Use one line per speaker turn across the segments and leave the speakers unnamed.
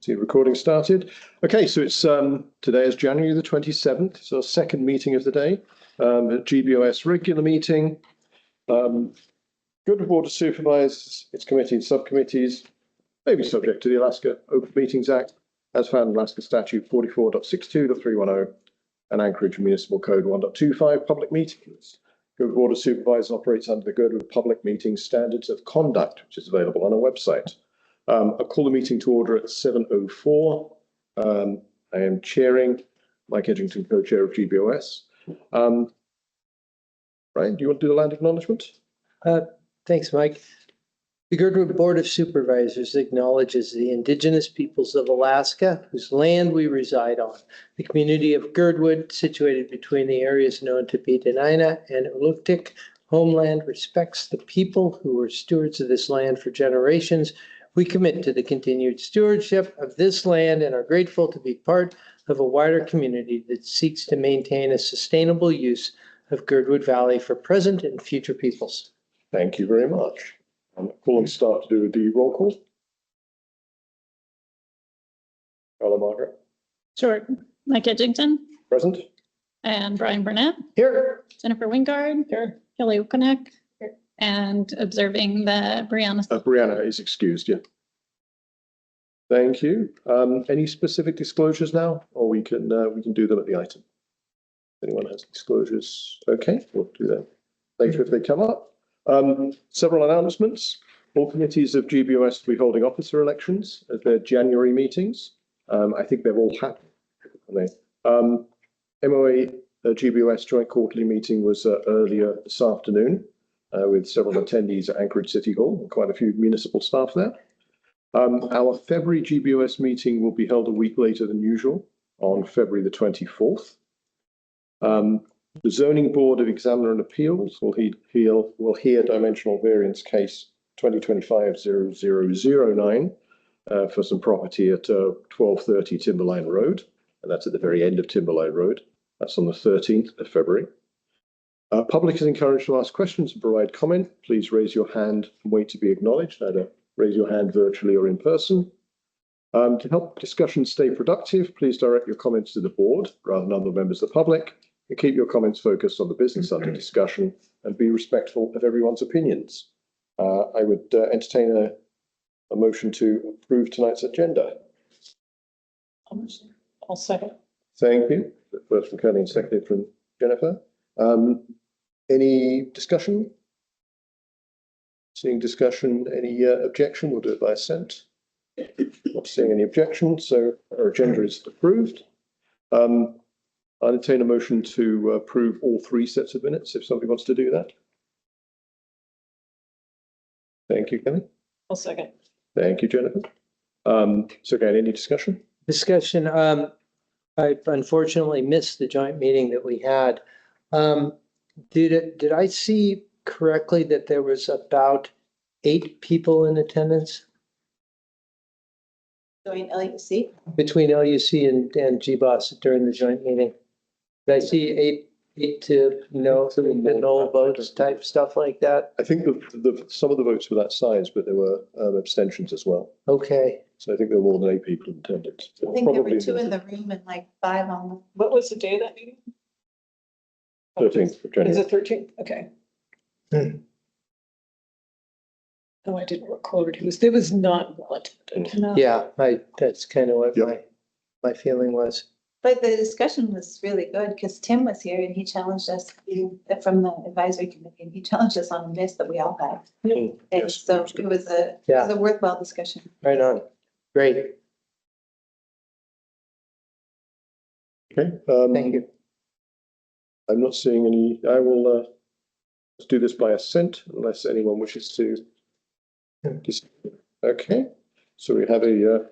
See, recording started. Okay, so it's today is January the 27th. It's our second meeting of the day. GBOS regular meeting. Girdwood Board of Supervisors, its committee and subcommittees may be subject to the Alaska Open Meetings Act, as found in Alaska Statute 44.62.310 and Anchorage Municipal Code 1.25 public meetings. Girdwood Board of Supervisors operates under the Girdwood Public Meetings Standards of Conduct, which is available on our website. I'll call the meeting to order at 7:04. I am chairing, Mike Edgington, co-chair of GBOS. Brian, do you want to do the land acknowledgement?
Thanks, Mike. The Girdwood Board of Supervisors acknowledges the indigenous peoples of Alaska, whose land we reside on. The community of Girdwood, situated between the areas known to be Dena'ina and Uluktik homeland, respects the people who were stewards of this land for generations. We commit to the continued stewardship of this land and are grateful to be part of a wider community that seeks to maintain a sustainable use of Girdwood Valley for present and future peoples.
Thank you very much. I'm calling start to do with the roll call. Hello, Margaret.
Sure. Mike Edgington.
Present.
And Brian Burnett.
Here.
Jennifer Wingard. Here. Kelly Okonek. Here. And observing that Brianna.
Brianna is excused, yeah. Thank you. Any specific disclosures now, or we can do them at the item? If anyone has disclosures, okay, we'll do that later if they come up. Several announcements. All committees of GBOS will be holding officer elections at their January meetings. I think they've all happened. MOA GBOS joint quarterly meeting was earlier this afternoon with several attendees at Anchorage City Hall and quite a few municipal staff there. Our February GBOS meeting will be held a week later than usual on February the 24th. The Zoning Board of Examiner and Appeals will hear dimensional variance case 2025-0009 for some property at 1230 Timberline Road, and that's at the very end of Timberline Road. That's on the 13th of February. Public is encouraged to ask questions and provide comment. Please raise your hand and wait to be acknowledged. Either raise your hand virtually or in person. To help discussions stay productive, please direct your comments to the board rather than other members of the public. And keep your comments focused on the business under discussion and be respectful of everyone's opinions. I would entertain a motion to approve tonight's agenda.
I'll second.
Thank you. First from Kelly and seconded from Jennifer. Any discussion? Seeing discussion, any objection? We'll do it by assent. Not seeing any objection, so our agenda is approved. I'll entertain a motion to approve all three sets of minutes if somebody wants to do that. Thank you, Kelly.
I'll second.
Thank you, Jennifer. So again, any discussion?
Discussion. I unfortunately missed the joint meeting that we had. Did I see correctly that there was about 8 people in attendance?
Joint LUC?
Between LUC and GBOS during the joint meeting. Did I see eight to no votes type stuff like that?
I think some of the votes were that size, but there were abstentions as well.
Okay.
So I think there were more than 8 people in attendance.
I think there were 2 in the room and like 5 on the.
What was the day of that meeting?
13th of January.
Is it 13th? Okay. Oh, I didn't record. There was not well attended.
No.
Yeah, that's kind of what
Yep.
my feeling was.
But the discussion was really good because Tim was here and he challenged us from the advisory committee and he challenged us on a list that we all had. And
Yes,
so it was a worthwhile discussion.
Right on. Great.
Okay.
Thank you.
I'm not seeing any. I will let's do this by assent unless anyone wishes to. Okay. So we have a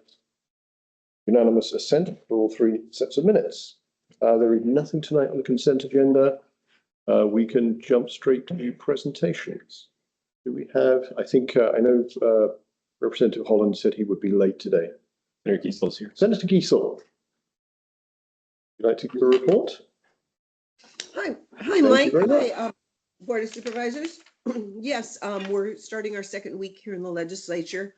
unanimous assent for all 3 sets of minutes. There is nothing tonight on the consent agenda. We can jump straight to presentations. Do we have? I think I know Representative Holland said he would be late today.
Senator Giesel's here.
Senator Giesel, would you like to give a report?
Hi,
Thank
Mike.
you very
Hi, Board of Supervisors. Yes, we're starting our second week here in the legislature.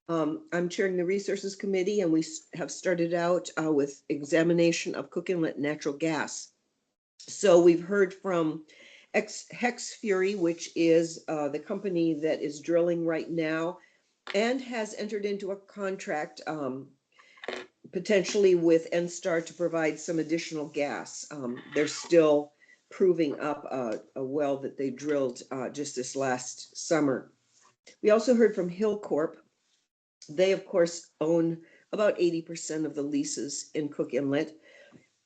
I'm chairing the Resources Committee, and we have started out with examination of Cook Inlet natural gas. So we've heard from Hex Fury, which is the company that is drilling right now and has entered into a contract potentially with NSTAR to provide some additional gas. They're still proving up a well that they drilled just this last summer. We also heard from Hill Corp. They, of course, own about 80% of the leases in Cook Inlet.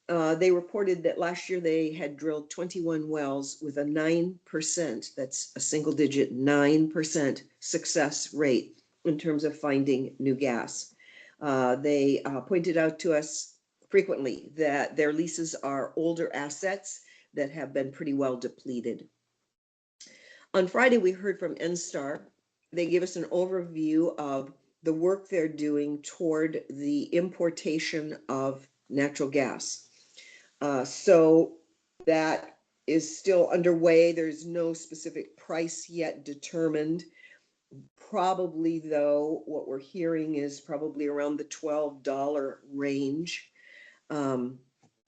They reported that last year they had drilled 21 wells with a 9%, that's a single digit 9% success rate in terms of finding new gas. They pointed out to us frequently that their leases are older assets that have been pretty well depleted. On Friday, we heard from NSTAR. They gave us an overview of the work they're doing toward the importation of natural gas. So that is still underway. There's no specific price yet determined. Probably, though, what we're hearing is probably around the $12 range.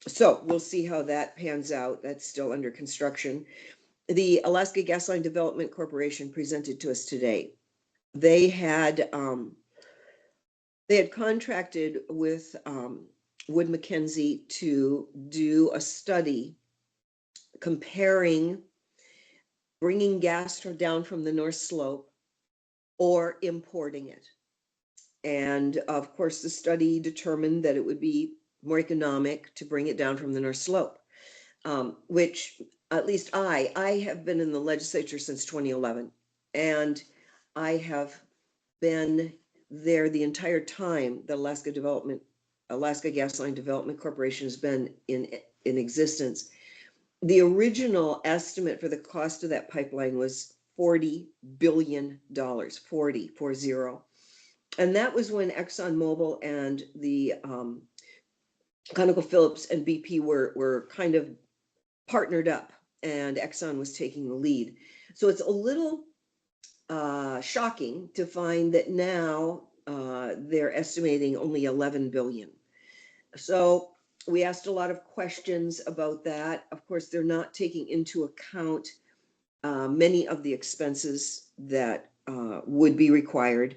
So we'll see how that pans out. That's still under construction. The Alaska Gasline Development Corporation presented to us today. They had contracted with Wood Mackenzie to do a study comparing bringing gas down from the North Slope or importing it. And of course, the study determined that it would be more economic to bring it down from the North Slope, which at least I have been in the legislature since 2011, and I have been there the entire time that Alaska Gasline Development Corporation has been in existence. The original estimate for the cost of that pipeline was $40 billion, 40. And that was when ExxonMobil and the ConocoPhillips and BP were kind of partnered up, and Exxon was taking the lead. So it's a little shocking to find that now they're estimating only 11 billion. So we asked a lot of questions about that. Of course, they're not taking into account many of the expenses that would be required.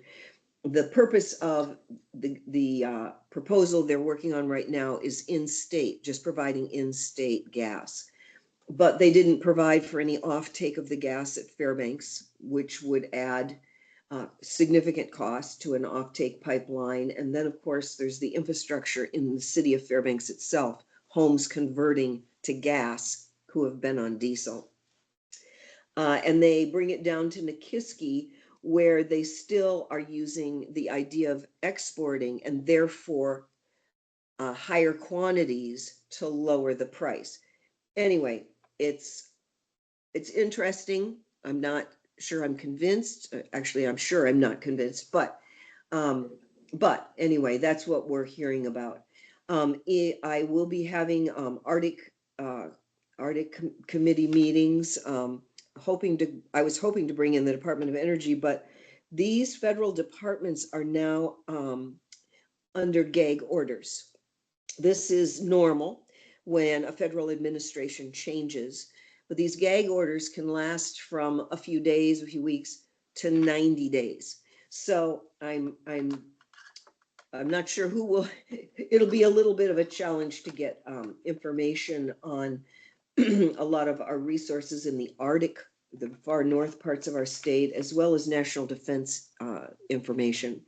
The purpose of the proposal they're working on right now is in-state, just providing in-state gas. But they didn't provide for any offtake of the gas at Fairbanks, which would add significant cost to an offtake pipeline. And then, of course, there's the infrastructure in the city of Fairbanks itself, homes converting to gas who have been on diesel. And they bring it down to Nikiski, where they still are using the idea of exporting and therefore higher quantities to lower the price. Anyway, it's interesting. I'm not sure I'm convinced. Actually, I'm sure I'm not convinced, but anyway, that's what we're hearing about. I will be having Arctic committee meetings. I was hoping to bring in the Department of Energy, but these federal departments are now under gag orders. This is normal when a federal administration changes, but these gag orders can last from a few days, a few weeks to 90 days. So I'm not sure who will. It'll be a little bit of a challenge to get information on a lot of our resources in the Arctic, the far north parts of our state, as well as national defense information.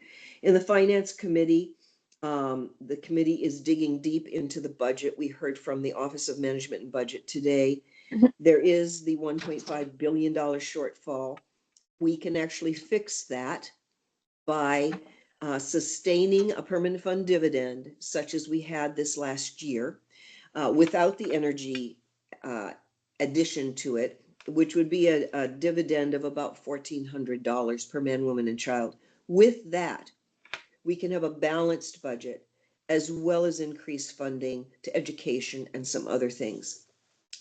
In the Finance Committee, the committee is digging deep into the budget. We heard from the Office of Management and Budget today. There is the $1.5 billion shortfall. We can actually fix that by sustaining a permanent fund dividend, such as we had this last year, without the energy addition to it, which would be a dividend of about $1,400 per man, woman, and child. With that, we can have a balanced budget as well as increased funding to education and some other things.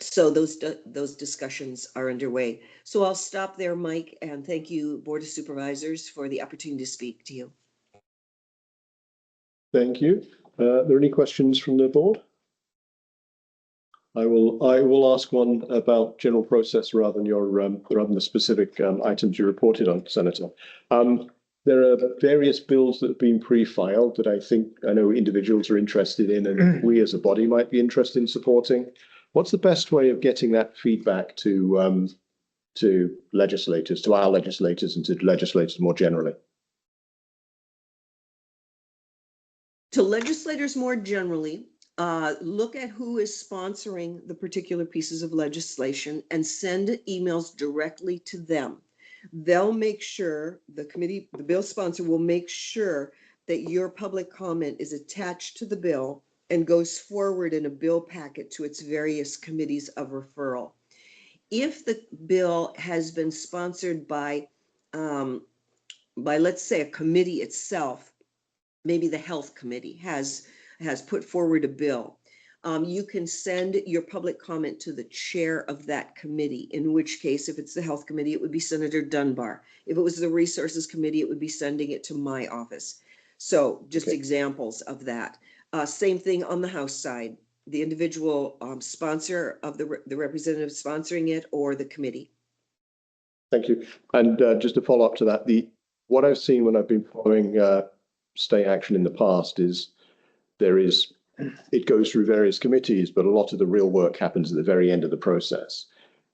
So those discussions are underway. So I'll stop there, Mike, and thank you, Board of Supervisors, for the opportunity to speak to you.
Thank you. Are there any questions from the board? I will ask one about general process rather than the specific items you reported on, Senator. There are various bills that have been pre-filed that I know individuals are interested in, and we as a body might be interested in supporting. What's the best way of getting that feedback to legislators, to our legislators, and to legislators more generally?
To legislators more generally, look at who is sponsoring the particular pieces of legislation and send emails directly to them. They'll make sure, the bill sponsor will make sure that your public comment is attached to the bill and goes forward in a bill packet to its various committees of referral. If the bill has been sponsored by let's say a committee itself, maybe the health committee has put forward a bill, you can send your public comment to the chair of that committee, in which case, if it's the health committee, it would be Senator Dunbar. If it was the resources committee, it would be sending it to my office. So just examples of that. Same thing on the House side, the individual sponsor of the representative sponsoring it, or the committee.
Thank you. And just to follow up to that, what I've seen when I've been following state action in the past is it goes through various committees, but a lot of the real work happens at the very end of the process.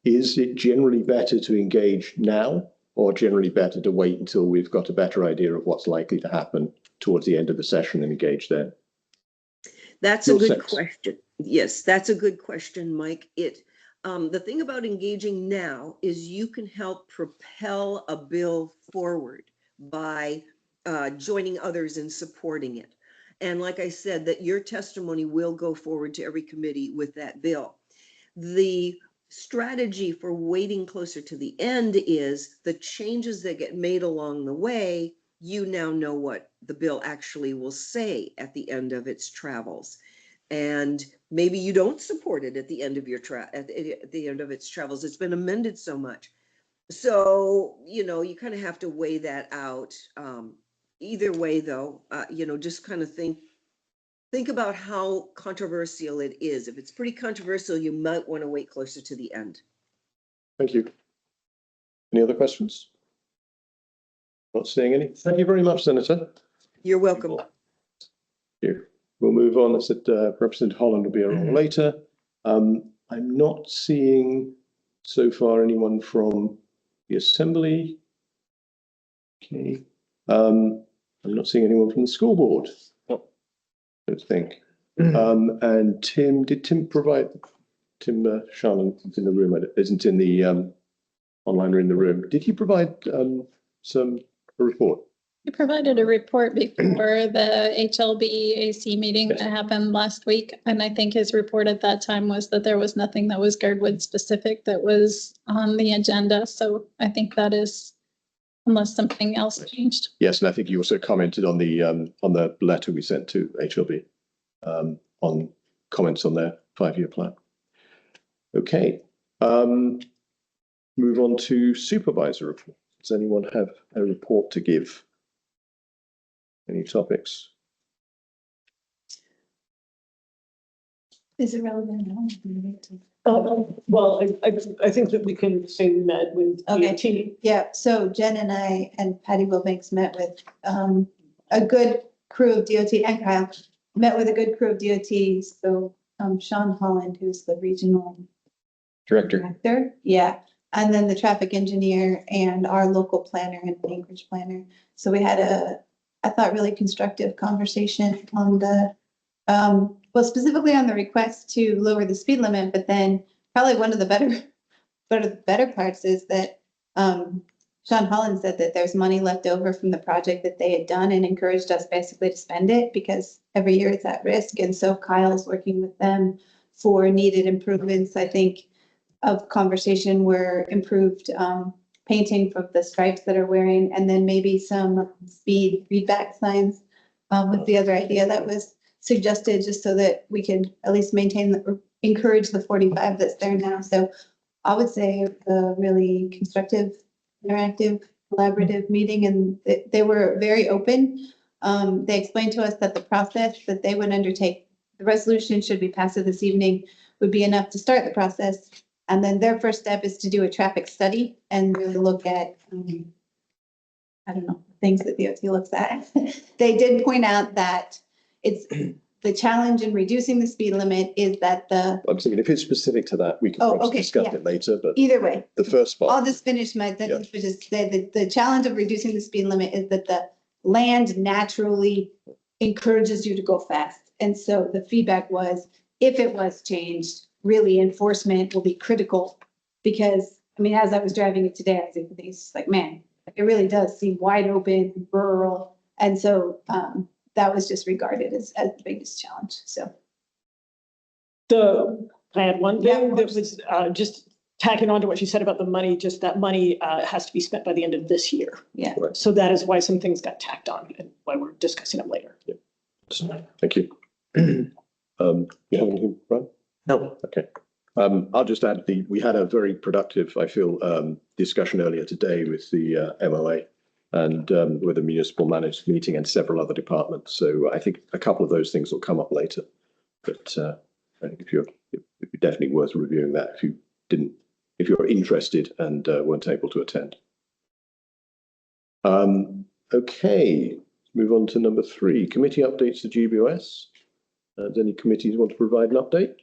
Is it generally better to engage now, or generally better to wait until we've got a better idea of what's likely to happen towards the end of the session and engage then?
That's a good question. Yes, that's a good question, Mike. The thing about engaging now is you can help propel a bill forward by joining others in supporting it. And like I said, that your testimony will go forward to every committee with that bill. The strategy for waiting closer to the end is the changes that get made along the way. You now know what the bill actually will say at the end of its travels. And maybe you don't support it at the end of your at the end of its travels. It's been amended so much. So, you kind of have to weigh that out. Either way, though, just kind of think about how controversial it is. If it's pretty controversial, you might want to wait closer to the end.
Thank you. Any other questions? Not seeing any. Thank you very much, Senator.
You're welcome.
Thank you. We'll move on. I said Representative Holland will be around later. I'm not seeing so far anyone from the Assembly. Okay. I'm not seeing anyone from the school board. I don't think. And Tim Shannon is in the room, isn't in the online or in the room. Did he provide a report?
You provided a report before the HLB-AC meeting that happened last week. And I think his report at that time was that there was nothing that was Girdwood specific that was on the agenda. So I think that is, unless something else changed.
Yes, and I think you also commented on the letter we sent to HLB on comments on their 5-year plan. Okay. Move on to supervisor report. Does anyone have a report to give? Any topics?
Is it relevant now?
Well, I think that we can say we met with
Okay.
DOT.
Yeah, so Jen and I and Patty Wilbanks met with a good crew of DOT, and Kyle met with a good crew of DOT. So Sean Holland, who's the regional director, yeah, and then the traffic engineer and our local planner and Anchorage planner. So we had I thought, really constructive conversation on the well, specifically on the request to lower the speed limit, but then probably one of the better parts is that Sean Holland said that there's money left over from the project that they had done and encouraged us basically to spend it because every year it's at risk. And so Kyle's working with them for needed improvements. I think of conversation were improved painting from the stripes that are wearing, and then maybe some speed feedback signs was the other idea that was suggested, just so that we could at least encourage the 45 that's there now. So I would say a really constructive, interactive, collaborative meeting, and they were very open They explained to us that the process that they would undertake, the resolution should be passed this evening, would be enough to start the process. And then their first step is to do a traffic study and really look at, I don't know, things that DOT looks at. They did point out that it's the challenge in reducing the speed limit is that
I'm thinking if it's specific to that, we can
Oh,
perhaps
okay,
discuss
yeah.
it later, but
either way,
the first
I'll
part,
just finish my sentence, which is that the challenge of reducing the speed limit is that the land naturally encourages you to go fast. And so the feedback was, if it was changed, really enforcement will be critical. Because, I mean, as I was driving it today, I was thinking, it's like, man, it really does seem wide open, rural. And so that was just regarded as the biggest challenge, so.
I had one
Yeah,
thing
of
that
course.
was just tacking on to what you said about the money, just that money has to be spent by the end of this year.
Yeah.
Right.
So that is why some things got tacked on and why we're discussing them later.
thank you. You have anything, Brian?
No.
Okay. I'll just add we had a very productive, I feel, discussion earlier today with the MOA and with the municipal managed meeting and several other departments. So I think a couple of those things will come up later. But I think it'd be definitely worth reviewing that if you're interested and weren't able to attend. Okay, move on to number 3, committee updates to GBOS. Does any committees want to provide an update?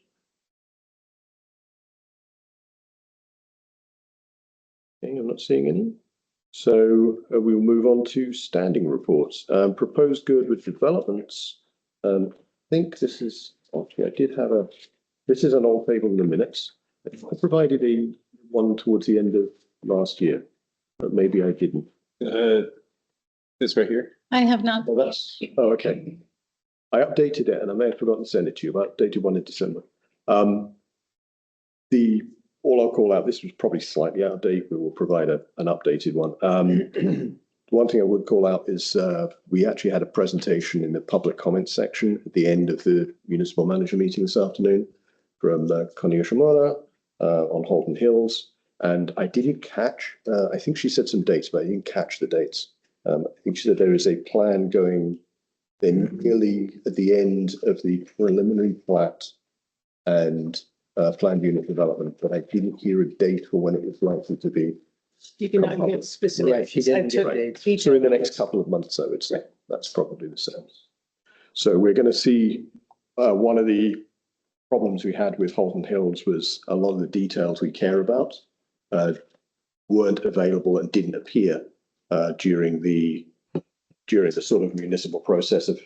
Okay, I'm not seeing any. So we'll move on to standing reports. Proposed Girdwood developments. I think this is, actually I did have this is an old table in the minutes. I provided one towards the end of last year, but maybe I didn't. This right here?
I have not.
Okay. I updated it and I may have forgotten to send it to you, but I updated one in December. All I'll call out, this was probably slightly out of date, but we'll provide an updated one. One thing I would call out is we actually had a presentation in the public comments section at the end of the municipal manager meeting this afternoon from Connie Oshimura on Holden Hills. And I didn't catch, I think she said some dates, but I didn't catch the dates. I think she said there is a plan going then nearly at the end of the preliminary plat and planned unit development, but I didn't hear a date for when it was likely to be.
You cannot get specific.
Right, she didn't give dates.
So in the next couple of months, I would say that's probably the same. So we're going to see one of the problems we had with Holden Hills was a lot of the details we care about weren't available and didn't appear during the sort of municipal process of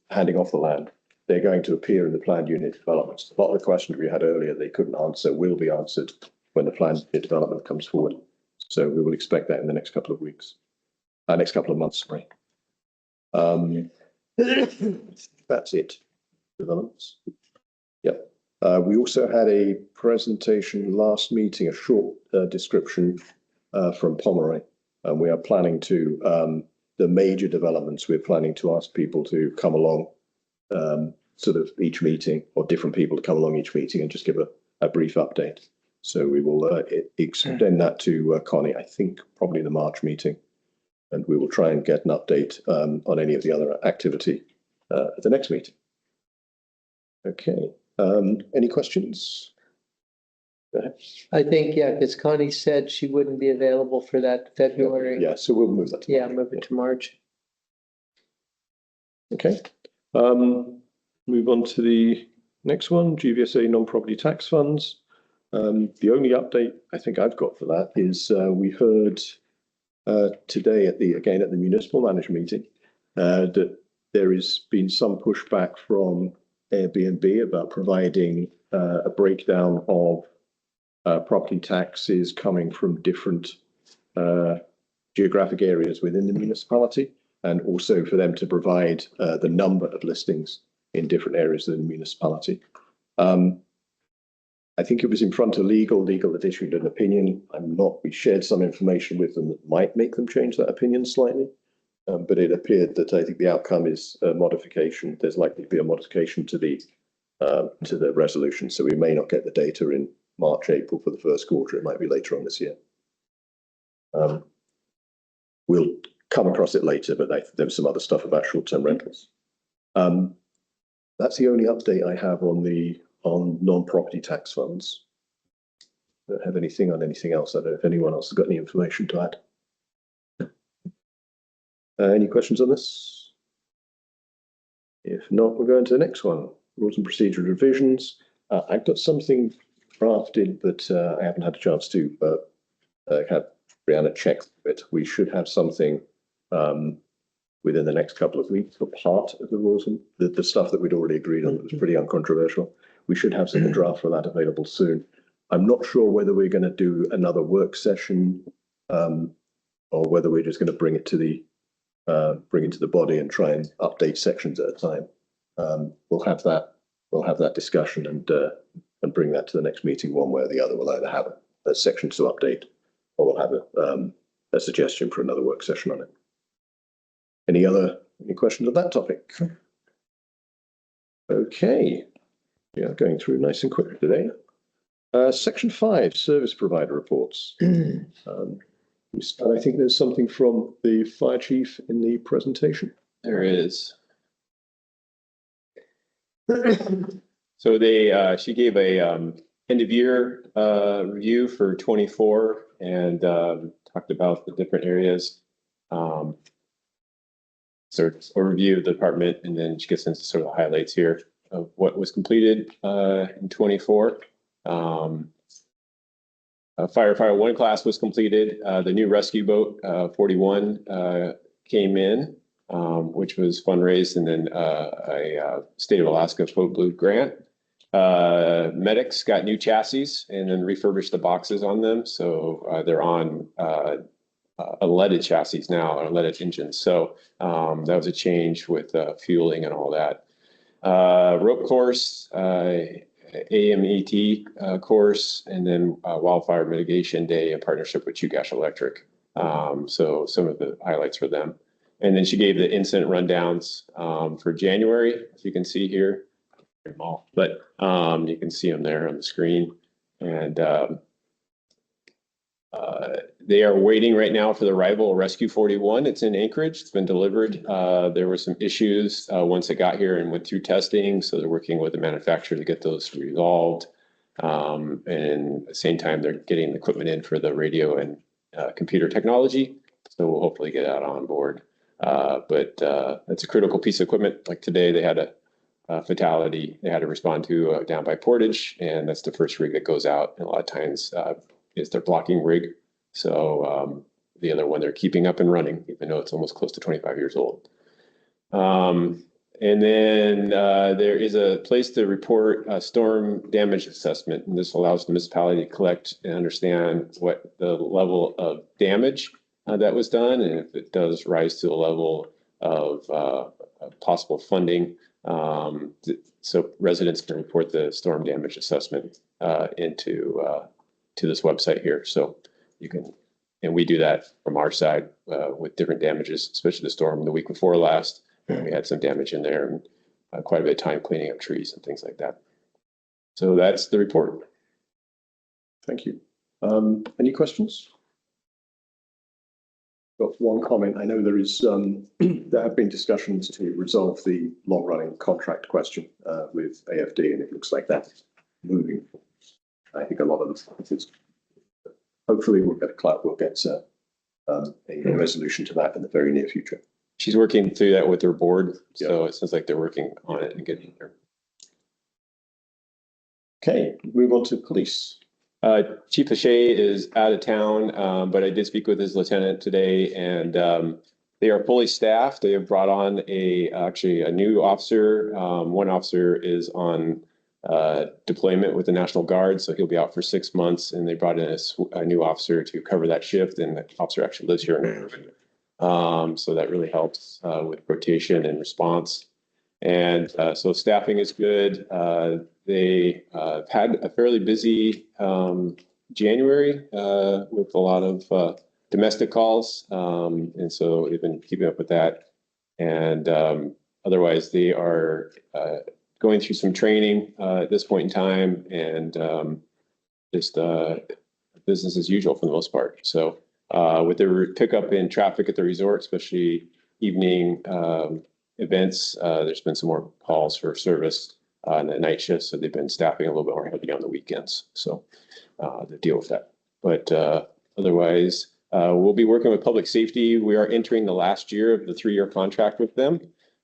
handing off the land. They're going to appear in the planned unit developments. A lot of the questions we had earlier they couldn't answer will be answered when the planned unit development comes forward. So we will expect that in the next couple of weeks, next couple of months, sorry. That's it. Developments. Yep. We also had a presentation last meeting, a short description from Pomeroy, and we are planning to the major developments. We're planning to ask people to come along sort of each meeting, or different people to come along each meeting and just give a brief update. So we will extend that to Connie, I think probably the March meeting, and we will try and get an update on any of the other activity at the next meeting. Okay, any questions? Go ahead.
I think, yeah, because Connie said she wouldn't be available for that February.
Yeah, so we'll move that to
Yeah,
March.
move it to March.
Okay. Move on to the next one, GVSA non-property tax funds. The only update I think I've got for that is we heard today at the municipal manager meeting that there has been some pushback from Airbnb about providing a breakdown of property taxes coming from different geographic areas within the municipality, and also for them to provide the number of listings in different areas of the municipality. I think it was in front of legal had issued an opinion. We shared some information with them that might make them change that opinion slightly. But it appeared that I think the outcome is a modification. There's likely to be a modification to the resolution. So we may not get the data in March, April for the first quarter. It might be later on this year. We'll come across it later, but there was some other stuff about short-term rentals. That's the only update I have on non-property tax funds. Don't have anything on anything else. I don't know if anyone else has got any information to add. Any questions on this? If not, we'll go into the next one. Rules and procedural revisions. I've got something drafted that I haven't had a chance to have Brianna check it. We should have something within the next couple of weeks for part of the rules and the stuff that we'd already agreed on that was pretty uncontroversial. We should have some draft for that available soon. I'm not sure whether we're going to do another work session or whether we're just going to bring it to the body and try and update sections at a time. We'll have that discussion and bring that to the next meeting one way or the other. We'll either have a section to update or we'll have a suggestion for another work session on it. Any questions on that topic? Okay, we are going through nice and quick today. Section 5, service provider reports. I think there's something from the fire chief in the presentation.
There is. So she gave a end of year review for 24 and talked about the different areas. So overview of the department, and then she gets into sort of the highlights here of what was completed in 24. Firefighter 1 class was completed. The new rescue boat 41 came in, which was fundraised, and then a State of Alaska Float Blue grant. Medics got new chassis and then refurbished the boxes on them. So they're on unleaded chassis now, unleaded engines. So that was a change with fueling and all that. Rope course, AMET course, and then wildfire mitigation day in partnership with Chugash Electric. So some of the highlights for them. And then she gave the incident rundowns for January, as you can see here. But you can see them there on the screen. And they are waiting right now for the arrival of Rescue 41. It's in Anchorage. It's been delivered. There were some issues once it got here and went through testing. So they're working with the manufacturer to get those resolved. And at the same time, they're getting the equipment in for the radio and computer technology. So we'll hopefully get out on board. But it's a critical piece of equipment. Like today, they had a fatality they had to respond to down by Portage. And that's the first rig that goes out. And a lot of times is their blocking rig. So the other one they're keeping up and running, even though it's almost close to 25 years old. And then there is a place to report a storm damage assessment. And this allows the municipality to collect and understand what the level of damage that was done. And if it does rise to a level of possible funding, so residents can report the storm damage assessment to this website here. So you can, and we do that from our side with different damages, especially the storm the week before last. We had some damage in there and quite a bit of time cleaning up trees and things like that. So that's the report.
Thank you. Any questions? Got one comment. I know there have been discussions to resolve the long-running contract question with AFD, and it looks like that's moving. I think a lot of the hopefully we'll get a resolution to that in the very near future.
She's working through that with her board, so it sounds like they're working on it and getting there.
Okay, move on to police.
Chief Lachey is out of town, but I did speak with his lieutenant today, and they are fully staffed. They have brought on actually a new officer. One officer is on deployment with the National Guard, so he'll be out for 6 months, and they brought in a new officer to cover that shift, and the officer actually lives here in Girdwood. So that really helps with rotation and response. And so staffing is good. They had a fairly busy January with a lot of domestic calls, and so they've been keeping up with that. And otherwise, they are going through some training at this point in time, and just business as usual for the most part. So with the pickup in traffic at the resort, especially evening events, there's been some more calls for service in the night shifts, so they've been staffing a little bit more heavy on the weekends. So to deal with that. But otherwise, we'll be working with public safety. We are entering the last year of the 3-year contract with them.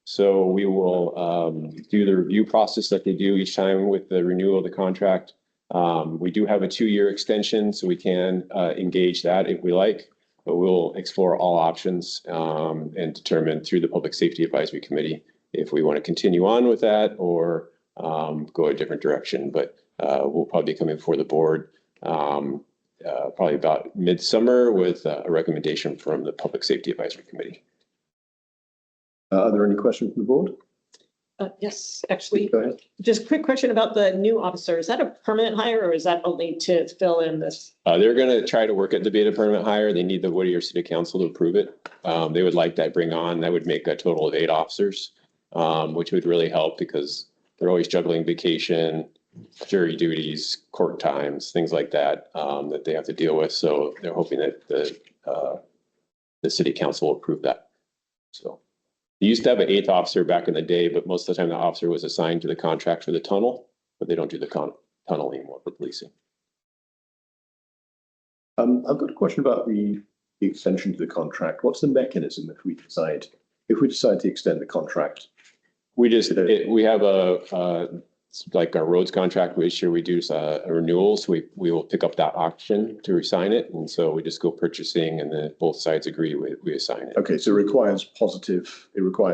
So we will do the review process that they do each time with the renewal of the contract. We do have a 2-year extension, so we can engage that if we like, but we'll explore all options and determine through the Public Safety Advisory Committee if we want to continue on with that or go a different direction. But we'll probably be coming before the board probably about midsummer with a recommendation from the Public Safety Advisory Committee.
Are there any questions from the board?
Yes, actually,
Go ahead.
just a quick question about the new officer. Is that a permanent hire or is that only to fill in this?
They're going to try to work at the beta permanent hire. They need the Whittier City Council to approve it. They would like that bring on. That would make a total of 8 officers, which would really help because they're always juggling vacation, jury duties, court times, things like that, that they have to deal with. So they're hoping that the city council will approve that. So they used to have an 8th officer back in the day, but most of the time the officer was assigned to the contract for the tunnel, but they don't do the tunnel anymore for policing.
I've got a question about the extension to the contract. What's the mechanism if we decide to extend the contract?
We have like our roads contract, each year we do a renewal, so we will pick up that option to resign it. And so we just go purchasing and then both sides agree, we assign it.
Okay, so it requires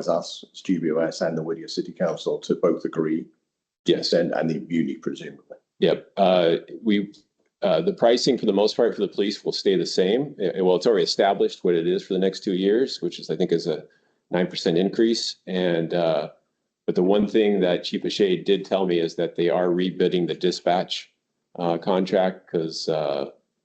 us, as GBOS and the Whittier City Council to both agree.
Yes.
And the uni presumably.
Yep. The pricing for the most part for the police will stay the same. Well, it's already established what it is for the next 2 years, which is, I think, is a 9% increase. And, but the one thing that Chief O'Shea did tell me is that they are rebidding the dispatch contract because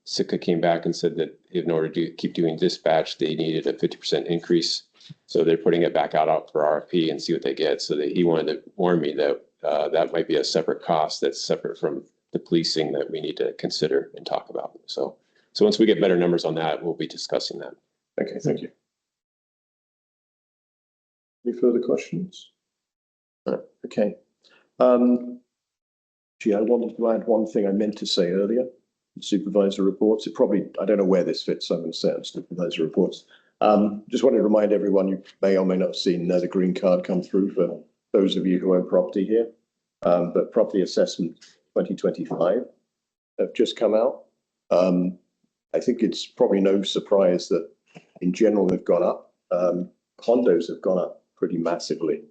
Sitka came back and said that in order to keep doing dispatch, they needed a 50% increase. So they're putting it back out for RFP and see what they get. So that he wanted to warn me that that might be a separate cost that's separate from the policing that we need to consider and talk about. So once we get better numbers on that, we'll be discussing that.
Okay, thank you. Any further questions? Okay. Gee, I wanted to add one thing I meant to say earlier. Supervisor reports. I don't know where this fits, so I'm going to say it on supervisor reports. Just wanted to remind everyone, you may or may not have seen the green card come through for those of you who own property here. But property assessment 2025 have just come out. I think it's probably no surprise that in general they've gone up. Condos have gone up pretty massively.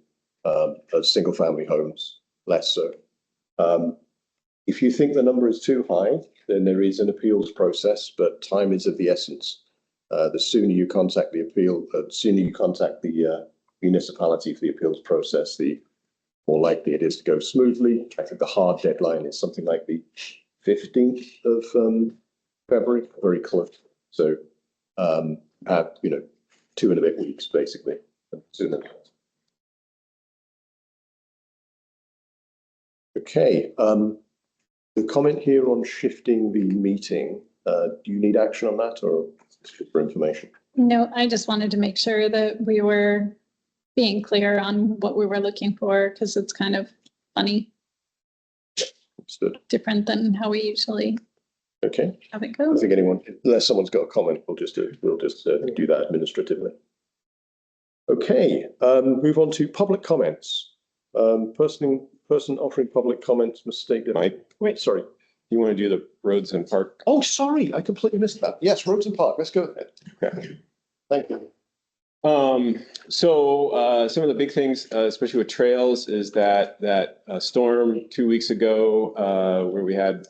As single family homes, less so. If you think the number is too high, then there is an appeals process, but time is of the essence. The sooner you contact the municipality for the appeals process, the more likely it is to go smoothly. I think the hard deadline is something like the 15th of February, very close. So, 2 and a bit weeks, basically, sooner. Okay, the comment here on shifting the meeting, do you need action on that or just for information?
No, I just wanted to make sure that we were being clear on what we were looking for, because it's kind of funny.
Understood.
Different than how we usually
Okay.
have it
I
go.
think unless someone's got a comment, we'll just do that administratively. Okay, move on to public comments. Person offering public comments must state their.
Mike,
Wait, sorry.
you want to do the roads and park?
Oh, sorry, I completely missed that. Yes, roads and park. Let's go ahead. Thank you.
So some of the big things, especially with trails, is that storm 2 weeks ago where we had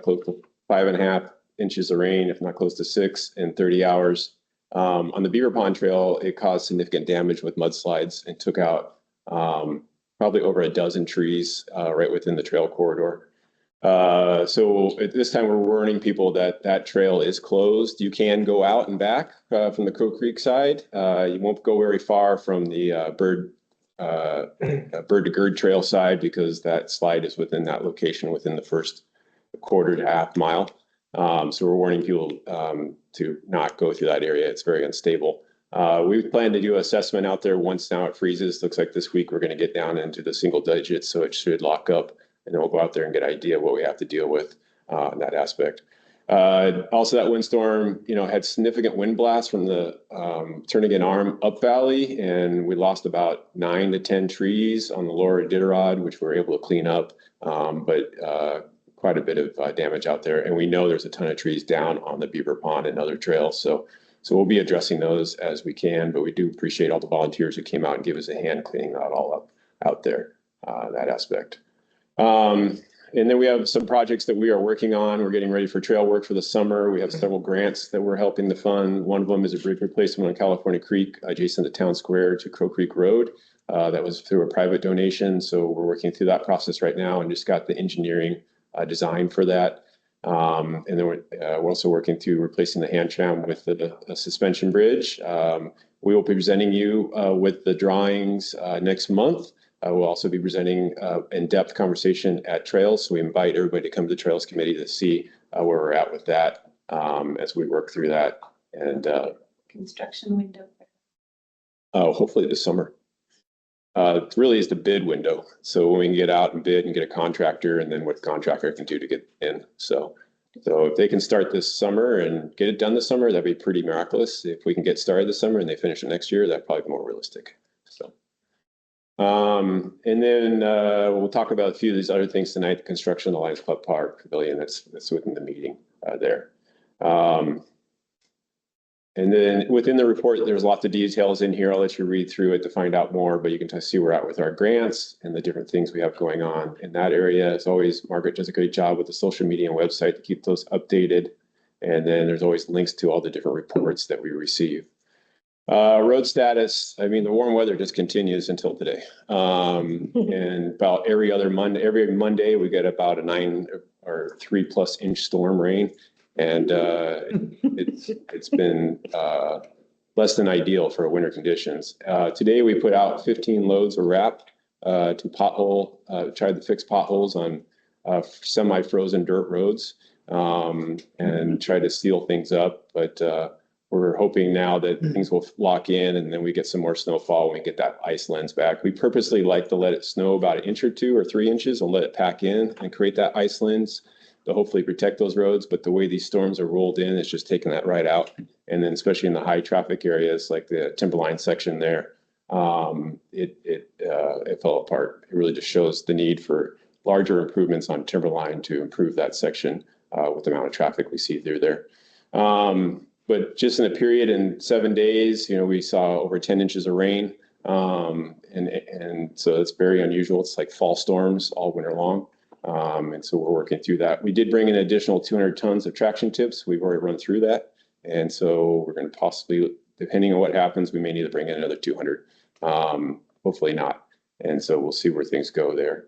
close to 5.5 inches of rain, if not close to 6 in 30 hours. On the Beaver Pond Trail, it caused significant damage with mudslides and took out probably over a dozen trees right within the trail corridor. So at this time, we're warning people that trail is closed. You can go out and back from the Crow Creek side. You won't go very far from the Bird to Gird Trail side because that slide is within that location within the first quarter to half mile. So we're warning people to not go through that area. It's very unstable. We plan to do assessment out there once now it freezes. Looks like this week we're going to get down into the single digits, so it should lock up, and then we'll go out there and get an idea of what we have to deal with in that aspect. Also, that windstorm, had significant wind blasts from the Turnagain Arm up valley, and we lost about 9 to 10 trees on the lower Iditarod, which we were able to clean up, but quite a bit of damage out there. And we know there's a ton of trees down on the Beaver Pond and other trails. So we'll be addressing those as we can, but we do appreciate all the volunteers who came out and give us a hand cleaning that all up out there, that aspect. And then we have some projects that we are working on. We're getting ready for trail work for the summer. We have several grants that we're helping to fund. One of them is a bridge replacement on California Creek, adjacent to Town Square to Crow Creek Road. That was through a private donation. So we're working through that process right now and just got the engineering design for that. And then we're also working through replacing the hand tram with the suspension bridge. We will be presenting you with the drawings next month. We'll also be presenting in-depth conversation at Trails. So we invite everybody to come to the Trails Committee to see where we're at with that as we work through that. And
Construction window.
hopefully this summer. It really is the bid window. So when we can get out and bid and get a contractor, and then what the contractor can do to get in. So if they can start this summer and get it done this summer, that'd be pretty miraculous. If we can get started this summer and they finish it next year, that'd probably be more realistic. So. And then we'll talk about a few of these other things tonight. The construction of the Lions Club Park Pavilion, that's within the meeting there. And then within the report, there's lots of details in here. I'll let you read through it to find out more, but you can see where we're at with our grants and the different things we have going on in that area. As always, Margaret does a great job with the social media and website to keep those updated. And then there's always links to all the different reports that we receive. Road status, I mean, the warm weather just continues until today. And about every Monday, we get about a 9 or 3+ inch storm rain. And it's been less than ideal for winter conditions. Today, we put out 15 loads of wrap to tried to fix potholes on semi-frozen dirt roads and try to seal things up. But we're hoping now that things will lock in, and then we get some more snowfall when we get that ice lens back. We purposely like to let it snow about 1 inch or 2 or 3 inches and let it pack in and create that ice lens to hopefully protect those roads. But the way these storms are rolled in, it's just taking that right out. And then especially in the high traffic areas like the Timberline section there, it fell apart. It really just shows the need for larger improvements on Timberline to improve that section with the amount of traffic we see through there. But just in a period in 7 days, we saw over 10 inches of rain. And so it's very unusual. It's like fall storms all winter long. And so we're working through that. We did bring in an additional 200 tons of traction tips. We've already run through that. And so we're going to possibly, depending on what happens, we may need to bring in another 200. Hopefully not. And so we'll see where things go there.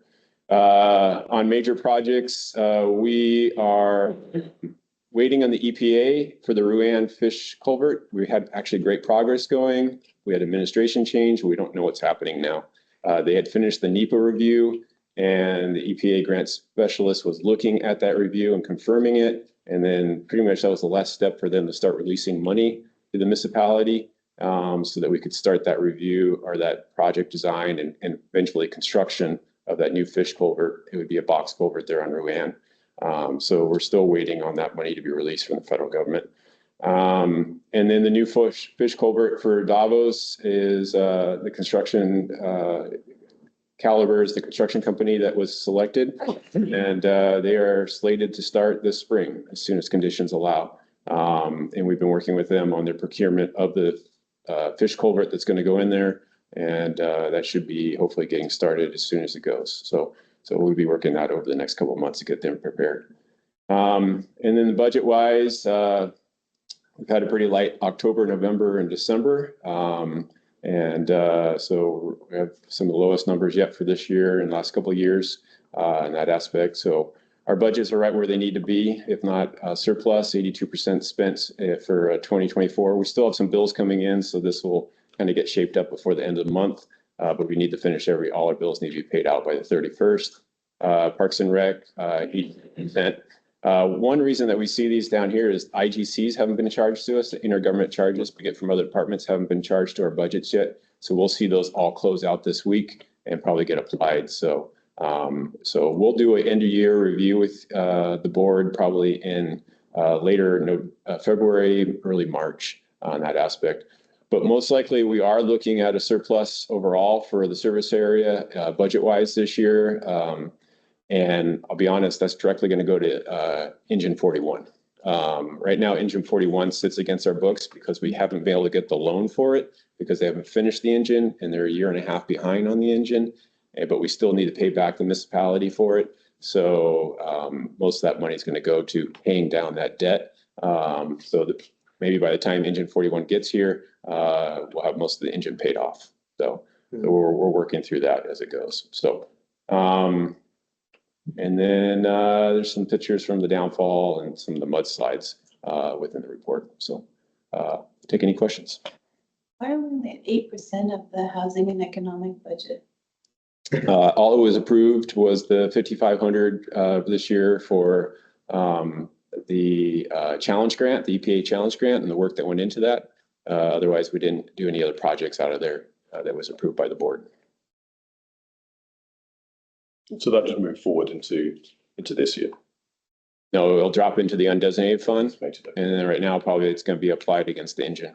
On major projects, we are waiting on the EPA for the Ruan fish culvert. We had actually great progress going. We had administration change. We don't know what's happening now. They had finished the NEPA review, and the EPA grant specialist was looking at that review and confirming it. And then pretty much that was the last step for them to start releasing money to the municipality so that we could start that review or that project design and eventually construction of that new fish culvert. It would be a box culvert there on Ruan. So we're still waiting on that money to be released from the federal government. And then the new fish culvert for Davos is the construction Caliber is the construction company that was selected, and they are slated to start this spring as soon as conditions allow. And we've been working with them on their procurement of the fish culvert that's going to go in there, and that should be hopefully getting started as soon as it goes. So we'll be working that over the next couple of months to get them prepared. And then budget-wise, we've had a pretty light October, November, and December. So we have some of the lowest numbers yet for this year and last couple of years in that aspect. So our budgets are right where they need to be, if not surplus, 82% spent for 2024. We still have some bills coming in, so this will kind of get shaped up before the end of the month. But we need to finish all our bills need to be paid out by the 31st. Parks and Rec, 80%. One reason that we see these down here is IGCs haven't been charged to us. The intergovernment charges we get from other departments haven't been charged to our budgets yet. So we'll see those all close out this week and probably get applied. So we'll do an end of year review with the board probably in later February, early March on that aspect. But most likely we are looking at a surplus overall for the service area budget wise this year. And I'll be honest, that's directly going to go to Engine 41. Right now, Engine 41 sits against our books because we haven't been able to get the loan for it because they haven't finished the engine and they're a year and a half behind on the engine. But we still need to pay back the municipality for it. So most of that money is going to go to paying down that debt. Maybe by the time Engine 41 gets here, we'll have most of the engine paid off. So we're working through that as it goes. So. And then there's some pictures from the downfall and some of the mudslides within the report. So take any questions.
Why are we only at 8% of the housing and economic budget?
All that was approved was the 5,500 this year for the challenge grant, the EPA challenge grant, and the work that went into that. Otherwise, we didn't do any other projects out of there that was approved by the board.
So that just moved forward into this year.
No, it'll drop into the undesignated fund, and then right now probably it's going to be applied against the engine.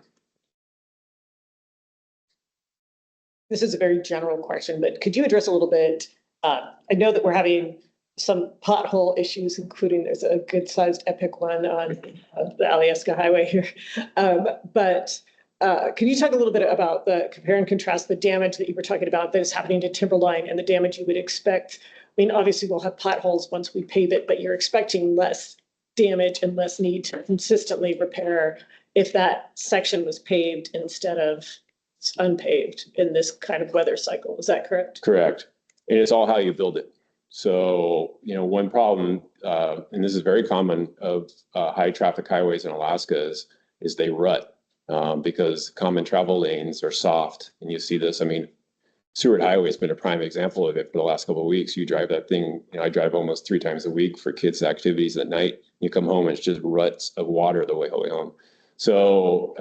This is a very general question, but could you address a little bit? I know that we're having some pothole issues, including there's a good sized epic one on the Alyeska Highway here. Can you talk a little bit about the compare and contrast the damage that you were talking about that is happening to Timberline and the damage you would expect? I mean, obviously we'll have potholes once we pave it, but you're expecting less damage and less need to consistently repair if that section was paved instead of unpaved in this kind of weather cycle. Is that correct?
Correct. And it's all how you build it. So, one problem, and this is very common of high traffic highways in Alaska is they rut because common travel lanes are soft. And you see this, I mean, Seward Highway has been a prime example of it for the last couple of weeks. You drive that thing, I drive almost 3 times a week for kids' activities at night. You come home and it's just ruts of water the way home. So,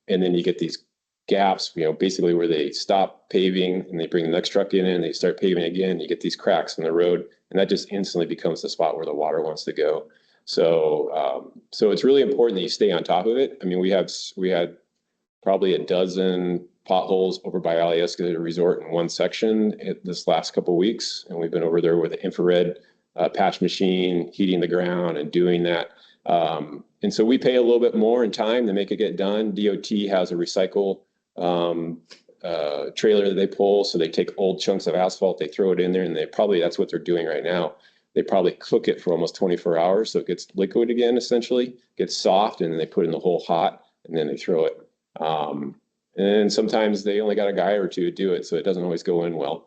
and then you get these gaps, basically where they stop paving and they bring the next truck in and they start paving again. You get these cracks in the road, and that just instantly becomes the spot where the water wants to go. So, so it's really important that you stay on top of it. I mean, we had probably a dozen potholes over by Alyeska Resort in one section this last couple of weeks, and we've been over there with an infrared patch machine, heating the ground and doing that. And so we pay a little bit more in time to make it get done. DOT has a recycle trailer that they pull. So they take old chunks of asphalt, they throw it in there, and that's what they're doing right now. They probably cook it for almost 24 hours. So it gets liquid again, essentially, gets soft, and then they put in the whole hot, and then they throw it. And then sometimes they only got a guy or two to do it, so it doesn't always go in well.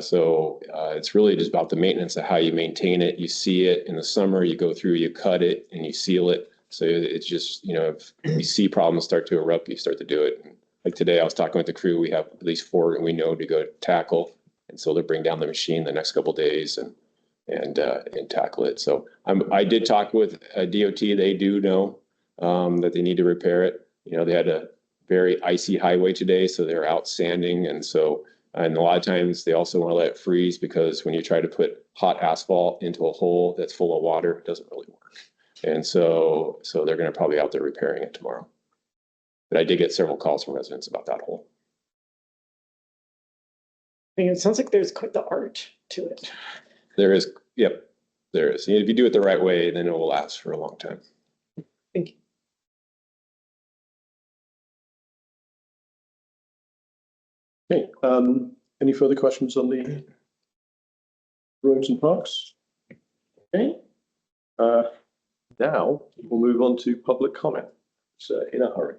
So it's really just about the maintenance of how you maintain it. You see it in the summer, you go through, you cut it, and you seal it. So it's just, if you see problems start to erupt, you start to do it. Like today, I was talking with the crew. We have at least 4 we know to go tackle, and so they'll bring down the machine the next couple of days and tackle it. So I did talk with DOT. They do know that they need to repair it. They had a very icy highway today, so they're out sanding, and a lot of times they also want to let it freeze because when you try to put hot asphalt into a hole that's full of water, it doesn't really work. And so they're going to probably out there repairing it tomorrow. But I did get several calls from residents about that hole.
I mean, it sounds like there's quite the art to it.
There is. Yep, there is. If you do it the right way, then it will last for a long time.
Thank you.
Okay. Any further questions on the roads and parks? Okay. Now we'll move on to public comment. So in a hurry.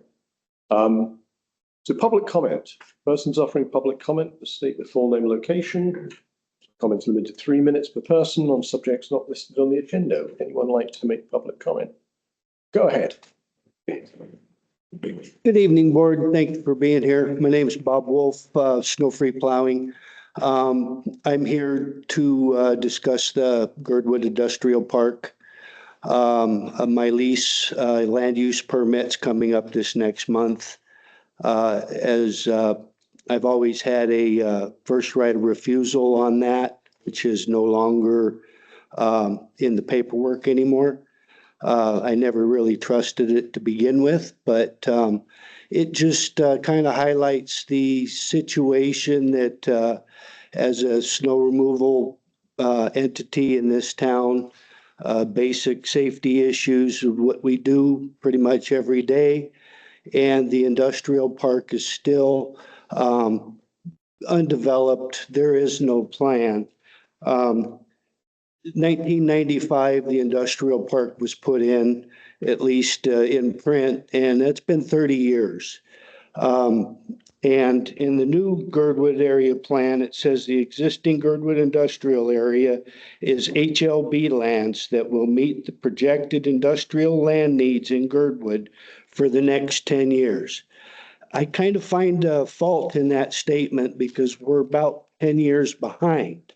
So public comment. Persons offering public comment, state their full name and location. Comments limited to 3 minutes per person on subjects not listed on the agenda. Would anyone like to make public comment? Go ahead.
Good evening, board. Thank you for being here. My name is Bob Wolf, Snow Free Plowing. I'm here to discuss the Girdwood Industrial Park. My lease, land use permit's coming up this next month. As I've always had a first right of refusal on that, which is no longer in the paperwork anymore. I never really trusted it to begin with, but it just kind of highlights the situation that as a snow removal entity in this town, basic safety issues of what we do pretty much every day. And the industrial park is still undeveloped. There is no plan. 1995, the industrial park was put in, at least in print, and it's been 30 years. And in the new Girdwood area plan, it says the existing Girdwood industrial area is HLB lands that will meet the projected industrial land needs in Girdwood for the next 10 years. I kind of find a fault in that statement because we're about 10 years behind.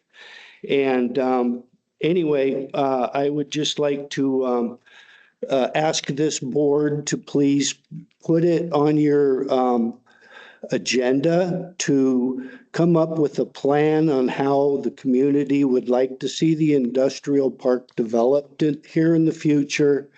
And anyway, I would just like to ask this board to please put it on your agenda to come up with a plan on how the community would like to see the industrial park developed here in the future.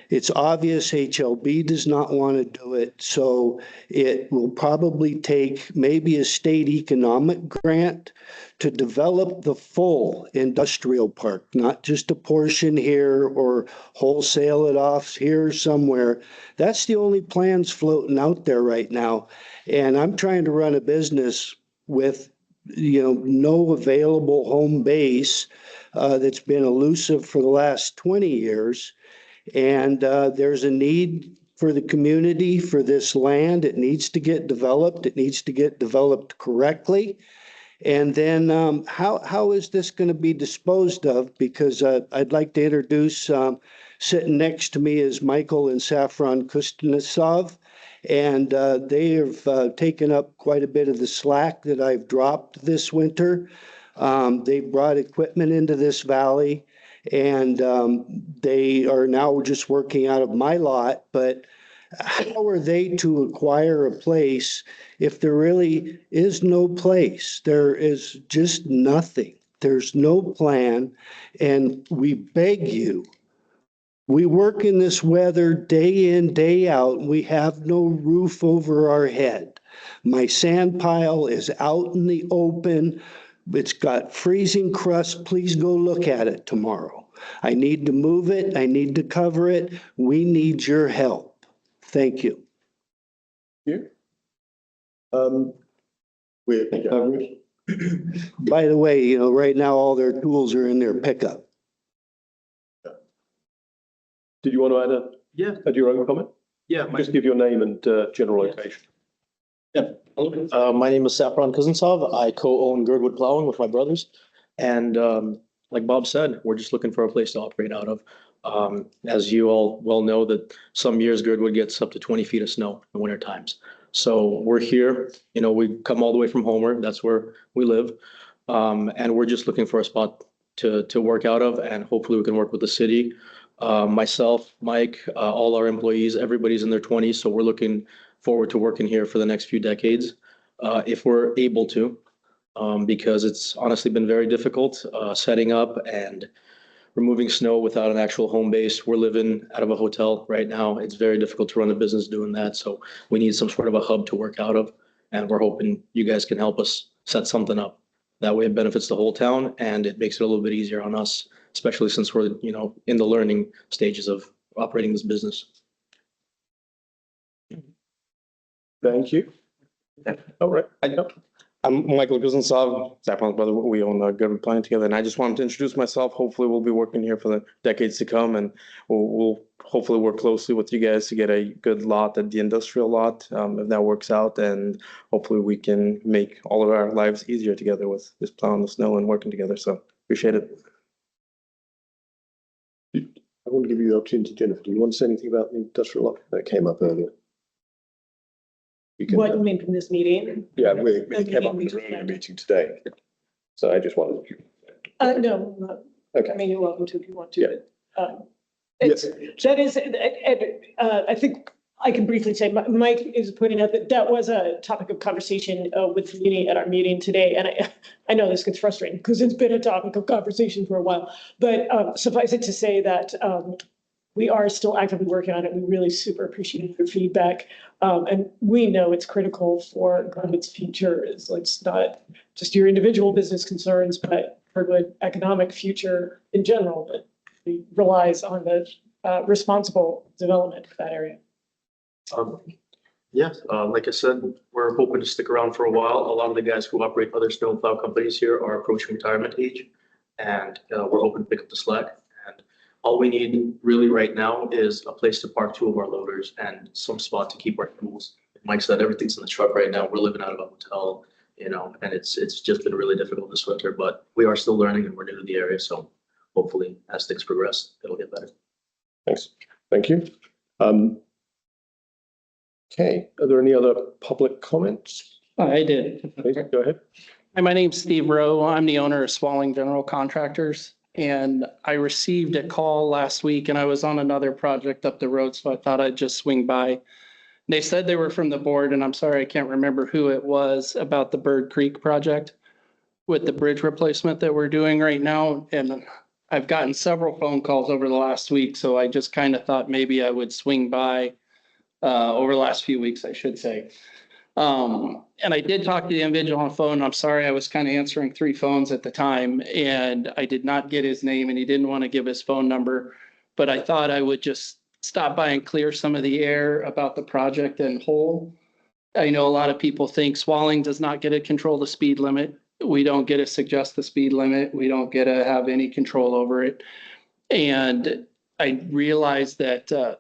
It's obvious HLB does not want to do it, so it will probably take maybe a state economic grant to develop the full industrial park, not just a portion here or wholesale it off here somewhere. That's the only plans floating out there right now. And I'm trying to run a business with, no available home base that's been elusive for the last 20 years. And there's a need for the community for this land. It needs to get developed. It needs to get developed correctly. And then how is this going to be disposed of? Because I'd like to introduce, sitting next to me is Michael and Saffron Kustanasov. And they have taken up quite a bit of the slack that I've dropped this winter. They brought equipment into this valley. And they are now just working out of my lot, but how are they to acquire a place if there really is no place? There is just nothing. There's no plan. And we beg you, we work in this weather day in, day out, and we have no roof over our head. My sand pile is out in the open. It's got freezing crust. Please go look at it tomorrow. I need to move it. I need to cover it. We need your help. Thank you.
You? We're covered.
By the way, right now all their tools are in their pickup.
Did you want to add your own comment?
Yeah,
Just give your name and general location.
my name is Saffron Kuznetsov. I co-own Girdwood Plowing with my brothers. And like Bob said, we're just looking for a place to operate out of. As you all well know, that some years Girdwood gets up to 20 feet of snow in winter times. So we're here, we come all the way from Homer. That's where we live. And we're just looking for a spot to work out of, and hopefully we can work with the city. Myself, Mike, all our employees, everybody's in their 20s. So we're looking forward to working here for the next few decades, if we're able to, because it's honestly been very difficult setting up and removing snow without an actual home base. We're living out of a hotel right now. It's very difficult to run a business doing that. So we need some sort of a hub to work out of. And we're hoping you guys can help us set something up. That way it benefits the whole town and it makes it a little bit easier on us, especially since we're, in the learning stages of operating this business.
Thank you. All right.
I'm Michael Kuznetsov, Saffron's brother. We own Girdwood Plowing together, and I just wanted to introduce myself. Hopefully, we'll be working here for the decades to come, and we'll hopefully work closely with you guys to get a good lot at the industrial lot, if that works out, and hopefully we can make all of our lives easier together with just plowing the snow and working together. So appreciate it.
I want to give you the opportunity, Jennifer. Do you want to say anything about the industrial lot that came up earlier?
What you mean from this meeting?
Yeah, it came up in the earlier meeting today. So I just wanted.
No,
Okay.
I mean, you're welcome to if you want to. It's, that is, I think I can briefly say, Mike is pointing out that that was a topic of conversation with the community at our meeting today. And I know this gets frustrating because it's been a topic of conversation for a while, but suffice it to say that we are still actively working on it. We really super appreciate your feedback. And we know it's critical for Girdwood's future. It's not just your individual business concerns, but Girdwood economic future in general, that relies on the responsible development of that area.
Like I said, we're hoping to stick around for a while. A lot of the guys who operate other snowplow companies here are approaching retirement age, and we're hoping to pick up the slack. And all we need really right now is a place to park 2 of our loaders and some spot to keep our tools. Mike said everything's in the truck right now. We're living out of a hotel, and it's just been really difficult this winter, but we are still learning and we're new to the area. So hopefully as things progress, it'll get better.
Thanks. Thank you. Okay, are there any other public comments?
I did.
Please go ahead.
Hi, my name's Steve Rowe. I'm the owner of Swalling General Contractors. And I received a call last week and I was on another project up the road, so I thought I'd just swing by. They said they were from the board, and I'm sorry, I can't remember who it was, about the Bird Creek project with the bridge replacement that we're doing right now. And I've gotten several phone calls over the last week, so I just kind of thought maybe I would swing by over the last few weeks, I should say. And I did talk to the individual on the phone. I'm sorry, I was kind of answering 3 phones at the time, and I did not get his name, and he didn't want to give his phone number. But I thought I would just stop by and clear some of the air about the project in whole. I know a lot of people think Swalling does not get to control the speed limit. We don't get to suggest the speed limit. We don't get to have any control over it. And I realized that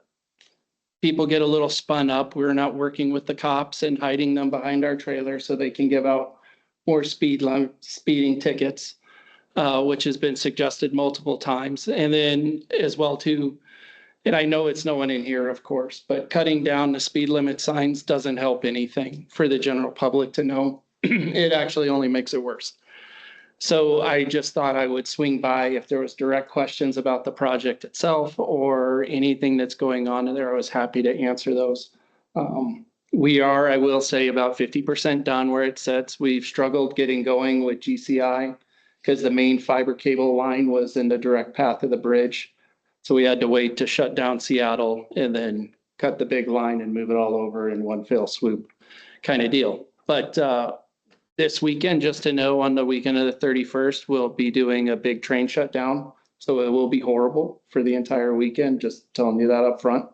people get a little spun up. We're not working with the cops and hiding them behind our trailer so they can give out more speeding tickets, which has been suggested multiple times. And then as well too, and I know it's no one in here, of course, but cutting down the speed limit signs doesn't help anything for the general public to know. It actually only makes it worse. So I just thought I would swing by if there was direct questions about the project itself or anything that's going on in there. I was happy to answer those. We are, I will say, about 50% done where it sits. We've struggled getting going with GCI because the main fiber cable line was in the direct path of the bridge. So we had to wait to shut down Seattle and then cut the big line and move it all over in one fell swoop kind of deal. But this weekend, just to know, on the weekend of the 31st, we'll be doing a big train shutdown. So it will be horrible for the entire weekend, just telling you that up front.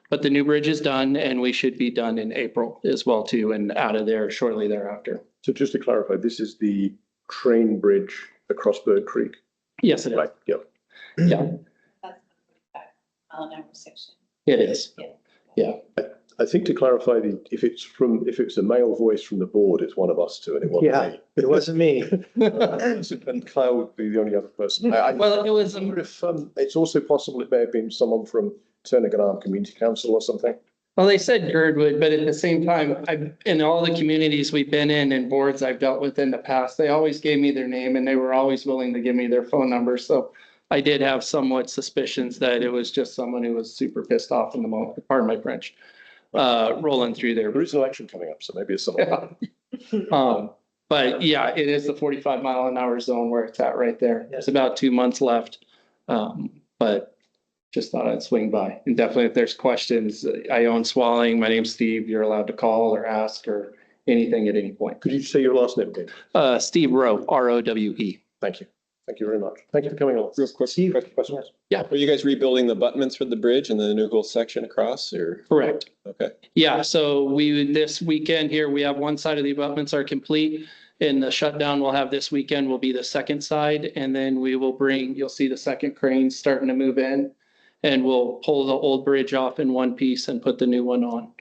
But the new bridge is done and we should be done in April as well too, and out of there shortly thereafter.
So just to clarify, this is the train bridge across Bird Creek?
Yes, it is.
Right, yeah.
Yeah,
That's the 45-mile-an-hour section.
it is. Yeah.
I think to clarify, if it's a male voice from the board, it's one of us two, and it wasn't
Yeah,
me.
it wasn't me.
And Kyle would be the only other person.
Well, it was,
wonder if it's also possible it may have been someone from Turner Arm Community Council or something.
well, they said Girdwood, but at the same time, in all the communities we've been in and boards I've dealt with in the past, they always gave me their name and they were always willing to give me their phone number. So I did have somewhat suspicions that it was just someone who was super pissed off in the moment, pardon my French, rolling through there.
There is an election coming up, so maybe it's someone.
Yeah. But yeah, it is the 45-mile-an-hour zone where it's at right there. There's about 2 months left. But just thought I'd swing by. And definitely if there's questions, I own Swalling. My name's Steve. You're allowed to call or ask or anything at any point.
Could you say your last name again?
Steve Rowe, ROWE.
Thank you. Thank you very much. Thank you for coming along.
Real quick,
Questions?
are you guys rebuilding the abutments for the bridge and the new whole section across, or?
Correct.
Okay.
Yeah, so this weekend here, we have one side of the abutments are complete. And the shutdown we'll have this weekend will be the second side. And then we will you'll see the second crane starting to move in. And we'll pull the old bridge off in one piece and put the new one on.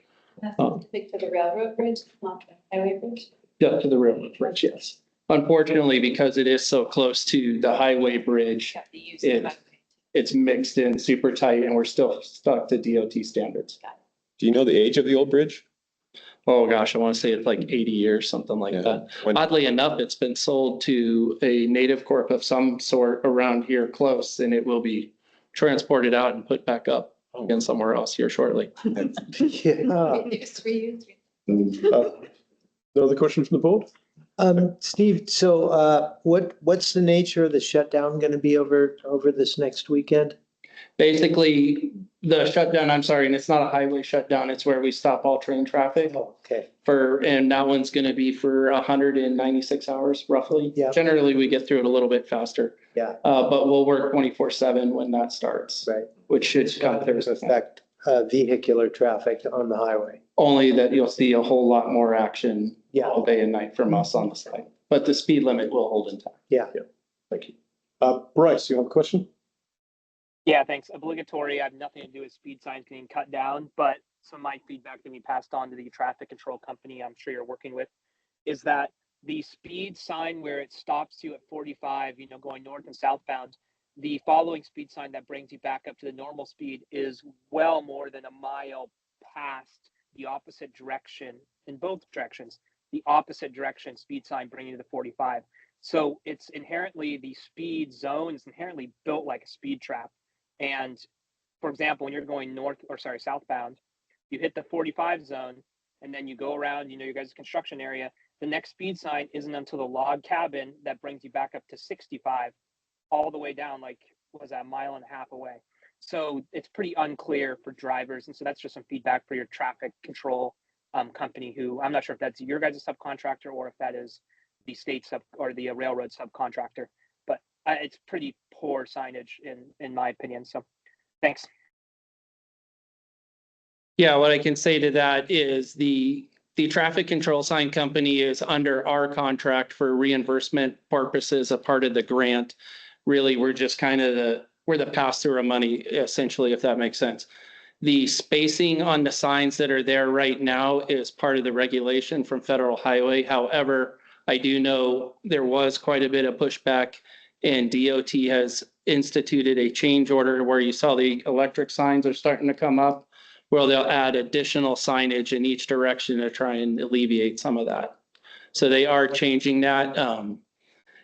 That's specific to the railroad bridge, not the highway bridge.
Yeah, to the railroad bridge, yes. Unfortunately, because it is so close to the highway bridge,
You have to use the highway.
it's mixed in super tight and we're still stuck to DOT standards.
Do you know the age of the old bridge?
Oh gosh, I want to say it's like 80 years, something like that.
When-
Oddly enough, it's been sold to a native corp of some sort around here close, and it will be transported out and put back up again somewhere else here shortly.
Yeah.
News for you.
No other questions from the board?
Steve, so, what's the nature of the shutdown gonna be over this next weekend?
Basically, the shutdown, I'm sorry, and it's not a highway shutdown, it's where we stop all train traffic
Oh, okay.
and that one's gonna be for 196 hours roughly.
Yeah.
Generally, we get through it a little bit faster.
Yeah.
But we'll work 24/7 when that starts.
Right.
Which should
It's not gonna affect, vehicular traffic on the highway.
only that you'll see a whole lot more action
Yeah.
all day and night from us on the site. But the speed limit will hold intact.
Yeah.
Thank you. Bryce, you have a question?
Yeah, thanks. Obligatory. I have nothing to do with speed signs getting cut down, but some of my feedback that we passed on to the traffic control company I'm sure you're working with is that the speed sign where it stops you at 45, going north and southbound, the following speed sign that brings you back up to the normal speed is well more than a mile past the opposite direction in both directions, the opposite direction speed sign bringing you to the 45. So it's inherently, the speed zone is inherently built like a speed trap. And for example, when you're going southbound, you hit the 45 zone and then you go around, your guys' construction area, the next speed sign isn't until the log cabin that brings you back up to 65 all the way down, like, what was that, a mile and a half away. So it's pretty unclear for drivers. And so that's just some feedback for your traffic control company, who I'm not sure if that's your guys' subcontractor or if that is the state or the railroad subcontractor, but it's pretty poor signage in my opinion. So thanks.
Yeah, what I can say to that is the traffic control sign company is under our contract for reimbursement purposes, a part of the grant. Really, we're just kind of we're the pass-through of money, essentially, if that makes sense. The spacing on the signs that are there right now is part of the regulation from Federal Highway. However, I do know there was quite a bit of pushback, and DOT has instituted a change order where you saw the electric signs are starting to come up, where they'll add additional signage in each direction to try and alleviate some of that. So they are changing that.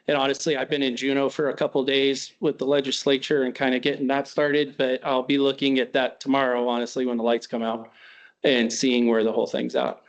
And honestly, I've been in Juneau for a couple of days with the legislature and kind of getting that started, but I'll be looking at that tomorrow, honestly, when the lights come out and seeing where the whole thing's at.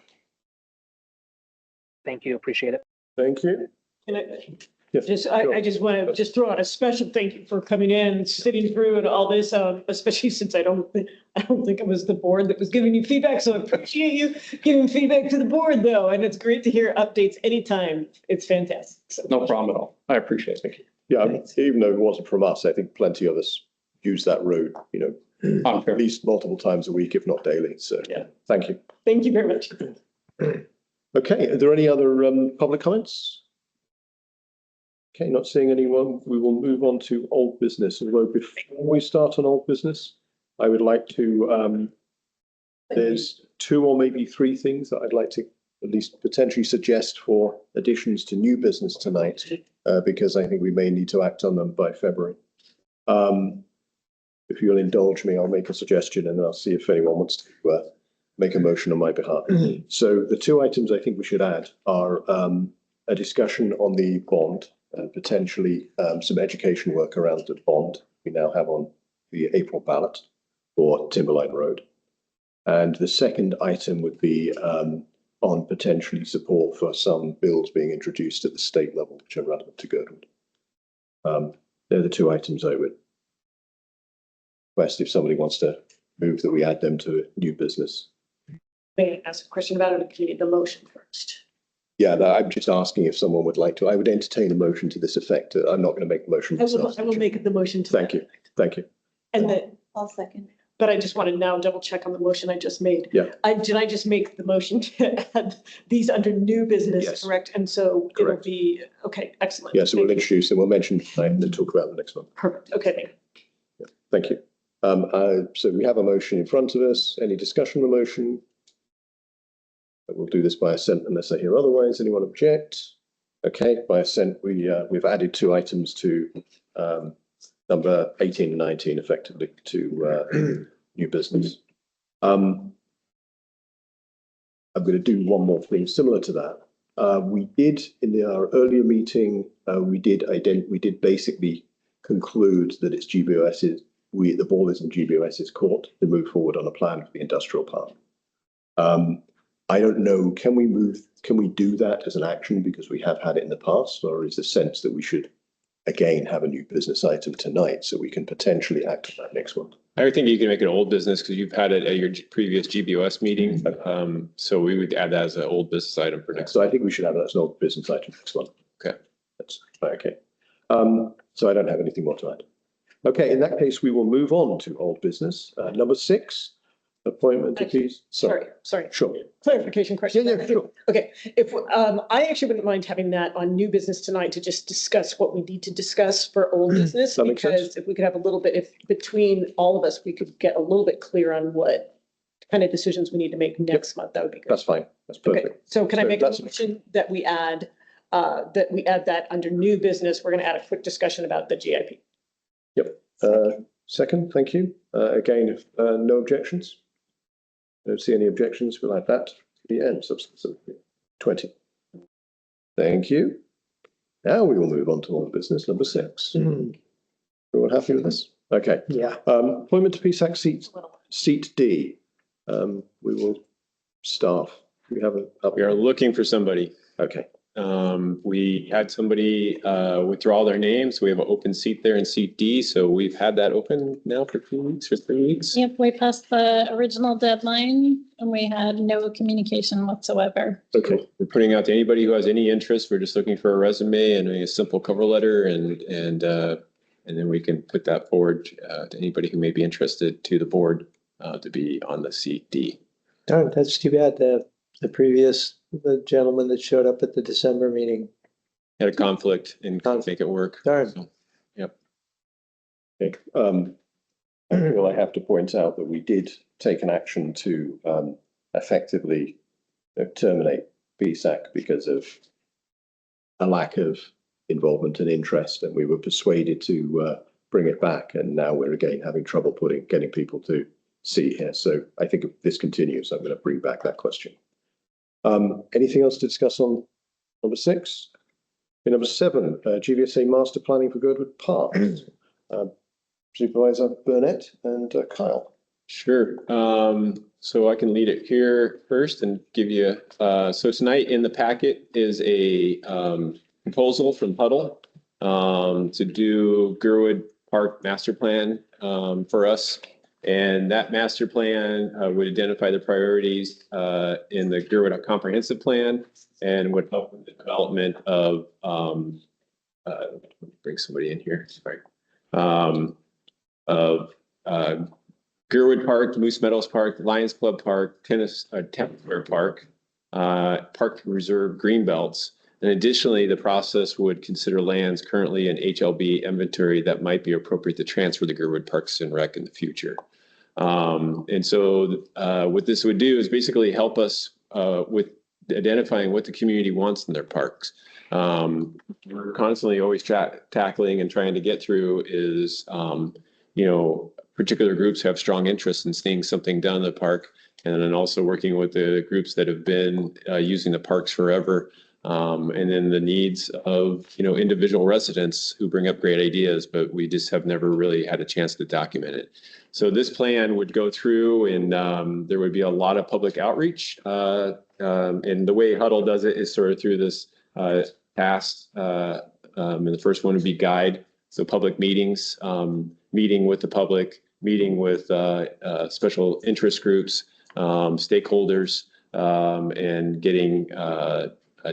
Thank you. Appreciate it.
Thank you.
And
Yes,
I
sure.
just want to just throw out a special thank you for coming in, sitting through and all this, especially since I don't think it was the board that was giving you feedback. So I appreciate you giving feedback to the board though. And it's great to hear updates anytime. It's fantastic. So.
No problem at all. I appreciate it.
Yeah, even though it wasn't from us, I think plenty of us use that road, at least multiple times a week, if not daily. So
Yeah.
Thank you.
Thank you very much.
Okay, are there any other public comments? Okay, not seeing anyone, we will move on to old business. Although before we start on old business, I would like to, there's 2 or maybe 3 things that I'd like to at least potentially suggest for additions to new business tonight, because I think we may need to act on them by February. If you'll indulge me, I'll make a suggestion and I'll see if anyone wants to make a motion on my behalf. So the 2 items I think we should add are a discussion on the bond and potentially some education work around the bond we now have on the April ballot for Timberline Road. And the second item would be on potentially support for some bills being introduced at the state level, which are relevant to Girdwood. They're the 2 items I would request if somebody wants to move that we add them to new business.
May I ask a question about it? If you need the motion first.
Yeah, I'm just asking if someone would like to. I would entertain a motion to this effect. I'm not going to make the motion myself.
I will make the motion to
Thank
that
you.
effect.
Thank you.
And then,
I'll second.
but I just want to now double check on the motion I just made.
Yeah.
Did I just make the motion to add these under new business,
Yes.
correct? And so
Correct.
it'll be, okay, excellent.
Yeah, so we'll
Thank you.
introduce and we'll mention tonight and then talk about the next one.
Perfect, okay, thank you.
Thank you. So we have a motion in front of us. Any discussion on the motion? We'll do this by assent unless I hear otherwise. Anyone object? Okay, by assent, we've added 2 items to number 18 and 19 effectively to new business. I'm going to do one more thing similar to that. We did in our earlier meeting, we did basically conclude that it's GBOS's the ball is in GBOS's court to move forward on a plan for the industrial park. I don't know, can we do that as an action because we have had it in the past, or is the sense that we should again have a new business item tonight so we can potentially act on that next one?
I think you can make it old business because you've had it at your previous GBOS meeting. So we would add that as an old business item for next.
So I think we should have that as an old business item next one.
Okay.
That's okay. So I don't have anything more to add. Okay, in that case, we will move on to old business. Number 6, appointment to fees.
Sorry.
Sure.
Clarification question.
Yeah, sure.
Okay, if, I actually wouldn't mind having that on new business tonight to just discuss what we need to discuss for old business.
That makes sense.
Because if we could have a little bit, if between all of us, we could get a little bit clear on what kind of decisions we need to make next month, that would be great.
That's fine. That's
Okay,
perfect.
so can I
So
make a
that's-
motion that we add that under new business, we're gonna add a quick discussion about the GIP.
Yep. Second, thank you. Again, if no objections. Don't see any objections. We'll add that to the end. Substance of 20. Thank you. Now we will move on to old business number 6. Everyone happy with this? Okay.
Yeah.
Appointment to PSAC seat D. We will staff. We have
We are looking for somebody.
Okay.
We had somebody withdraw their name, so we have an open seat there in seat D. So we've had that open now for 2 weeks or 3 weeks.
Yep, we passed the original deadline and we had no communication whatsoever.
Okay.
We're putting out to anybody who has any interest. We're just looking for a resume and a simple cover letter, and then we can put that forward to anybody who may be interested to the board to be on the seat D.
Darn, that's too bad. The gentleman that showed up at the December meeting.
Had a conflict and couldn't make it work.
Darn.
So, yep.
Okay. Well, I have to point out that we did take an action to effectively terminate BSAC because of a lack of involvement and interest, and we were persuaded to bring it back, and now we're again having trouble getting people to see here. So I think if this continues, I'm going to bring back that question. Anything else to discuss on number 6? Number 7, GVSA master planning for Girdwood Park. Supervisor Burnett and Kyle.
Sure. So I can lead it here first and give you, so tonight in the packet is a proposal from Huddle to do Girdwood Park master plan for us. And that master plan would identify the priorities in the Girdwood Comprehensive Plan and would help with the development of, bring somebody in here, sorry, of Girdwood Park, Moose Meadows Park, Lions Club Park, Tennis Square Park, Park Reserve Greenbelts. And additionally, the process would consider lands currently in HLB inventory that might be appropriate to transfer to Girdwood Parks and Rec in the future. And so what this would do is basically help us with identifying what the community wants in their parks. We're constantly always tackling and trying to get through is, particular groups have strong interest in seeing something done in the park. And then also working with the groups that have been using the parks forever. And then the needs of, individual residents who bring up great ideas, but we just have never really had a chance to document it. So this plan would go through and there would be a lot of public outreach. And the way Huddle does it is sort of through this task. And the first one would be guide. So public meetings, meeting with the public, meeting with special interest groups, stakeholders, and getting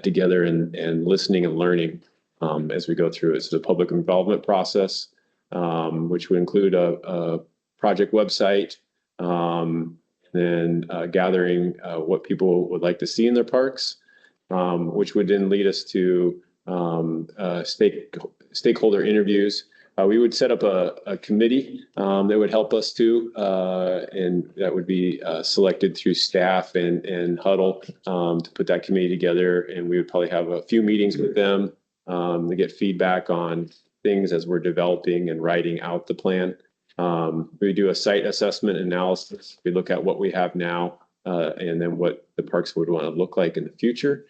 together and listening and learning as we go through it. So the public involvement process, which would include a project website, then gathering what people would like to see in their parks, which would then lead us to stakeholder interviews. We would set up a committee that would help us too, and that would be selected through staff and Huddle to put that committee together. And we would probably have a few meetings with them to get feedback on things as we're developing and writing out the plan. We do a site assessment analysis. We look at what we have now and then what the parks would want to look like in the future,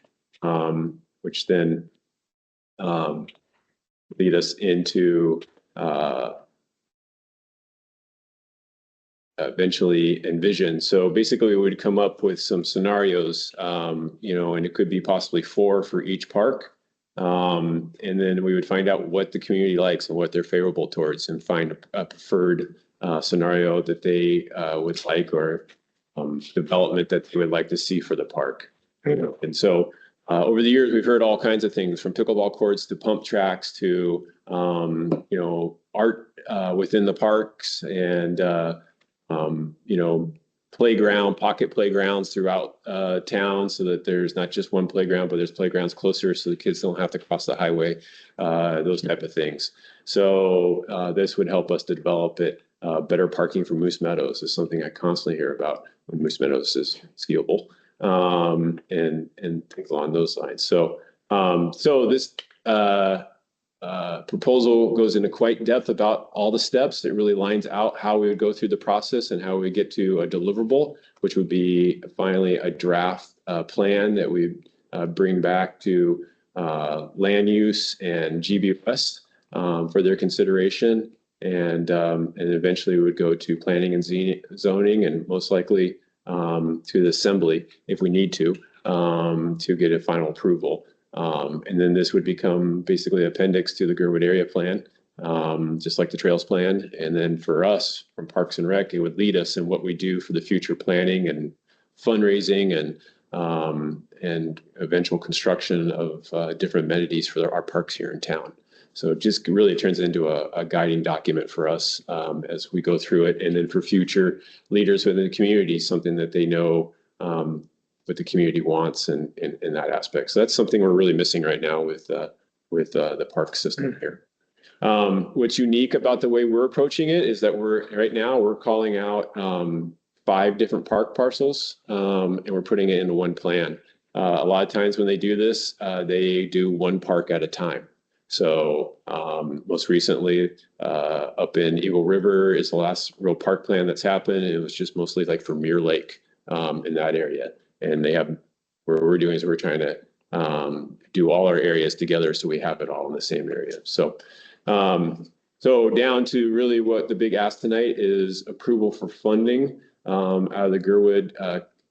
which then lead us into eventually envision. So basically we would come up with some scenarios, you know, and it could be possibly 4 for each park. And then we would find out what the community likes and what they're favorable towards and find a preferred scenario that they would like, or development that they would like to see for the park. You know? And so over the years, we've heard all kinds of things, from pickleball courts to pump tracks to, you know, art within the parks, and, you know, pocket playgrounds throughout town, so that there's not just one playground, but there's playgrounds closer so the kids don't have to cross the highway, those type of things. So this would help us to develop it. Better parking for Moose Meadows is something I constantly hear about when Moose Meadows is skiable, and things along those lines. So this proposal goes into quite depth about all the steps. It really lines out how we would go through the process and how we get to a deliverable, which would be finally a draft plan that we bring back to land use and GBS for their consideration. And eventually we would go to planning and zoning, and most likely to the assembly if we need to get a final approval. And then this would become basically an appendix to the Girdwood area plan, just like the trails plan. And then for us from Parks and Rec, it would lead us in what we do for the future planning and fundraising and eventual construction of different amenities for our parks here in town. So it just really turns into a guiding document for us as we go through it. And then for future leaders within the community, something that they know what the community wants in that aspect. So that's something we're really missing right now with the park system here. What's unique about the way we're approaching it is that right now we're calling out 5 different park parcels, and we're putting it into one plan. A lot of times when they do this, they do one park at a time. So most recently up in Eagle River is the last real park plan that's happened. It was just mostly like for Mirror Lake in that area. And what we're doing is we're trying to do all our areas together so we have it all in the same area. So down to really what the big ask tonight is approval for funding out of the Girdwood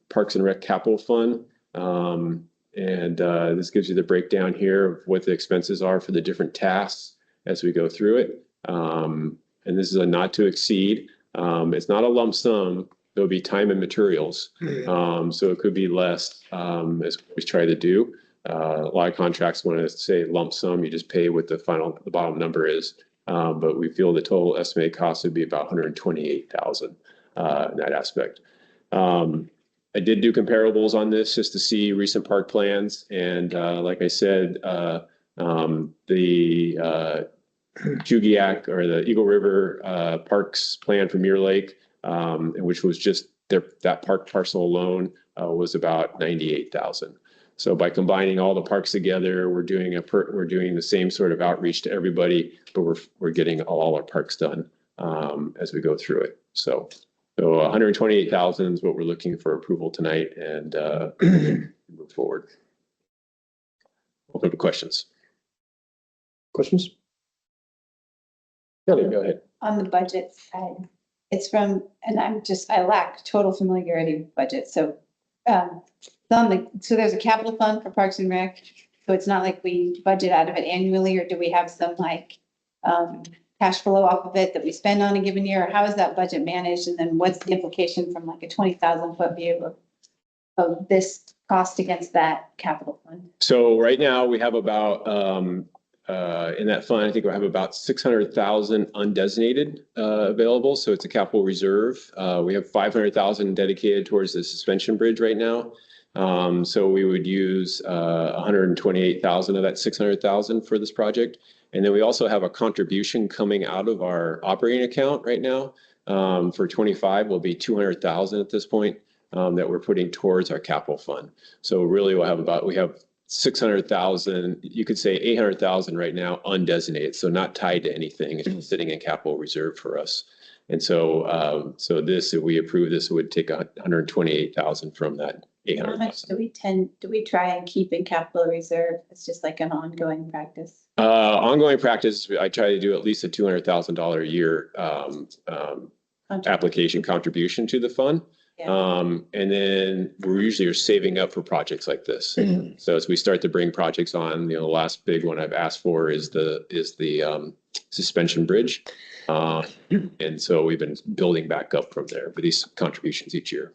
Parks and Rec Capital Fund. And this gives you the breakdown here of what the expenses are for the different tasks as we go through it. And this is a not to exceed. It's not a lump sum. There'll be time and materials. So it could be less, as we try to do. A lot of contracts want to say lump sum, you just pay what the bottom number is. But we feel the total estimated cost would be about $128,000 in that aspect. I did do comparables on this just to see recent park plans. And like I said, the Chugiak or the Eagle River Parks plan for Mirror Lake, which was just that park parcel alone was about $98,000. So by combining all the parks together, we're doing the same sort of outreach to everybody, but we're getting all our parks done as we go through it. So 128,000 is what we're looking for approval tonight, and move forward. Open to questions.
Questions? Kelly, go ahead.
On the budget side, it's from, and I lack total familiarity with budget. So, so there's a capital fund for Parks and Rec. So it's not like we budget out of it annually, or do we have some like, cash flow off of it that we spend on a given year? Or how is that budget managed? And then what's the implication from like a 20,000 foot view of this cost against that capital fund?
So right now we have about, in that fund, I think we have about 600,000 undesignated available. So it's a capital reserve. We have 500,000 dedicated towards the suspension bridge right now. So we would use 128,000 of that 600,000 for this project. And then we also have a contribution coming out of our operating account right now. For 25 will be 200,000 at this point that we're putting towards our capital fund. So really we have 600,000, you could say 800,000 right now undesignated. So not tied to anything. It's just sitting in capital reserve for us. And so, this, if we approve this, it would take 128,000 from that 800,000.
How much do we try and keep in capital reserve? It's just like an ongoing practice.
Ongoing practice, I try to do at least a $200,000 a year application contribution to the fund.
Yeah.
And then we usually are saving up for projects like this. So as we start to bring projects on, the last big one I've asked for is the suspension bridge. And so we've been building back up from there with these contributions each year.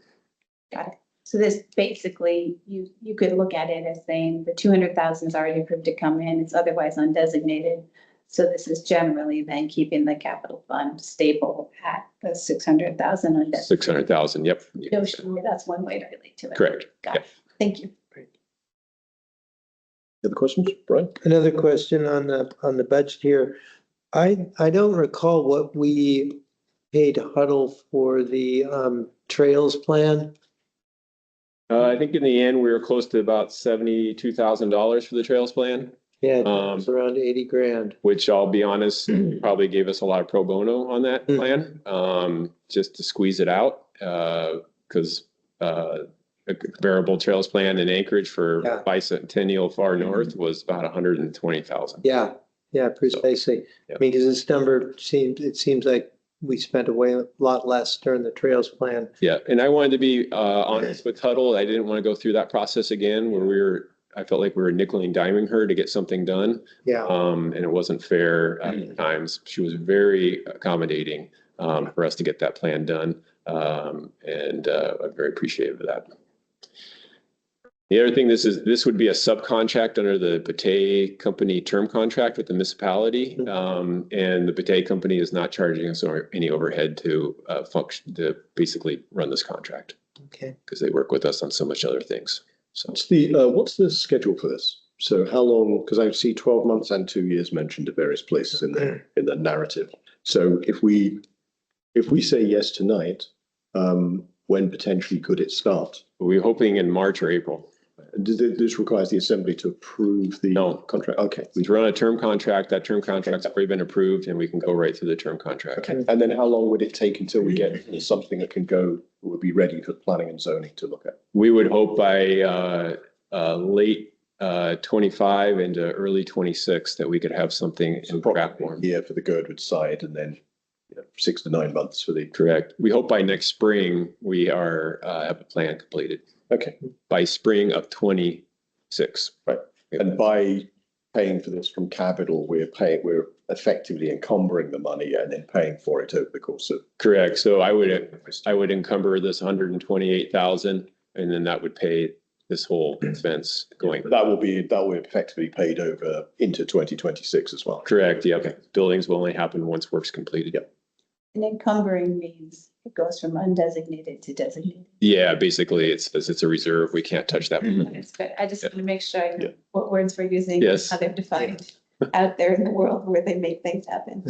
Got it. So this basically, you could look at it as saying the 200,000 is already approved to come in, it's otherwise undesignated. So this is generally then keeping the capital fund stable at the 600,000 undesignated.
600,000, yep.
No, sure, that's one way to relate to it.
Correct.
Got it. Thank you.
Other questions, Brian?
Another question on the budget here. I don't recall what we paid Huddle for the trails plan.
I think in the end, we were close to about $72,000 for the trails plan.
Yeah, it was around 80 grand.
Which I'll be honest, probably gave us a lot of pro bono on that plan, just to squeeze it out. Because a variable trails plan in Anchorage for bicentennial far north was about 120,000.
Yeah, precisely.
Yeah.
I mean, because this number seems like we spent a lot less during the trails plan.
Yeah, and I wanted to be honest with Huddle. I didn't want to go through that process again where I felt like we were nickel and diming her to get something done.
Yeah.
And it wasn't fair at times. She was very accommodating for us to get that plan done. And I'm very appreciative of that. The other thing, this would be a subcontract under the Batey Company term contract with the municipality. And the Batey Company is not charging us any overhead to basically run this contract.
Okay.
Because they work with us on so much other things. So
What's the schedule for this? So how long, because I see 12 months and 2 years mentioned at various places in the narrative. So if we say yes tonight, when potentially could it start?
We're hoping in March or April.
This requires the assembly to approve the contract? Okay.
We run a term contract. That term contract's already been approved and we can go right through the term contract.
Okay. And then how long would it take until we get something that can go, would be ready for planning and zoning to look at?
We would hope by late 25 into early 26 that we could have something in draft form.
Here for the Girdwood side and then 6 to 9 months for the.
Correct. We hope by next spring we have a plan completed.
Okay.
By spring of 26.
Right. And by paying for this from capital, we're effectively encumbering the money and then paying for it over the course of.
Correct. So I would encumber this 128,000 and then that would pay this whole expense going.
That will effectively paid over into 2026 as well.
Correct. Yeah. Okay. Buildings will only happen once work's completed. Yep.
And encumbering means it goes from undesignated to designated.
Yeah, basically it's a reserve. We can't touch that.
It's good. I just want to make sure I know what words we're using,
Yes.
how they're defined out there in the world where they make things happen.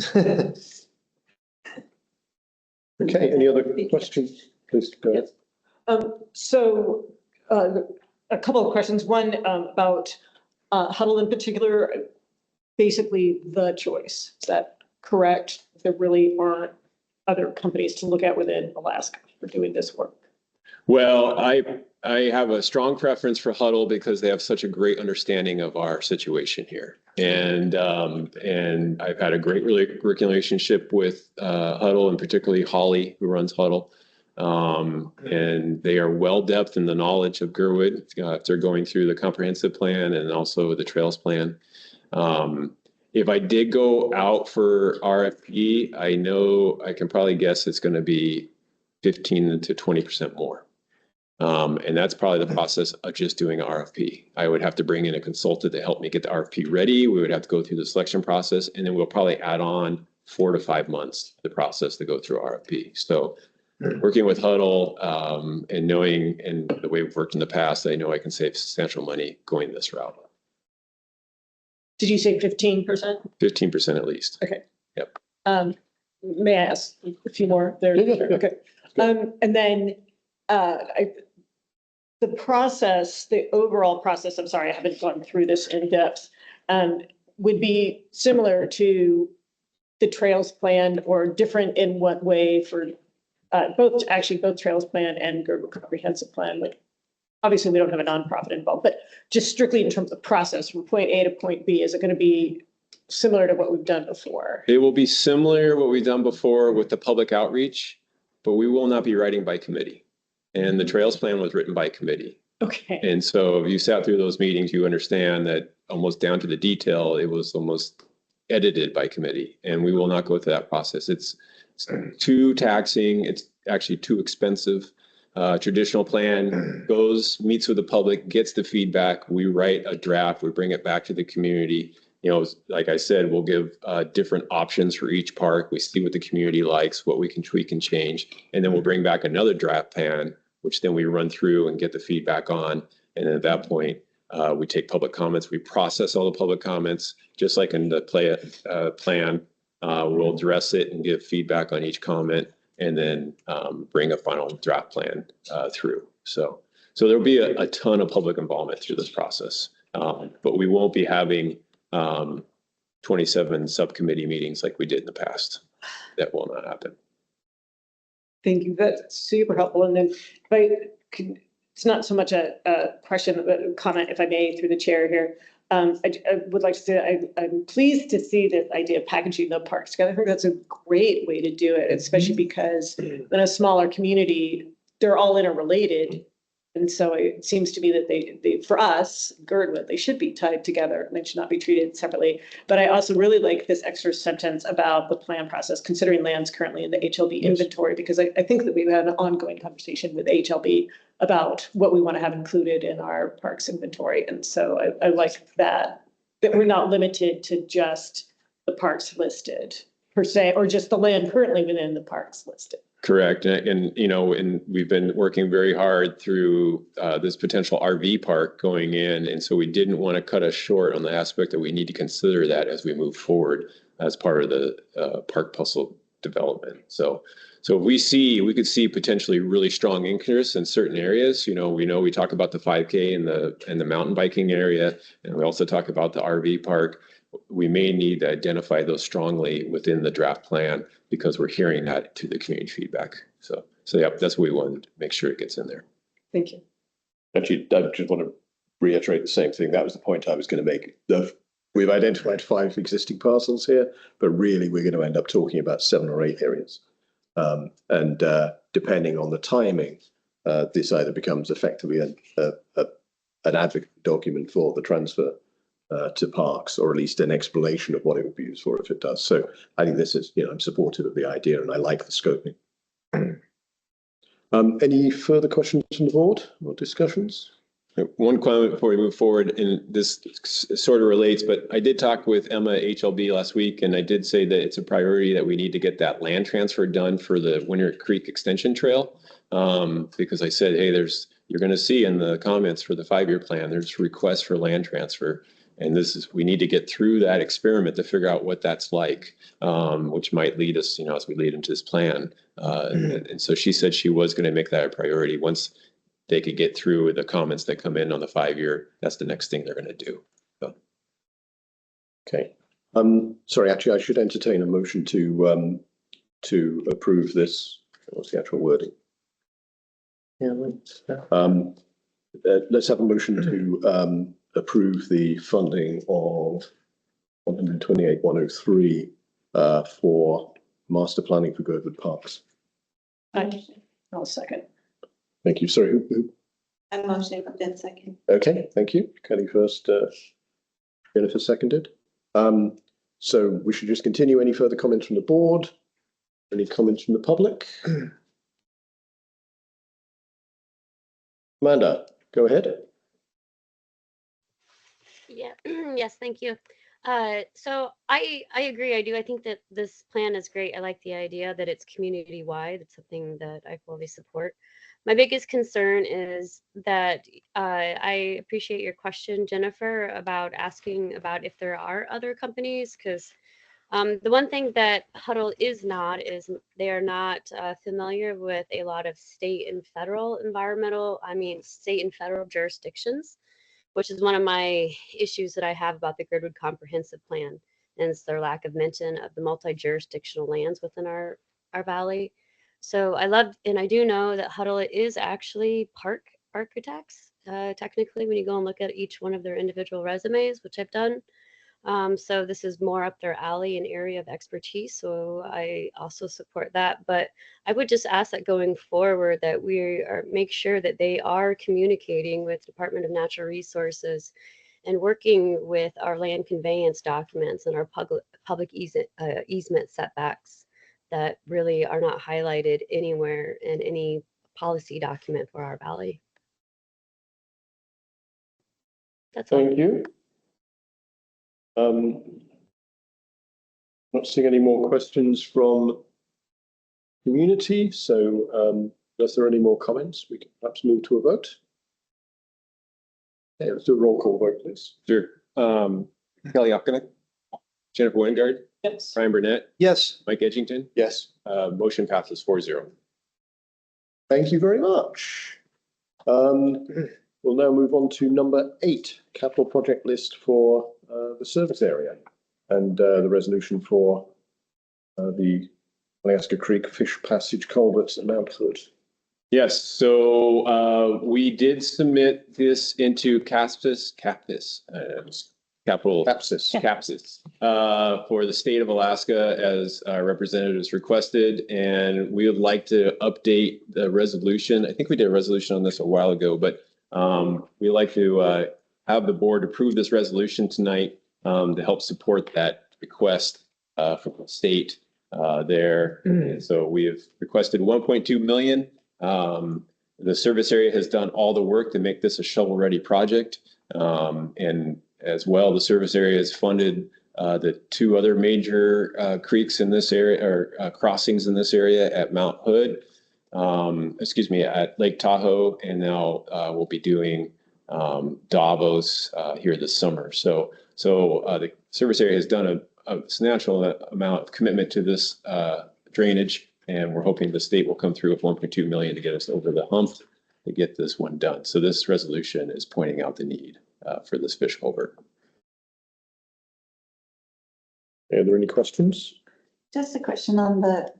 Okay, any other questions? Please go ahead.
So a couple of questions. One about Huddle in particular, basically the choice. Is that correct? There really aren't other companies to look at within Alaska for doing this work.
Well, I have a strong preference for Huddle because they have such a great understanding of our situation here. And I've had a great working relationship with Huddle and particularly Holly, who runs Huddle. And they are well depth in the knowledge of Girdwood. They're going through the comprehensive plan and also the trails plan. If I did go out for RFP, I know I can probably guess it's going to be 15 to 20% more. And that's probably the process of just doing RFP. I would have to bring in a consultant to help me get the RFP ready. We would have to go through the selection process, and then we'll probably add on 4 to 5 months to the process to go through RFP. So working with Huddle and knowing and the way we've worked in the past, I know I can save substantial money going this route.
Did you say 15%?
15% at least.
Okay.
Yep.
May I ask a few more there?
Yeah.
Okay. And then the process, the overall process, I'm sorry, I haven't gone through this in depth, would be similar to the trails plan or different in what way for both trails plan and Girdwood comprehensive plan? Like, obviously we don't have a nonprofit involved, but just strictly in terms of process from point A to point B, is it going to be similar to what we've done before?
It will be similar to what we've done before with the public outreach. but we will not be writing by committee. And the trails plan was written by committee.
Okay.
And so if you sat through those meetings, you understand that almost down to the detail, it was almost edited by committee. And we will not go through that process. It's too taxing. It's actually too expensive. Traditional plan goes, meets with the public, gets the feedback. We write a draft, we bring it back to the community. You know, like I said, we'll give different options for each park. We see what the community likes, what we can tweak and change. And then we'll bring back another draft plan, which then we run through and get the feedback on. And then at that point, we take public comments. We process all the public comments, just like in the plan. We'll address it and give feedback on each comment, and then bring a final draft plan through. So there'll be a ton of public involvement through this process, but we won't be having 27 subcommittee meetings like we did in the past. That will not happen.
Thank you. That's super helpful. And then if I could, it's not so much a question, but a comment, if I may, through the chair here. I would like to say I'm pleased to see this idea of packaging the parks together. I think that's a great way to do it, especially because in a smaller community, they're all interrelated. And so it seems to me that they for us, Girdwood, they should be tied together and they should not be treated separately. But I also really like this extra sentence about the plan process, considering lands currently in the HLB inventory, because I think that we've had an ongoing conversation with HLB about what we want to have included in our parks inventory. And so I like that we're not limited to just the parks listed per se, or just the land currently within the parks listed.
Correct. And you know, and we've been working very hard through this potential RV park going in. And so we didn't want to cut us short on the aspect that we need to consider that as we move forward as part of the park puzzle development. So we could see potentially really strong interest in certain areas. You know, we talk about the 5K and the mountain biking area, and we also talk about the RV park. We may need to identify those strongly within the draft plan because we're hearing that to the community feedback. So yeah, that's what we wanted to make sure it gets in there.
Thank you.
Actually, I just want to reiterate the same thing. That was the point I was going to make. We've identified 5 existing parcels here, but really we're going to end up talking about 7 or 8 areas. And depending on the timing, this either becomes effectively an advocate document for the transfer to parks, or at least an explanation of what it would be used for if it does. So I think this is, I'm supportive of the idea and I like the scoping. Any further questions from the board or discussions?
One comment before we move forward, and this sort of relates, but I did talk with Emma HLB last week, and I did say that it's a priority that we need to get that land transfer done for the Winter Creek Extension Trail. Because I said, hey, you're going to see in the comments for the 5-year plan, there's requests for land transfer. And we need to get through that experiment to figure out what that's like, which might lead us, as we lead into this plan. And so she said she was going to make that a priority. Once they could get through the comments that come in on the 5-year, that's the next thing they're going to do. So.
Okay. Sorry, actually, I should entertain a motion to approve this. What's the actual wording?
Yeah,
let's have a motion to approve the funding of 128,103 for master planning for Girdwood Parks.
I'll second.
Thank you. Sorry, who?
I'm motioning for that second.
Okay, thank you. Kelly first, Jennifer seconded. So we should just continue. Any further comments from the board? Any comments from the public? Amanda, go ahead.
Yeah, yes, thank you. So I agree. I think that this plan is great. I like the idea that it's community wide. It's something that I fully support. My biggest concern is that I appreciate your question, Jennifer, about asking about if there are other companies, because the one thing that Huddle is not is they are not familiar with a lot of state and federal state and federal jurisdictions, which is one of my issues that I have about the Girdwood Comprehensive Plan, and it's their lack of mention of the multi-jurisdictional lands within our valley. So I do know that Huddle is actually park architects, technically, when you go and look at each one of their individual resumes, which I've done. So this is more up their alley and area of expertise. So I also support that. But I would just ask that going forward that make sure that they are communicating with Department of Natural Resources and working with our land conveyance documents and our public easement setbacks that really are not highlighted anywhere in any policy document for our valley. That's all.
Thank you. Not seeing any more questions from community, so unless there are any more comments, we can perhaps move to a vote. Okay, let's do a roll call vote, please.
Sure. Kelly Ockenick, Jennifer Wingard,
Yes.
Brian Burnett,
Yes.
Mike Edgington.
Yes.
Motion passes 4-0.
Thank you very much. We'll now move on to number 8, capital project list for the service area and the resolution for the Alaska Creek Fish Passage culverts at Mount Hood.
Yes, so we did submit this into CAPSIS, for the state of Alaska as representatives requested, and we would like to update the resolution. I think we did a resolution on this a while ago, but we'd like to have the board approve this resolution tonight to help support that request from the state there. And so we have requested 1.2 million. The service area has done all the work to make this a shovel-ready project. And as well, the service area has funded the 2 other major creeks in this area, or crossings in this area at Mount Hood, at Lake Tahoe, and now we'll be doing Davos here this summer. So the service area has done a substantial amount of commitment to this drainage, and we're hoping the state will come through with 1.2 million to get us over the hump to get this one done. So this resolution is pointing out the need for this fish culvert.
Are there any questions?
Just a question on the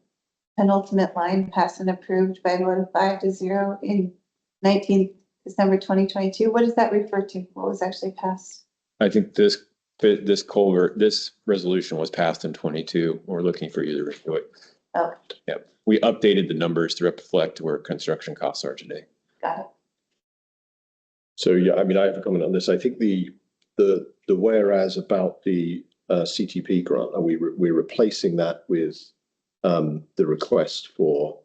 penultimate line, passed and approved by a vote of 5-0 in 19th December 2022. What does that refer to? What was actually passed?
I think this resolution was passed in 22. We're looking for you to review it.
Oh,
Yep. We updated the numbers to reflect where construction costs are today.
got it.
So yeah, I mean, I have a comment on this. I think the whereas about the CTP grant, we're replacing that with the request for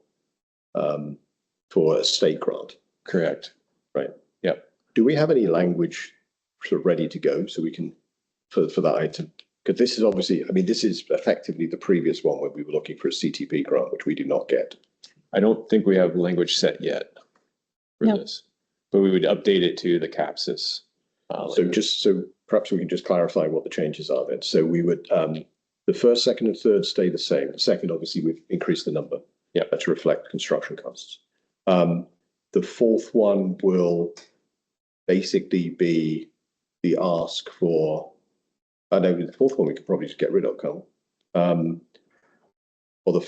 a state grant.
Correct.
Right.
Yep.
Do we have any language sort of ready to go so we can for that item? Because this is obviously, I mean, this is effectively the previous one where we were looking for a CTP grant, which we did not get.
I don't think we have language set yet for this, but we would update it to the CAPSIS.
So perhaps we can just clarify what the changes are then. So we would, the first, second and third stay the same. The second, obviously, we've increased the number.
Yeah.
To reflect construction costs. The fourth one will basically be the ask for, I know the fourth one we could probably just get rid of, can't we?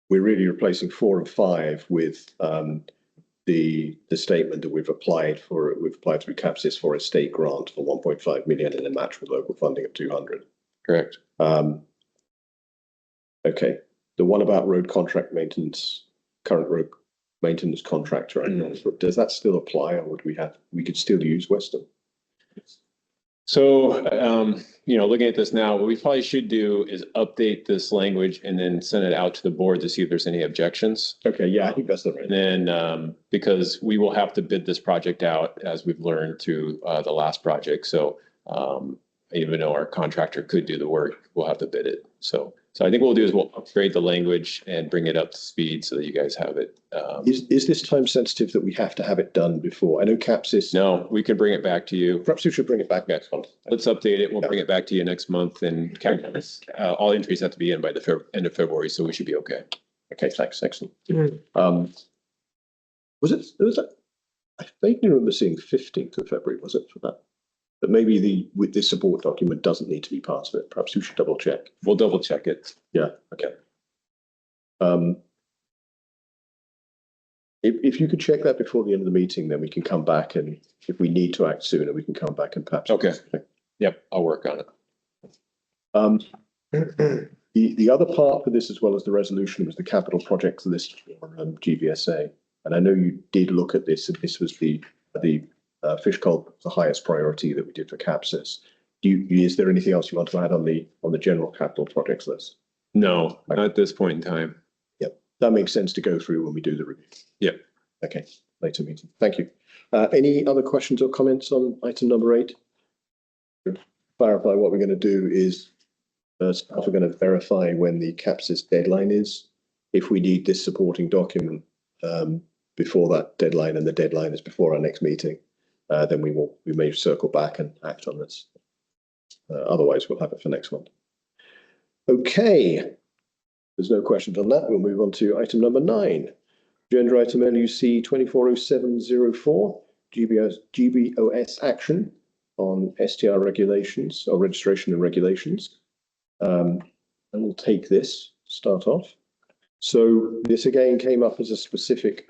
We're really replacing 4 and 5 with the statement that we've applied through CAPSIS for a state grant for 1.5 million and a match with local funding of 200.
Correct.
Okay. The one about road contract maintenance, current road maintenance contractor, does that still apply, or would we could still use Western?
So, looking at this now, what we probably should do is update this language and then send it out to the board to see if there's any objections.
Okay, yeah, I think that's the right.
And then, because we will have to bid this project out, as we've learned through the last project. So, even though our contractor could do the work, we'll have to bid it. So I think what we'll do is we'll upgrade the language and bring it up to speed so that you guys have it.
Is this time sensitive that we have to have it done before? I know CAPSIS.
No, we can bring it back to you.
Perhaps we should bring it back next month.
Let's update it. We'll bring it back to you next month, and all entries have to be in by the end of February, so we should be okay.
Okay, thanks. Excellent. Was it? I vaguely remember seeing 15th of February. Was it for that? But maybe with this support document doesn't need to be part of it. Perhaps we should double check.
We'll double check it.
Yeah. Okay. If you could check that before the end of the meeting, then we can come back, and if we need to act sooner, we can come back and perhaps.
Okay. Yep, I'll work on it.
The other part for this, as well as the resolution, was the capital projects list for GVSA. And I know you did look at this, and this was the fish cult, the highest priority that we did for CAPSIS. Is there anything else you want to add on the general capital projects list?
No, not at this point in time.
Yep, that makes sense to go through when we do the review.
Yep.
Okay, later meeting. Thank you. Any other questions or comments on item number 8? To clarify, what we're going to do is we're going to verify when the CAPSIS deadline is. If we need this supporting document before that deadline, and the deadline is before our next meeting, then we may circle back and act on this. Otherwise, we'll have it for next month. Okay, there's no questions on that. We'll move on to item number 9. Agenda item LUC 240704, GBOS action on STR regulations or registration and regulations. And we'll take this, start off. So this again came up as a specific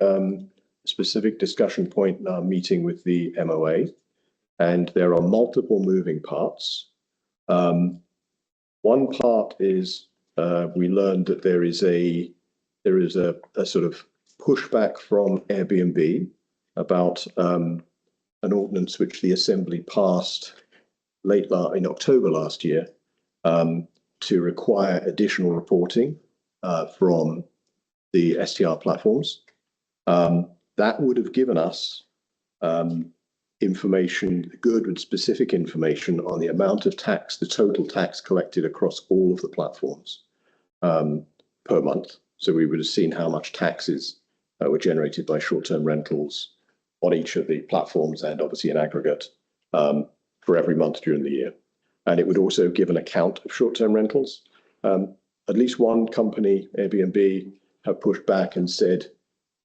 discussion point in our meeting with the MOA, and there are multiple moving parts. One part is we learned that there is a sort of pushback from Airbnb about an ordinance which the Assembly passed in October last year to require additional reporting from the STR platforms. That would have given us information, good and specific information on the amount of tax, the total tax collected across all of the platforms per month. So we would have seen how much taxes were generated by short-term rentals on each of the platforms, and obviously in aggregate for every month during the year. And it would also give an account of short-term rentals. At least one company, Airbnb, have pushed back and said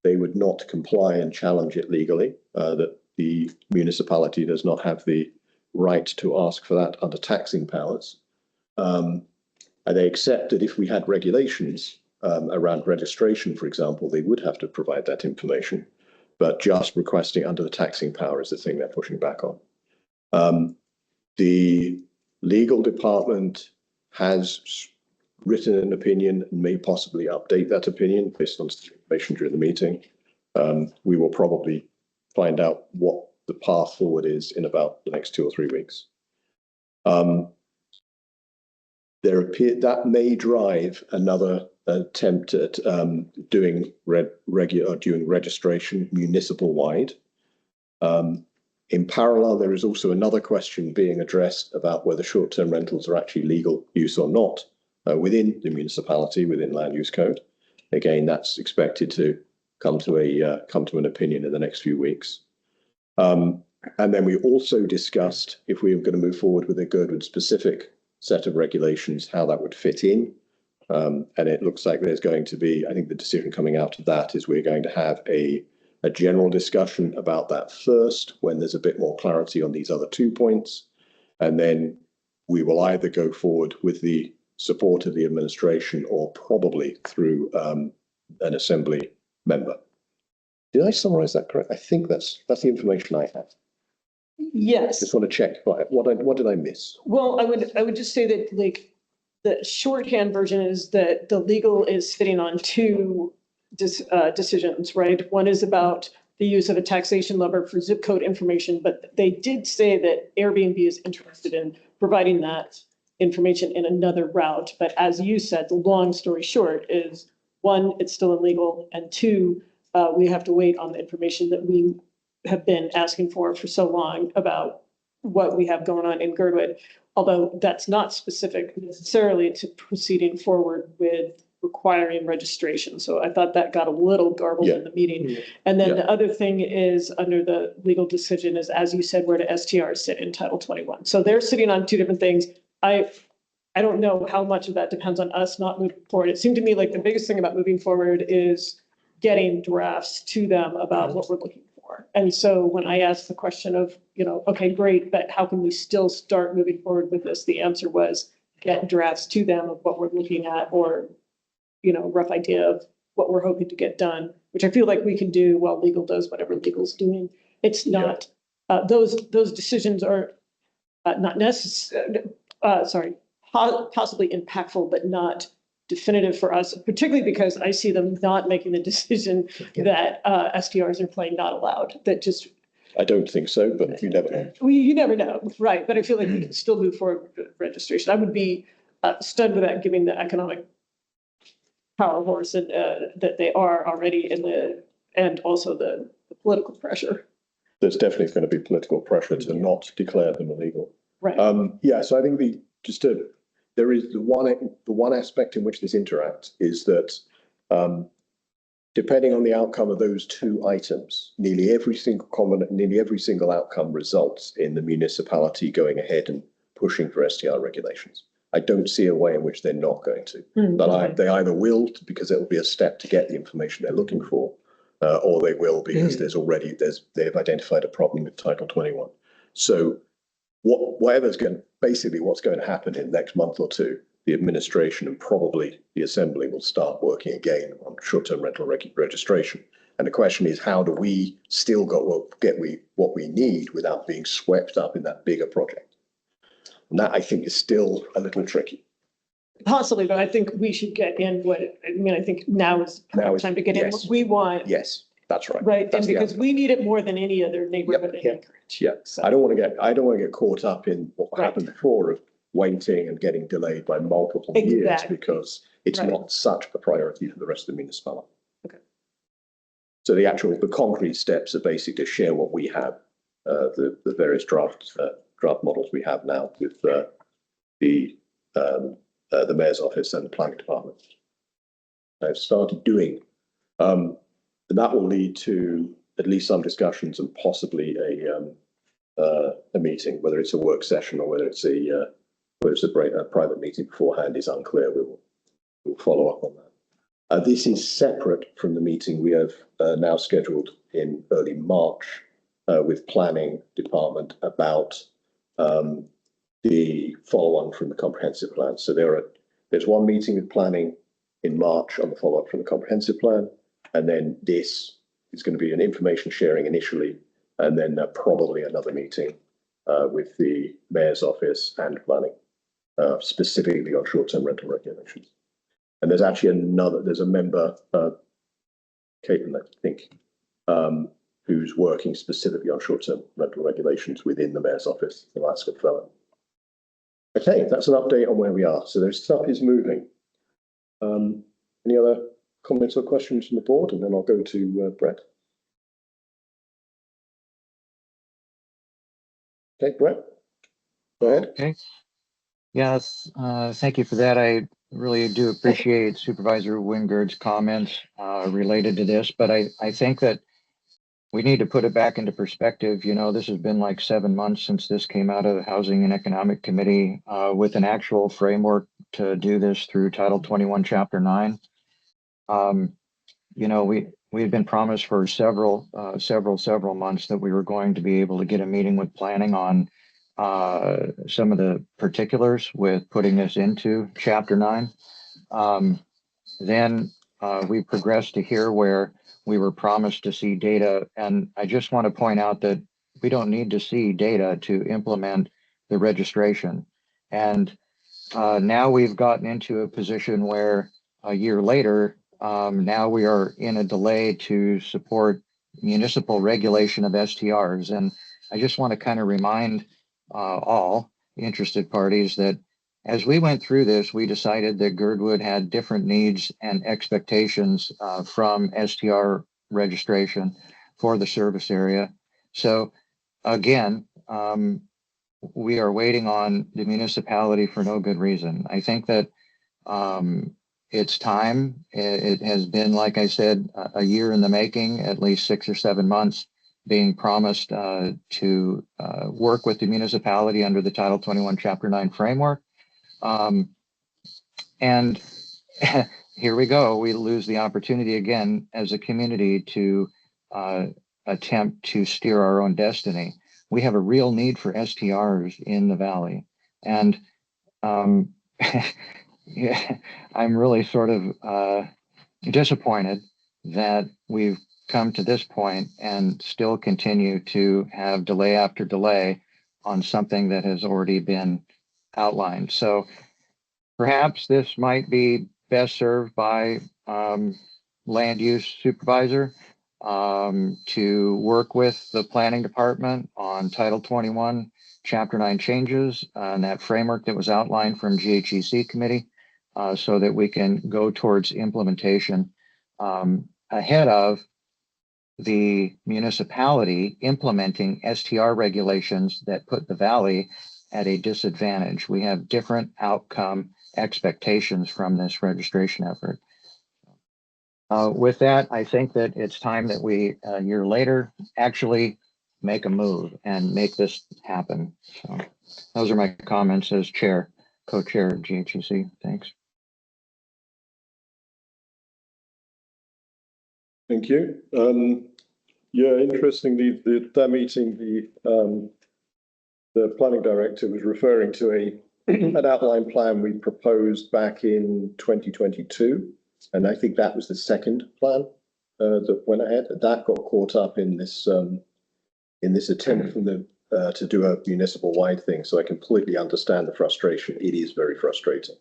they would not comply and challenge it legally, that the municipality does not have the right to ask for that under taxing powers. And they accept that if we had regulations around registration, for example, they would have to provide that information, but just requesting under the taxing power is the thing they're pushing back on. The legal department has written an opinion and may possibly update that opinion based on information during the meeting. We will probably find out what the path forward is in about the next 2 or 3 weeks. That may drive another attempt at doing registration municipal wide. In parallel, there is also another question being addressed about whether short-term rentals are actually legal use or not within the municipality, within land use code. Again, that's expected to come to an opinion in the next few weeks. And then we also discussed if we were going to move forward with a Girdwood specific set of regulations, how that would fit in. And it looks like there's going to be, I think the decision coming out of that is we're going to have a general discussion about that first, when there's a bit more clarity on these other 2 points. And then we will either go forward with the support of the administration or probably through an Assembly member. Did I summarize that correct? I think that's the information I have.
Yes.
Just want to check what did I miss?
Well, I would just say that like the shorthand version is that the legal is sitting on 2 decisions, right? One is about the use of a taxation lever for zip code information, but they did say that Airbnb is interested in providing that information in another route. But as you said, the long story short is 1, it's still illegal, and 2, we have to wait on the information that we have been asking for so long about what we have going on in Girdwood, although that's not specific necessarily to proceeding forward with requiring registration. So I thought that got a little garbled in the meeting. And then the other thing is under the legal decision is, as you said, where do STRs sit in Title 21? So they're sitting on 2 different things. I don't know how much of that depends on us not moving forward. It seemed to me like the biggest thing about moving forward is getting drafts to them about what we're looking for. And so when I asked the question of, okay, great, but how can we still start moving forward with this? The answer was get drafts to them of what we're looking at, or, rough idea of what we're hoping to get done, which I feel like we can do while legal does whatever legal's doing. It's not, those decisions are not necessary, possibly impactful, but not definitive for us, particularly because I see them not making the decision that STRs are plain not allowed. That just,
I don't think so, but you never know.
you never know, right? But I feel like we can still move forward with registration. I would be stunned with that, given the economic power horse and, that they are already and also the political pressure.
There's definitely going to be political pressure to not declare them illegal.
Right.
So I think there is the one aspect in which this interacts is that depending on the outcome of those two items, nearly every single outcome results in the municipality going ahead and pushing for STR regulations. I don't see a way in which they're not going to. But they either will, because it will be a step to get the information they're looking for, or they will because they've identified a problem with Title 21. So what's going to happen in the next month or two, the administration and probably the Assembly will start working again on short-term rental registration. And the question is, how do we still get what we need without being swept up in that bigger project? And that, I think, is still a little tricky.
Possibly, but I think we should get in I think now is the time to get in what we want.
Yes, that's right.
Right,
That's
and because we need it more than any other neighborhood in Anchorage.
Yeah,
So-
I don't want to get caught up in what happened before of waiting and getting delayed by multiple years
Exactly.
because it's not such a priority for the rest of the municipality.
Okay.
So the concrete steps are basically to share what we have, the various draft models we have now with the mayor's office and the planning department. I've started doing. That will lead to at least some discussions and possibly a meeting, whether it's a work session or whether it's a private meeting beforehand is unclear. We'll follow up on that. This is separate from the meeting we have now scheduled in early March with planning department about the follow-on from the comprehensive plan. So there's one meeting with planning in March on the follow-up from the comprehensive plan. And then this is going to be an information sharing initially, and then probably another meeting with the mayor's office and planning, specifically on short-term rental regulations. And there's actually there's a member, Caitlin, I think, who's working specifically on short-term rental regulations within the mayor's office, Alaska Fellow. Okay, that's an update on where we are. So there's stuff is moving. Any other comments or questions from the board? And then I'll go to Brett. Okay, Brett, go ahead.
Okay. Yes, thank you for that. I really do appreciate Supervisor Wingard's comments related to this, but I think that we need to put it back into perspective. You know, this has been like 7 months since this came out of the Housing and Economic Committee with an actual framework to do this through Title 21, Chapter 9. You know, we had been promised for several months that we were going to be able to get a meeting with planning on some of the particulars with putting this into Chapter 9. Then we progressed to here where we were promised to see data. And I just want to point out that we don't need to see data to implement the registration. And now we've gotten into a position where a year later, now we are in a delay to support municipal regulation of STRs. And I just want to kind of remind all interested parties that as we went through this, we decided that Girdwood had different needs and expectations from STR registration for the service area. So again, we are waiting on the municipality for no good reason. I think that it's time. It has been, like I said, a year in the making, at least 6 or 7 months, being promised to work with the municipality under the Title 21 Chapter 9 framework. And here we go. We lose the opportunity again as a community to attempt to steer our own destiny. We have a real need for STRs in the Valley. And yeah, I'm really sort of disappointed that we've come to this point and still continue to have delay after delay on something that has already been outlined. So Perhaps this might be best served by land use supervisor to work with the planning department on Title 21, Chapter 9 changes and that framework that was outlined from GHEC committee so that we can go towards implementation ahead of the municipality implementing STR regulations that put the valley at a disadvantage. We have different outcome expectations from this registration effort. With that, I think that it's time that we, a year later, actually make a move and make this happen. So those are my comments as chair, co-chair of GHEC. Thanks.
Thank you. Yeah, interestingly, that meeting, the planning director was referring to an outline plan we proposed back in 2022. And I think that was the second plan that went ahead. That got caught up in this attempt from the to do a municipal wide thing. So I completely understand the frustration. It is very frustrating.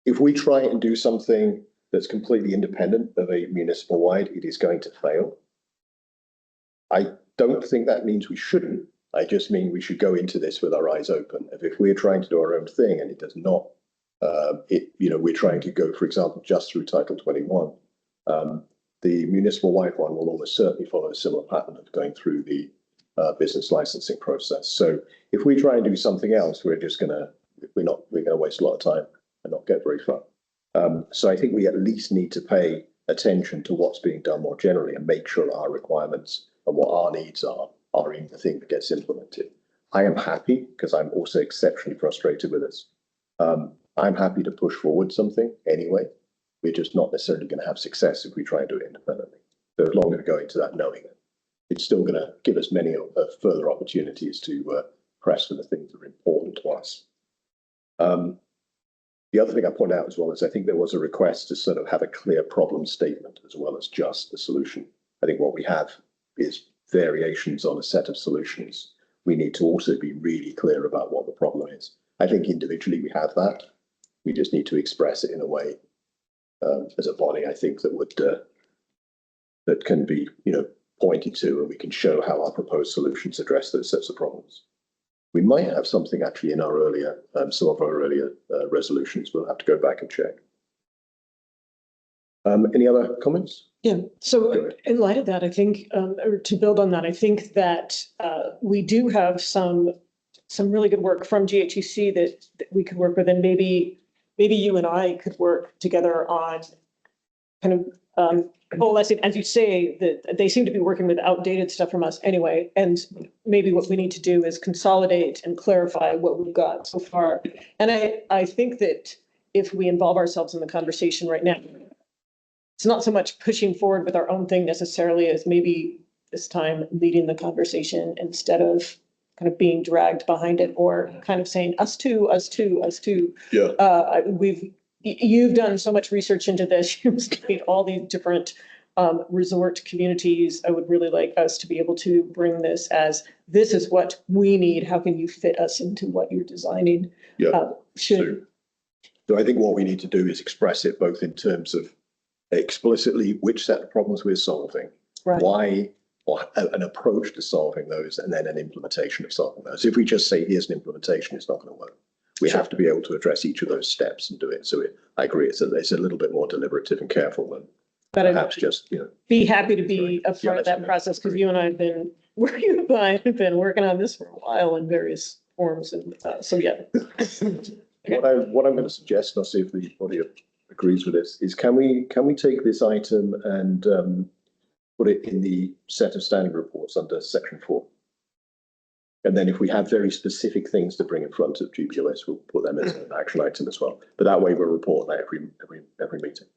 If we try and do something that's completely independent of a municipal wide, it is going to fail. I don't think that means we shouldn't. I just mean we should go into this with our eyes open. If we're trying to do our own thing and it does not, we're trying to go, for example, just through Title 21. The municipal wide one will almost certainly follow a similar pattern of going through the business licensing process. So if we try and do something else, we're gonna waste a lot of time and not get very far. So I think we at least need to pay attention to what's being done more generally and make sure our requirements and what our needs are in the thing that gets implemented. I am happy because I'm also exceptionally frustrated with this. I'm happy to push forward something anyway. We're just not necessarily going to have success if we try and do it independently. So as long as we go into that knowing it, it's still going to give us many further opportunities to press for the things that are important to us. The other thing I point out as well is I think there was a request to sort of have a clear problem statement as well as just the solution. I think what we have is variations on a set of solutions. We need to also be really clear about what the problem is. I think individually we have that. We just need to express it in a way as a body, I think that would that can be, pointed to, and we can show how our proposed solutions address those sets of problems. We might have something actually in our earlier, some of our earlier resolutions. We'll have to go back and check. Any other comments?
Yeah, so in light of that, I think, or to build on that, I think that we do have some really good work from GHEC that we could work with, and maybe you and I could work together on kind of coalescing, as you say, that they seem to be working with outdated stuff from us anyway. And maybe what we need to do is consolidate and clarify what we've got so far. And I think that if we involve ourselves in the conversation right now, it's not so much pushing forward with our own thing necessarily as maybe this time leading the conversation instead of kind of being dragged behind it or kind of saying us too, us too, us too.
Yeah.
You've done so much research into this. You've studied all these different resort communities. I would really like us to be able to bring this as this is what we need. How can you fit us into what you're designing?
Yeah. So I think what we need to do is express it both in terms of explicitly which set of problems we're solving,
right,
why, or an approach to solving those, and then an implementation of solving those. If we just say here's an implementation, it's not going to work. We have to be able to address each of those steps and do it. So I agree, it's a little bit more deliberative and careful than perhaps just,
be happy to be a part of that process, because you and I have been working on this for a while in various forms, and so yeah.
What I'm going to suggest, and I'll see if the body agrees with this, is can we take this item and put it in the set of standing reports under section 4? And then if we have very specific things to bring in front of GBOS, we'll put them as an action item as well. But that way we'll report that every meeting.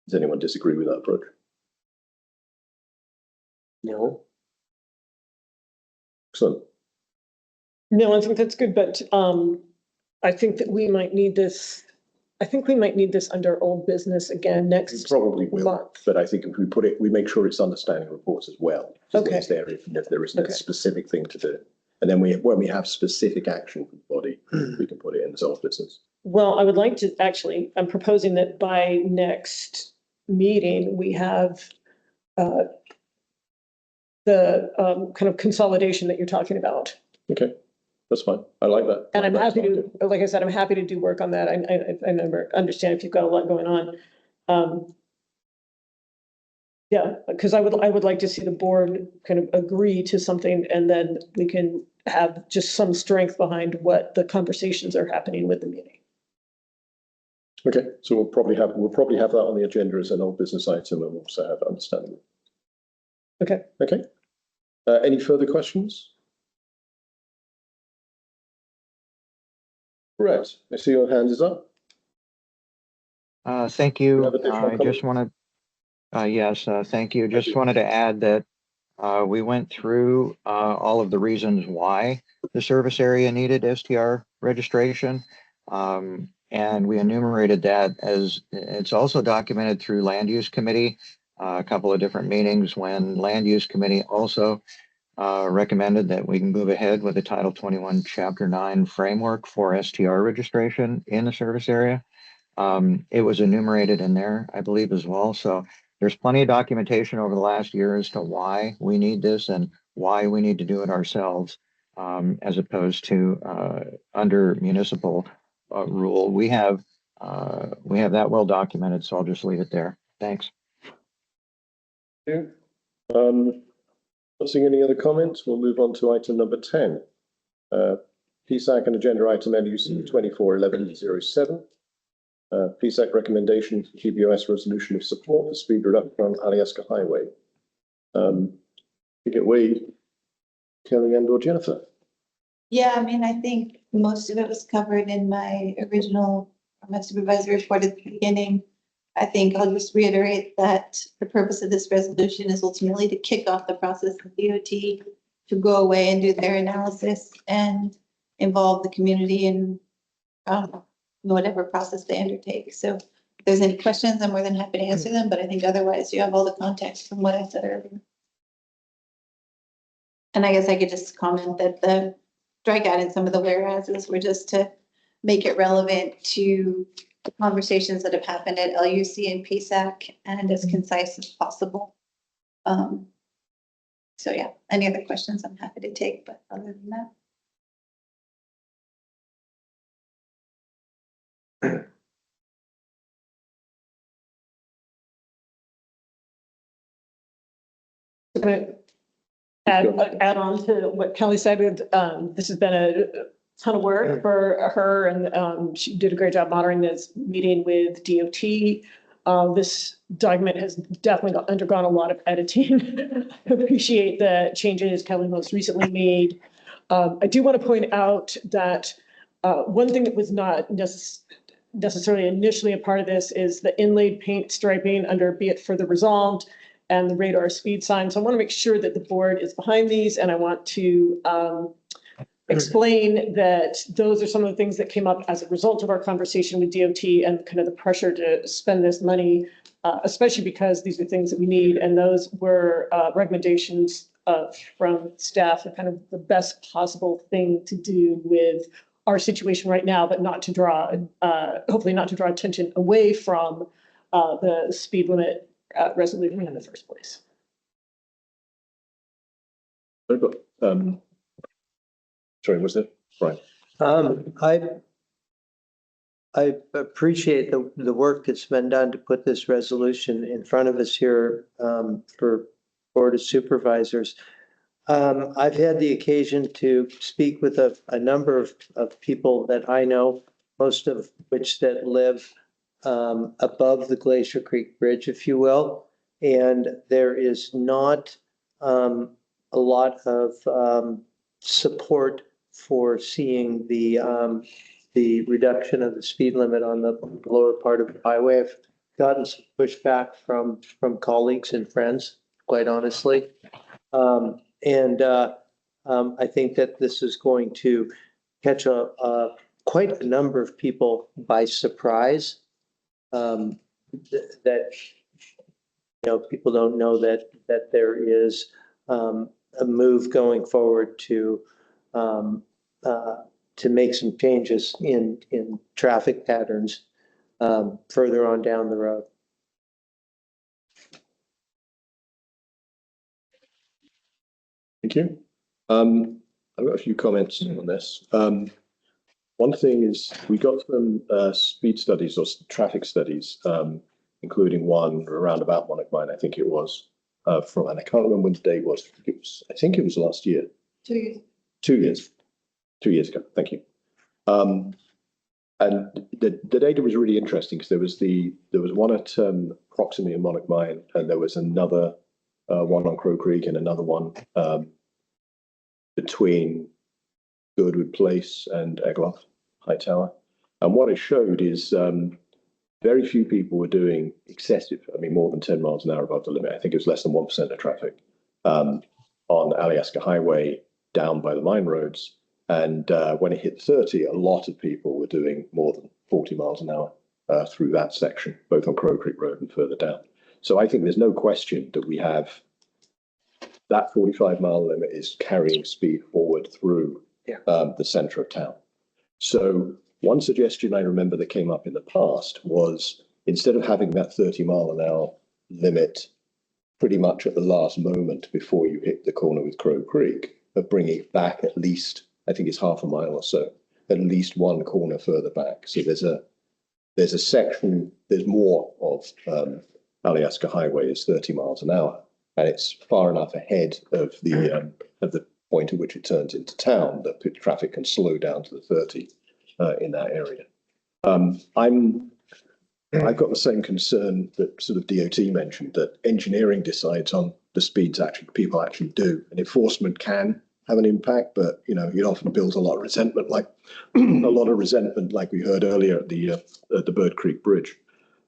Does anyone disagree with that approach?
No.
Excellent.
No, I think that's good, but I think that we might need this. I think we might need this under old business again
We
next
probably will,
month.
but I think if we put it, we make sure it's understanding reports as well. Just
Okay.
It's there if there isn't a
Okay.
specific thing to do. And then when we have specific action from the body, we can put it in as old business.
Well, I would like to, actually, I'm proposing that by next meeting, we have the kind of consolidation that you're talking about.
Okay, that's fine. I like that.
And I'm
That's
happy
fine.
to, like I said, I'm happy to do work on that. I never understand if you've got a lot going on. Yeah, because I would like to see the board kind of agree to something, and then we can have just some strength behind what the conversations are happening with the meeting.
Okay, so we'll probably have that on the agenda as an old business item, and we'll also have understanding.
Okay.
Okay. Any further questions? Brett, I see your hand is up.
Thank
You
you.
have additional
I just wanted, yes, thank you. Just wanted to add that we went through all of the reasons why the service area needed STR registration. And we enumerated that as it's also documented through Land Use Committee, a couple of different meetings when Land Use Committee also recommended that we can move ahead with the Title 21 Chapter 9 framework for STR registration in the service area. It was enumerated in there, I believe, as well. So there's plenty of documentation over the last year as to why we need this and why we need to do it ourselves, as opposed to under municipal rule. We have that well documented, so I'll just leave it there. Thanks.
Thank you. Not seeing any other comments, we'll move on to item number 10. PSAC and agenda item LUC 241107. PSAC recommendation for GBOS resolution of support for speed reduction on Alyeska Highway. Take it away, Kelly and or Jennifer.
Yeah, I mean, I think most of it was covered in my original, my supervisor report at the beginning. I think I'll just reiterate that the purpose of this resolution is ultimately to kick off the process of DOT to go away and do their analysis and involve the community in whatever process they undertake. So if there's any questions, I'm more than happy to answer them, but I think otherwise you have all the context from what I said earlier. And I guess I could just comment that the strikeout in some of the whereases were just to make it relevant to the conversations that have happened at LUC and PSAC and as concise as possible. So yeah, any other questions I'm happy to take, but other than that.
I'm gonna add on to what Kelly said. This has been a ton of work for her, and she did a great job monitoring this meeting with DOT. This document has definitely undergone a lot of editing. I appreciate the changes Kelly most recently made. I do want to point out that one thing that was not necessarily initially a part of this is the inlaid paint striping under "be it further resolved" and the radar speed sign. So I want to make sure that the board is behind these, and I want to explain that those are some of the things that came up as a result of our conversation with DOT and kind of the pressure to spend this money, especially because these are things that we need. And those were recommendations from staff, and kind of the best possible thing to do with our situation right now, but not to draw, hopefully not to draw attention away from the speed limit resolution in the first place.
Very good. Sorry, was it? Right.
I appreciate the work that's been done to put this resolution in front of us here for Board of Supervisors. I've had the occasion to speak with a number of people that I know, most of which that live above the Glacier Creek Bridge, if you will. And there is not a lot of support for seeing the reduction of the speed limit on the lower part of the highway. I've gotten some pushback from colleagues and friends, quite honestly. I think that this is going to catch a quite a number of people by surprise. That, people don't know that there is a move going forward to make some changes in traffic patterns further on down the road.
Thank you. I've got a few comments on this. One thing is we got some speed studies or traffic studies, including one around about Monarch Mine, I think it was, from, and I can't remember when the date was. I think it was last year.
2 years.
2 years. 2 years ago. Thank you. And the data was really interesting because there was one at proximity of Monarch Mine, and there was another one on Crow Creek and another one between Girdwood Place and Egloff Hightower. And what it showed is very few people were doing excessive, more than 10 miles an hour above the limit. I think it was less than 1% of traffic on Alyeska Highway down by the mine roads. And when it hit 30, a lot of people were doing more than 40 miles an hour through that section, both on Crow Creek Road and further down. So I think there's no question that we have that 45-mile limit is carrying speed forward through the center of town. So one suggestion I remember that came up in the past was, instead of having that 30-mile-an-hour limit pretty much at the last moment before you hit the corner with Crow Creek, of bringing it back at least, I think it's half a mile or so, at least one corner further back. So there's a section, there's more of Alyeska Highway is 30 miles an hour, and it's far enough ahead of the point at which it turns into town that traffic can slow down to the 30 in that area. I've got the same concern that sort of DOT mentioned, that engineering decides on the speeds people actually do, and enforcement can have an impact, but it often builds a lot of resentment, like we heard earlier at the Bird Creek Bridge.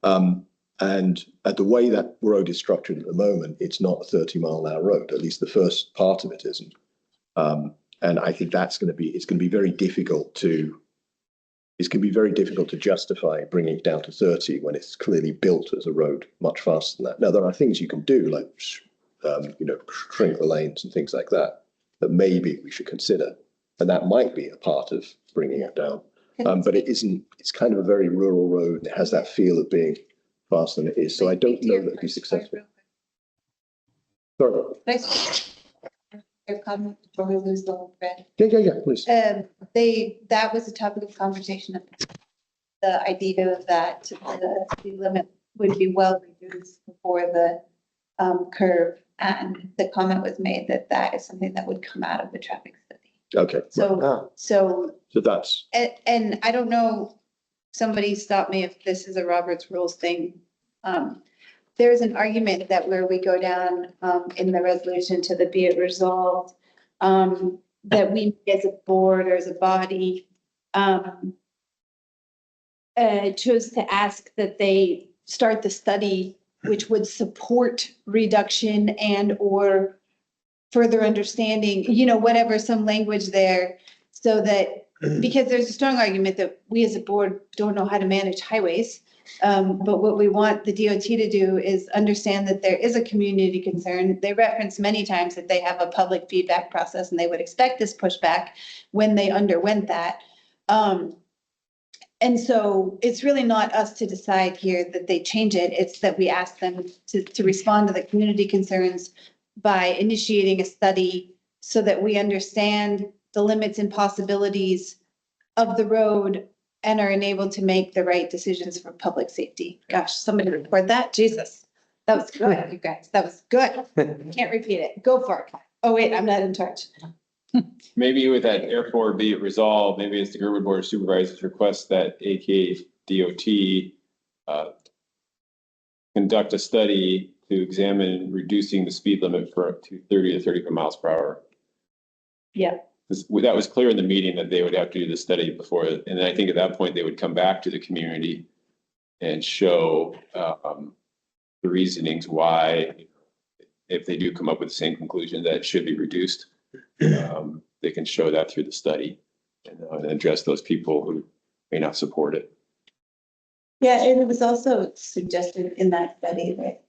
And the way that road is structured at the moment, it's not a 30-mile-an-hour road. At least the first part of it isn't. And I think it's going to be very difficult to justify bringing it down to 30 when it's clearly built as a road much faster than that. Now, there are things you can do, like shrink the lanes and things like that maybe we should consider, and that might be a part of bringing it down. But it isn't. It's kind of a very rural road, and it has that feel of being faster than it is. So I don't know that it'd be successful. Sorry.
Nice. Your comment before we lose the whole thread.
Yeah, please.
That was a topic of conversation. The idea that the speed limit would be well reduced before the curve, and the comment was made that that is something that would come out of the traffic study.
Okay.
So
that's.
And I don't know, somebody stop me if this is a Robert's Rules thing. There's an argument that where we go down in the resolution to the be it resolved, that we as a board or as a body chose to ask that they start the study which would support reduction and or further understanding, whatever, some language there, so that, because there's a strong argument that we as a board don't know how to manage highways. But what we want the DOT to do is understand that there is a community concern. They reference many times that they have a public feedback process and they would expect this pushback when they underwent that. And so it's really not us to decide here that they change it. It's that we ask them to respond to the community concerns by initiating a study so that we understand the limits and possibilities of the road and are enabled to make the right decisions for public safety. Gosh, somebody record that. Jesus, that was good, you guys. That was good. Can't repeat it. Go for it. Oh, wait, I'm not in charge.
Maybe with that airport be it resolved, maybe it's the Girdwood Board of Supervisors request that AKA DOT conduct a study to examine reducing the speed limit for up to 30 to 35 miles per hour.
Yeah.
That was clear in the meeting that they would have to do the study before, and then I think at that point they would come back to the community and show the reasonings why, if they do come up with the same conclusion that it should be reduced, they can show that through the study. and address those people who may not support it.
Yeah, and it was also suggested in that study that,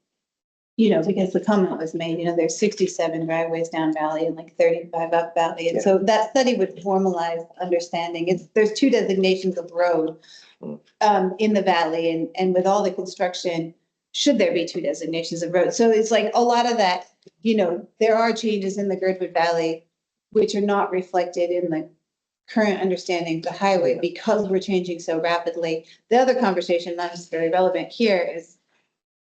because the comment was made, there's 67 driveways down valley and like 35 up valley. And so that study would formalize understanding. There's 2 designations of road in the valley, and with all the construction, should there be 2 designations of road? So it's like a lot of that, there are changes in the Girdwood Valley which are not reflected in the current understanding of the highway because we're changing so rapidly. The other conversation, not necessarily relevant here, is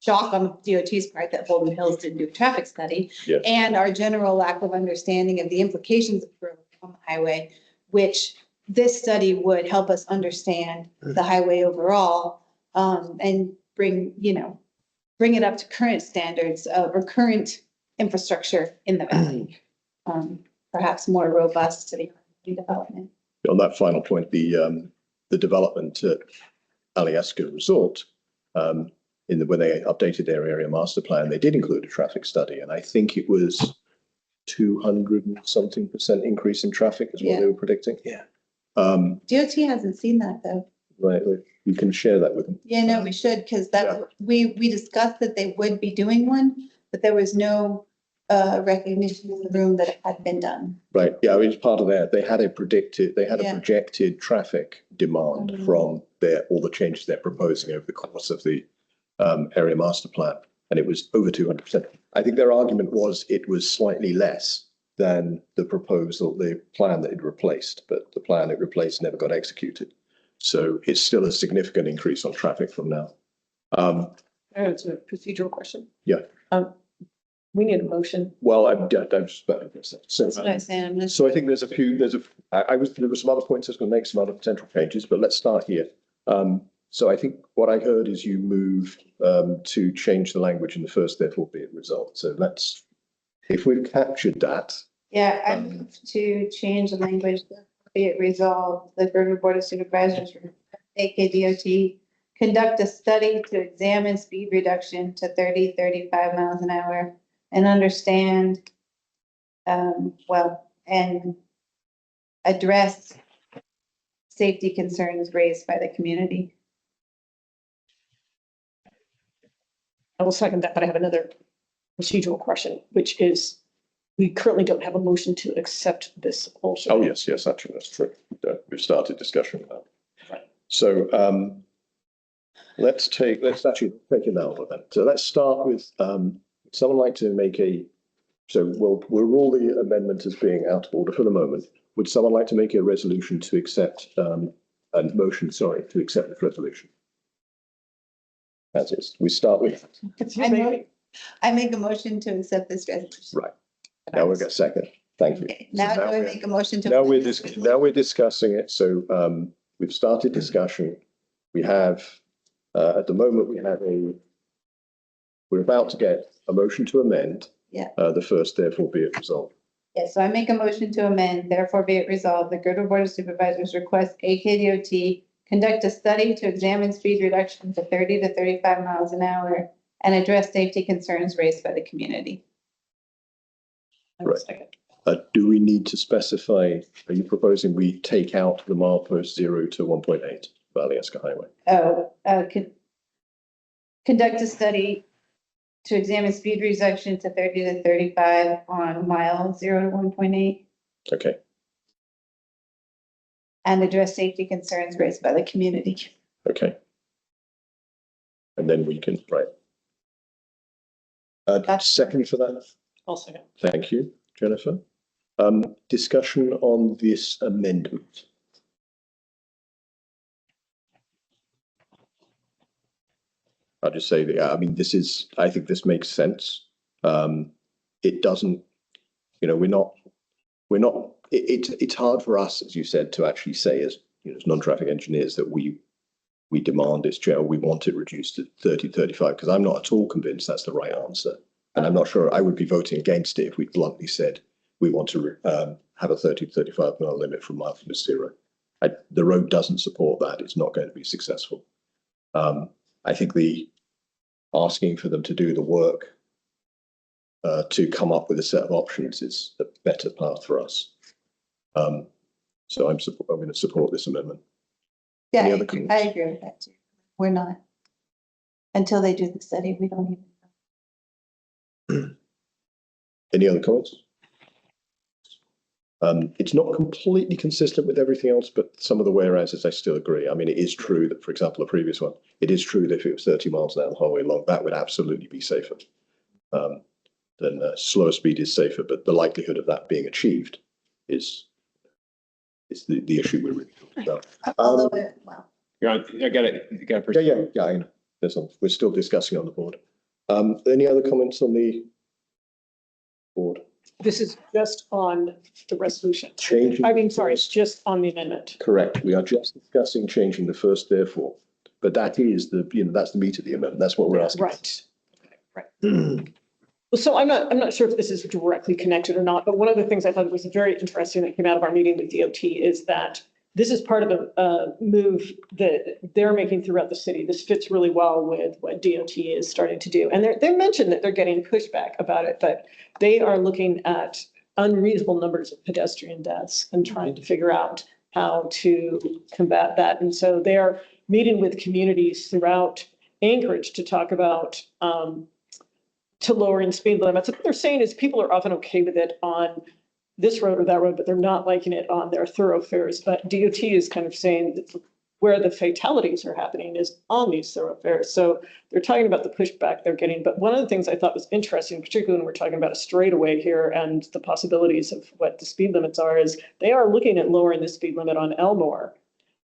shock on the DOT's part that Holden Hills didn't do a traffic study, and our general lack of understanding of the implications of growth on the highway, which this study would help us understand the highway overall, and bring it up to current standards or current infrastructure in the valley, perhaps more robust to the development.
On that final point, the development at Alyeska Resort, when they updated their area master plan, they did include a traffic study, and I think it was 200 and something% increase in traffic is what they were predicting.
DOT hasn't seen that though.
Right, we can share that with them.
Yeah, no, we should, because we discussed that they would be doing one, but there was no recognition in the room that it had been done.
Right, yeah, I mean, it's part of that. They had a projected traffic demand from all the changes they're proposing over the course of the area master plan, and it was over 200%. I think their argument was it was slightly less than the plan that it replaced, but the plan it replaced never got executed. So it's still a significant increase on traffic from now.
It's a procedural question.
Yeah.
We need a motion.
Well, I'm just about to say.
That's what I was saying.
So I think there were some other points I was going to make, some other potential changes, but let's start here. So I think what I heard is you move to change the language in the first, therefore be it result. So if we've captured that.
Yeah, I move to change the language, be it resolved, the Girdwood Board of Supervisors, AKDOT, conduct a study to examine speed reduction to 35 miles an hour and understand, and address safety concerns raised by the community.
I will second that, but I have another procedural question, which is, we currently don't have a motion to accept this also.
Oh, yes, actually, that's true. We've started discussion with that.
Right.
So let's actually take it now then. So let's start with someone like to make we'll rule the amendment as being out of order for the moment. Would someone like to make a resolution to accept to accept this resolution? As is. We start with.
I make a motion to accept this resolution.
Right. Now we've got a second. Thank you.
Okay, now do I make a motion to?
Now we're discussing it. So we've started discussion. We have, at the moment, we're about to get a motion to amend.
Yeah.
The first, therefore be it resolved.
Yes, so I make a motion to amend, therefore be it resolved, the Girdwood Board of Supervisors request AKDOT conduct a study to examine speed reduction to 30 to 35 miles an hour and address safety concerns raised by the community.
Right. Do we need to specify, are you proposing we take out the milepost 0 to 1.8 for Alyeska Highway?
Conduct a study to examine speed reduction to 30 to 35 on mile 0 to 1.8.
Okay.
And address safety concerns raised by the community.
Okay. And then we can, right. Second for that?
I'll second.
Thank you, Jennifer. Discussion on this amendment. I'll just say that, I mean, I think this makes sense. It doesn't, it's hard for us, as you said, to actually say as non-traffic engineers that we demand this jail, we want it reduced to 30, 35, because I'm not at all convinced that's the right answer. And I'm not sure I would be voting against it if we bluntly said we want to have a 30 to 35 mile limit from mile to 0. The road doesn't support that. It's not going to be successful. I think the asking for them to do the work to come up with a set of options is a better path for us. So I'm going to support this amendment.
Yeah,
Any
I
other
agree
comments?
with that too. We're not, until they do the study, we don't even.
Any other comments? It's not completely consistent with everything else, but some of the whereases I still agree. I mean, it is true that, for example, the previous one, it is true that if it was 30 miles an hour the whole way along, that would absolutely be safer. Then slower speed is safer, but the likelihood of that being achieved is the issue we're really talking about.
Although, well,
I got it. You got it.
Yeah. I know. We're still discussing on the board. Any other comments on the board?
This is just on the resolution.
Changing.
It's just on the amendment.
Correct. We are just discussing changing the first therefore, but that is that's the meat of the amendment. That's what we're asking.
Right. Well, so I'm not sure if this is directly connected or not, but one of the things I thought was very interesting that came out of our meeting with DOT is that this is part of a move that they're making throughout the city. This fits really well with what DOT is starting to do. And they mentioned that they're getting pushback about it, but they are looking at unreasonable numbers of pedestrian deaths and trying to figure out how to combat that. And so they are meeting with communities throughout Anchorage to talk about to lowering speed limits. And what they're saying is people are often okay with it on this road or that road, but they're not liking it on their thoroughfares. But DOT is kind of saying that where the fatalities are happening is on these thoroughfares. So they're talking about the pushback they're getting. But one of the things I thought was interesting, particularly when we're talking about a straightaway here and the possibilities of what the speed limits are, is they are looking at lowering the speed limit on Elmore.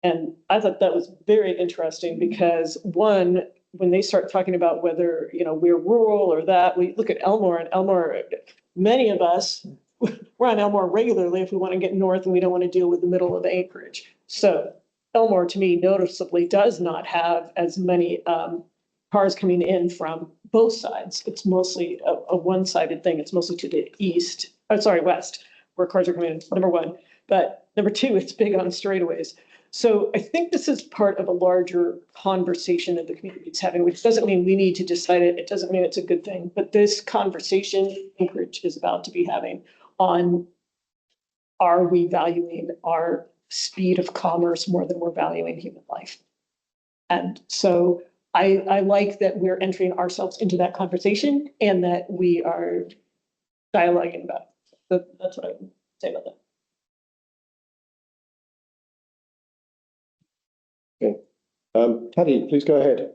And I thought that was very interesting because one, when they start talking about whether, we're rural or that, we look at Elmore, and Elmore, many of us, we're on Elmore regularly if we want to get north and we don't want to deal with the middle of Anchorage. So Elmore, to me, noticeably does not have as many cars coming in from both sides. It's mostly a one-sided thing. It's mostly to the west, where cars are coming in, number one. But number two, it's big on straightaways. So I think this is part of a larger conversation that the community is having, which doesn't mean we need to decide it. It doesn't mean it's a good thing. But this conversation Anchorage is about to be having on, are we valuing our speed of commerce more than we're valuing human life? And so I like that we're entering ourselves into that conversation and that we are dialoguing about it. That's what I would say about that.
Okay. Patty, please go ahead.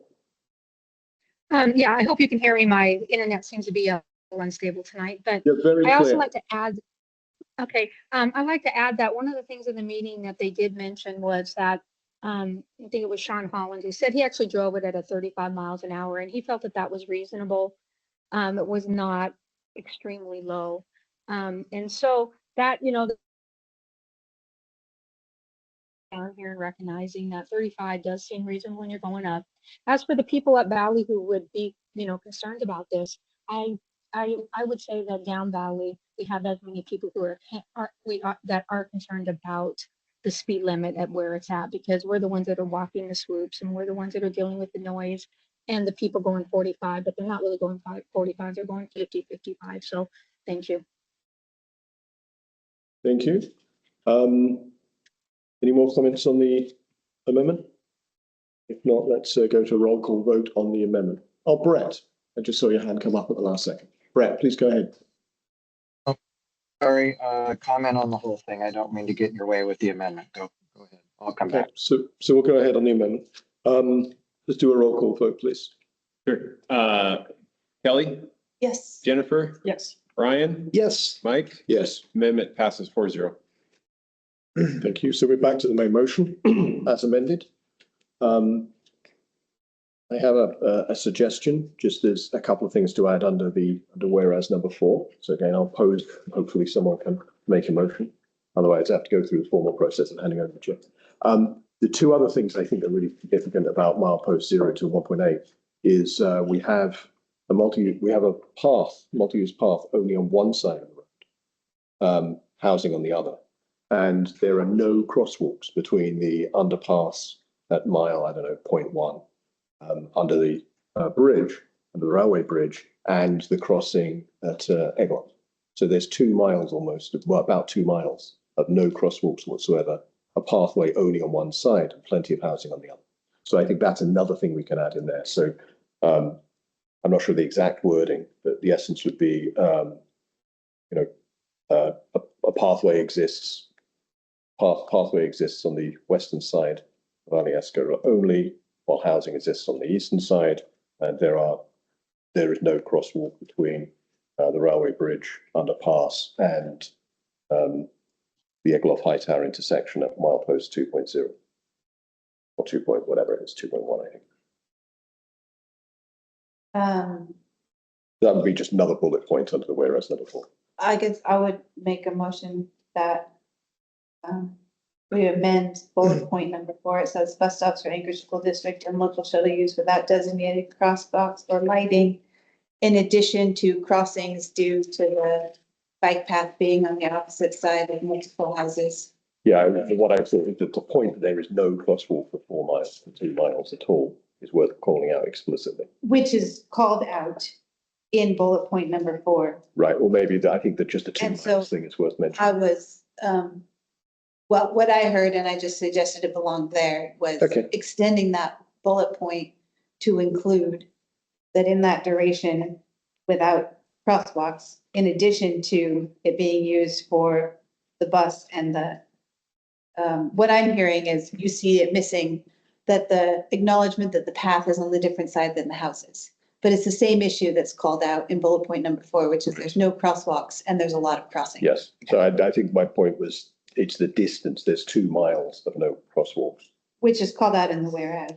Yeah, I hope you can hear me. My internet seems to be a little unstable tonight, but
You're very
I also
clear.
like to add, I'd like to add that one of the things in the meeting that they did mention was that, I think it was Sean Holland who said he actually drove it at a 35 miles an hour and he felt that that was reasonable. It was not extremely low. And so that, down here and recognizing that 35 does seem reasonable when you're going up. As for the people up Valley who would be, concerned about this, I would say that down Valley, we have as many people who are concerned about the speed limit at where it's at, because we're the ones that are walking the swoops and we're the ones that are dealing with the noise and the people going 45, but they're not really going 45, they're going 50, 55. So thank you.
Thank you. Any more comments on the amendment? If not, let's go to a roll call vote on the amendment. Oh, Brett, I just saw your hand come up at the last second. Brett, please go ahead.
Sorry, comment on the whole thing. I don't mean to get in your way with the amendment. Go ahead. I'll come back.
So we'll go ahead on the amendment. Let's do a roll call vote, please.
Sure. Kelly?
yes.
Jennifer?
Yes.
Brian?
Yes.
Mike?
Yes.
Amendment passes 4-0.
Thank you. So we're back to the main motion as amended. I have a suggestion. Just there's a couple of things to add under whereas number 4. So again, I'll pose. Hopefully, someone can make a motion. Otherwise, I have to go through the formal process of handing over the chair. The two other things I think are really significant about milepost 0 to 1.8 is we have a multi-use path only on one side of the road, housing on the other. And there are no crosswalks between the underpass at mile, 0.1, under the bridge, under the railway bridge, and the crossing at Eglon. So there's 2 miles almost, well, about 2 miles of no crosswalks whatsoever, a pathway only on one side and plenty of housing on the other. So I think that's another thing we can add in there. So I'm not sure the exact wording, but the essence would be, a pathway exists. Pathway exists on the western side of Alyeska only, while housing exists on the eastern side, and there is no crosswalk between the railway bridge underpass and the Egloff High Tower intersection at milepost 2.0 or 2 point whatever it is, 2.1, I think. That would be just another bullet point under the whereas number 4.
I guess I would make a motion that we amend bullet point number 4. It says bus stops for Anchorage School District and local shuttle use without designated crosswalks or lighting, in addition to crossings due to the bike path being on the opposite side of multiple houses.
Yeah, what I thought, the point that there is no crosswalk for 4 miles, for 2 miles at all, is worth calling out explicitly.
Which is called out in bullet point number 4.
Right, or maybe I think that just the 2
And
miles
so
thing is worth mentioning.
I was, well, what I heard, and I just suggested it belonged there, was
Okay.
extending that bullet point to include that in that duration without crosswalks, in addition to it being used for the bus and the, what I'm hearing is you see it missing, that the acknowledgement that the path is on the different side than the houses. But it's the same issue that's called out in bullet point number 4, which is there's no crosswalks and there's a lot of crossing.
Yes, so I think my point was, it's the distance, there's 2 miles of no crosswalks.
Which is called out in the whereas.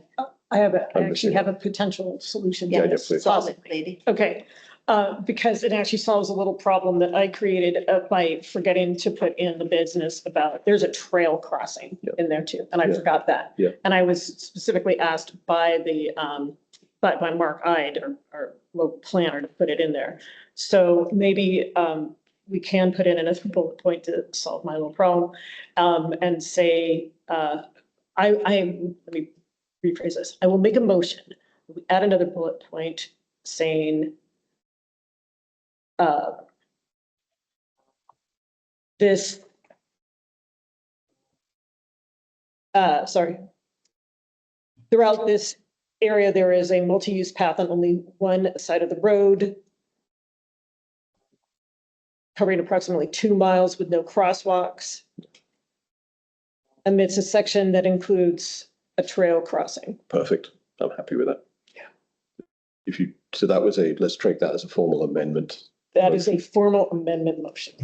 I actually have a potential solution.
Yeah,
to
yeah,
this.
please.
Solve it, lady.
Okay, because it actually solves a little problem that I created by forgetting to put in the business about, there's a trail crossing in there too, and I forgot that.
Yeah.
And I was specifically asked by the, by Mark Ide, our local planner, to put it in there. So maybe we can put in another bullet point to solve my little problem, and say, let me rephrase this. I will make a motion. We add another bullet point saying this, throughout this area, there is a multi-use path on only one side of the road, covering approximately 2 miles with no crosswalks, amidst a section that includes a trail crossing.
Perfect, I'm happy with that. Yeah. So that was let's take that as a formal amendment.
That is a formal amendment motion.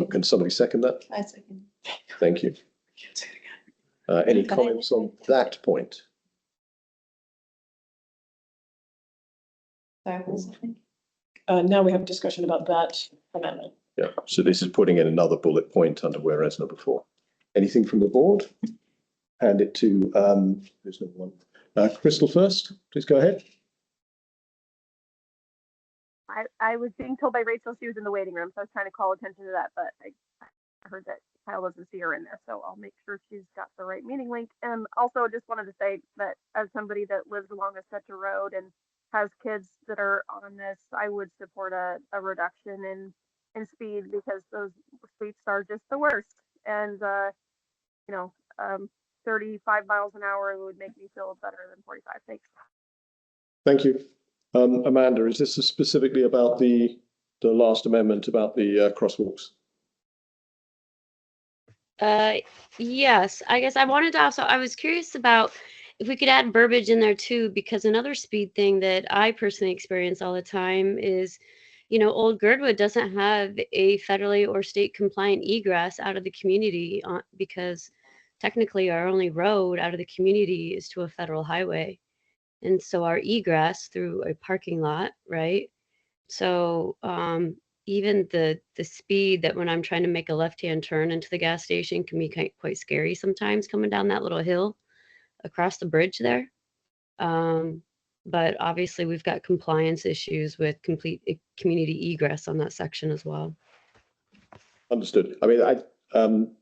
Can somebody second that?
I second.
Thank you. Any comments on that point?
Sorry, what was it?
Now we have discussion about that amendment.
Yeah, so this is putting in another bullet point under whereas number 4. Anything from the board? Hand it to, who's number 1? Crystal first, please go ahead.
I was being told by Rachel she was in the waiting room, so I was trying to call attention to that, but I heard that Kyle doesn't see her in there, so I'll make sure she's got the right meeting link. And also just wanted to say that as somebody that lives along a such a road and has kids that are on this, I would support a reduction in speed, because those streets are just the worst. And 35 miles an hour would make me feel better than 45. Thanks.
Thank you. Amanda, is this specifically about the last amendment about the crosswalks?
Yes, I guess I wanted to also, I was curious about if we could add verbiage in there too, because another speed thing that I personally experience all the time is, Old Girdwood doesn't have a federally or state compliant egress out of the community because technically our only road out of the community is to a federal highway. And so our egress through a parking lot, right? So even the speed that when I'm trying to make a left-hand turn into the gas station can be quite scary sometimes coming down that little hill across the bridge there. But obviously we've got compliance issues with complete community egress on that section as well.
Understood. I mean,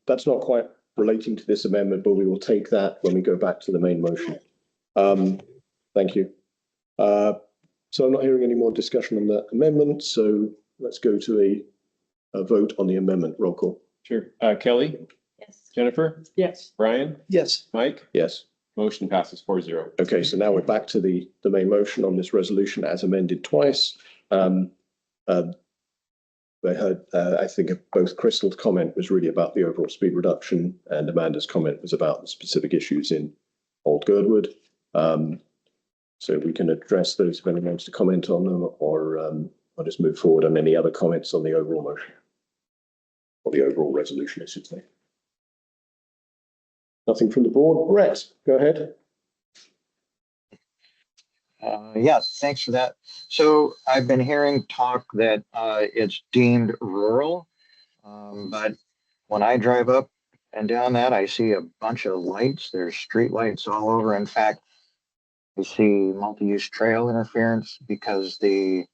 that's not quite relating to this amendment, but we will take that when we go back to the main motion. Thank you. So I'm not hearing any more discussion on that amendment. So let's go to a vote on the amendment. Roll call.
Sure. Kelly, Jennifer,
Yes.
Brian,
Yes.
Mike,
Yes.
motion passes 4-0.
Okay, so now we're back to the main motion on this resolution as amended twice. They heard, I think both Crystal's comment was really about the overall speed reduction and Amanda's comment was about the specific issues in Old Girdwood. So we can address those if anyone wants to comment on them, or I'll just move forward on any other comments on the overall motion or the overall resolution, I should say. Nothing from the board. Brett, go ahead.
Yes, thanks for that. So I've been hearing talk that it's deemed rural, but when I drive up and down that, I see a bunch of lights. There's street lights all over. In fact, I see multi-use trail interference because the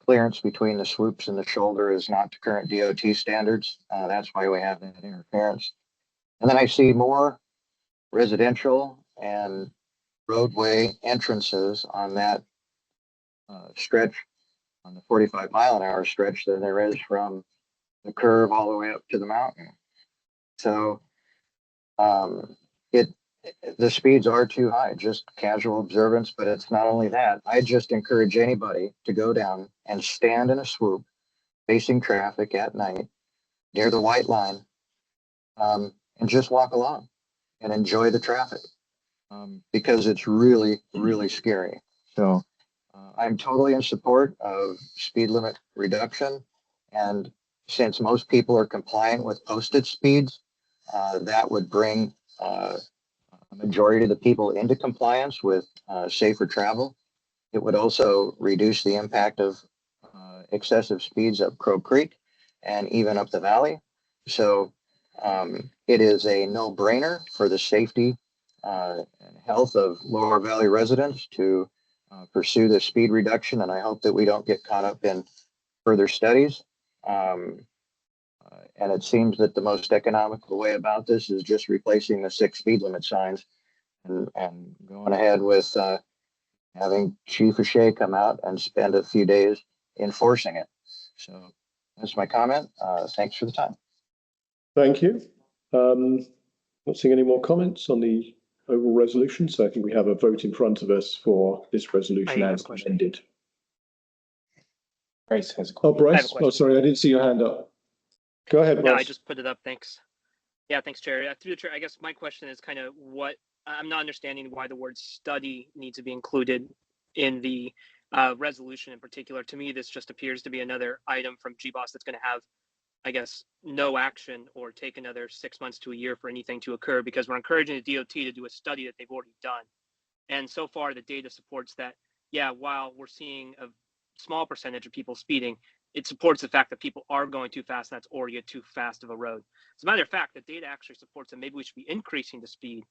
clearance between the swoops and the shoulder is not to current DOT standards. That's why we have that interference. And then I see more residential and roadway entrances on that stretch, on the 45-mile-an-hour stretch, than there is from the curve all the way up to the mountain. So the speeds are too high, just casual observance, but it's not only that. I just encourage anybody to go down and stand in a swoop facing traffic at night near the white line, and just walk along and enjoy the traffic, because it's really, really scary. So I'm totally in support of speed limit reduction. And since most people are compliant with posted speeds, that would bring a majority of the people into compliance with safer travel. It would also reduce the impact of excessive speeds up Crow Creek and even up the valley. So it is a no-brainer for the safety and health of Lower Valley residents to pursue the speed reduction. And I hope that we don't get caught up in further studies. And it seems that the most economical way about this is just replacing the 6 speed limit signs and going ahead with having Chief O'Shea come out and spend a few days enforcing it. So that's my comment. Thanks for the time.
Thank you. Not seeing any more comments on the overall resolution, so I think we have a vote in front of us for this resolution as amended.
Bryce has a
Oh,
question.
Bryce. Oh, sorry, I didn't see your hand up. Go ahead, Bryce.
No, I just put it up. Thanks. Yeah, thanks, Chair. Through the chair, I guess my question is kind of what I'm not understanding why the word study needs to be included in the resolution in particular. To me, this just appears to be another item from GBOS that's going to have, I guess, no action or take another 6 months to a year for anything to occur, because we're encouraging the DOT to do a study that they've already done. And so far, the data supports that, yeah, while we're seeing a small percentage of people speeding, it supports the fact that people are going too fast, and that's already too fast of a road. As a matter of fact, the data actually supports that maybe we should be increasing the speed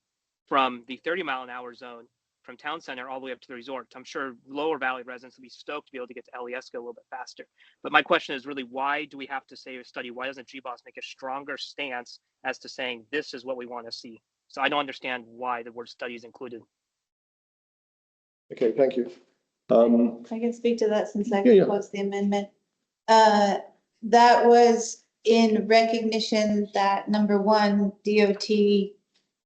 from the 30-mile-an-hour zone from town center all the way up to the resort. I'm sure Lower Valley residents will be stoked to be able to get to Alyeska a little bit faster. But my question is really, why do we have to say a study? Why doesn't GBOS make a stronger stance as to saying this is what we want to see? So I don't understand why the word study is included.
Okay, thank you.
I can speak to that since I
Yeah, yeah.
proposed the amendment. That was in recognition that, number one, DOT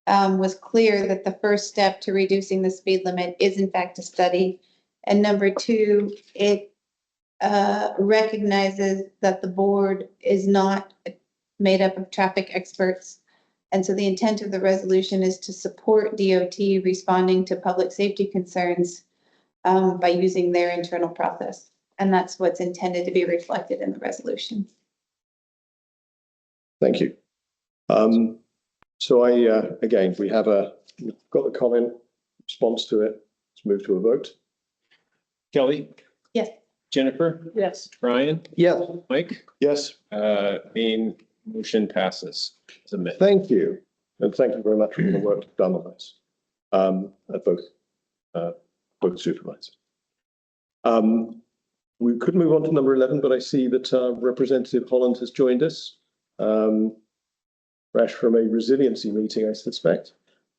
was clear that the first step to reducing the speed limit is in fact a study. And number two, it recognizes that the board is not made up of traffic experts. And so the intent of the resolution is to support DOT responding to public safety concerns by using their internal process. And that's what's intended to be reflected in the resolution.
Thank you. So again, we've got the comment, response to it. Let's move to a vote.
Kelly?
Yes.
Jennifer?
Yes.
Brian?
Yes.
Mike?
Yes.
Main motion passes. Submit.
Thank you. And thank you very much for the work you've done on this. At both supervisors. We could move on to number 11, but I see that Representative Holland has joined us. Fresh from a resiliency meeting, I suspect.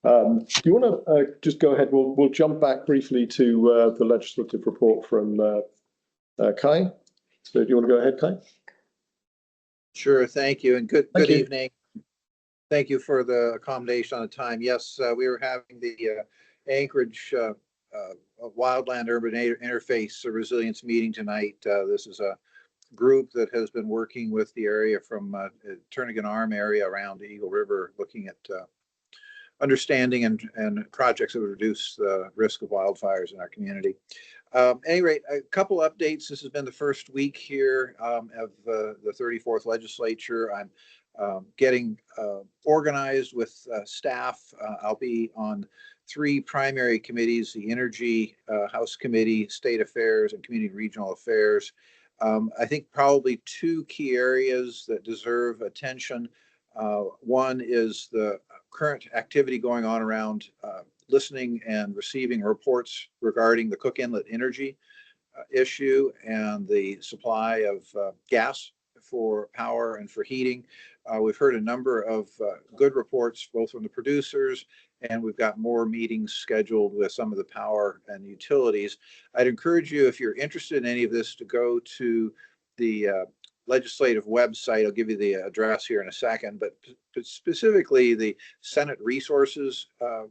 Do you want to just go ahead? We'll jump back briefly to the legislative report from Kai. So do you want to go ahead, Kai?
Sure, thank you, and good evening. Thank you for the accommodation on the time. Yes, we were having the Anchorage Wildland Urban Interface Resilience meeting tonight. This is a group that has been working with the area from Turnagain Arm area around the Eagle River, looking at understanding and projects that would reduce the risk of wildfires in our community. At any rate, a couple updates. This has been the first week here of the 34th legislature. I'm getting organized with staff. I'll be on 3 primary committees: the Energy House Committee, State Affairs, and Community and Regional Affairs. I think probably 2 key areas that deserve attention. One is the current activity going on around listening and receiving reports regarding the Cook Inlet energy issue and the supply of gas for power and for heating. We've heard a number of good reports, both from the producers, and we've got more meetings scheduled with some of the power and utilities. I'd encourage you, if you're interested in any of this, to go to the legislative website. I'll give you the address here in a second, but specifically the Senate Resources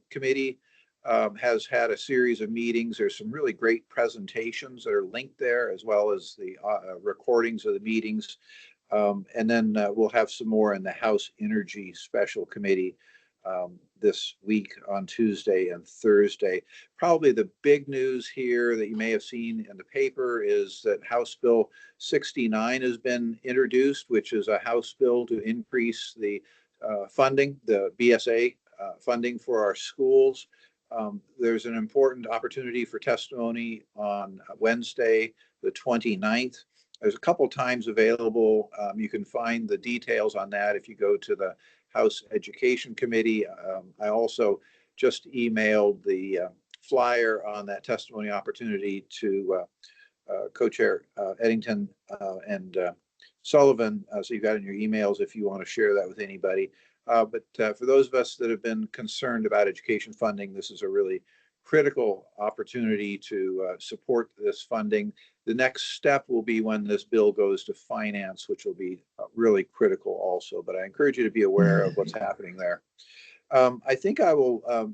Committee has had a series of meetings. There's some really great presentations that are linked there, as well as the recordings of the meetings. And then we'll have some more in the House Energy Special Committee this week on Tuesday and Thursday. Probably the big news here that you may have seen in the paper is that House Bill 69 has been introduced, which is a House bill to increase the funding, the BSA funding for our schools. There's an important opportunity for testimony on Wednesday, the 29th. There's a couple times available. You can find the details on that if you go to the House Education Committee. I also just emailed the flyer on that testimony opportunity to Co-Chair Eddington and Sullivan. So you've got in your emails if you want to share that with anybody. But for those of us that have been concerned about education funding, this is a really critical opportunity to support this funding. The next step will be when this bill goes to finance, which will be really critical also. But I encourage you to be aware of what's happening there. I think I will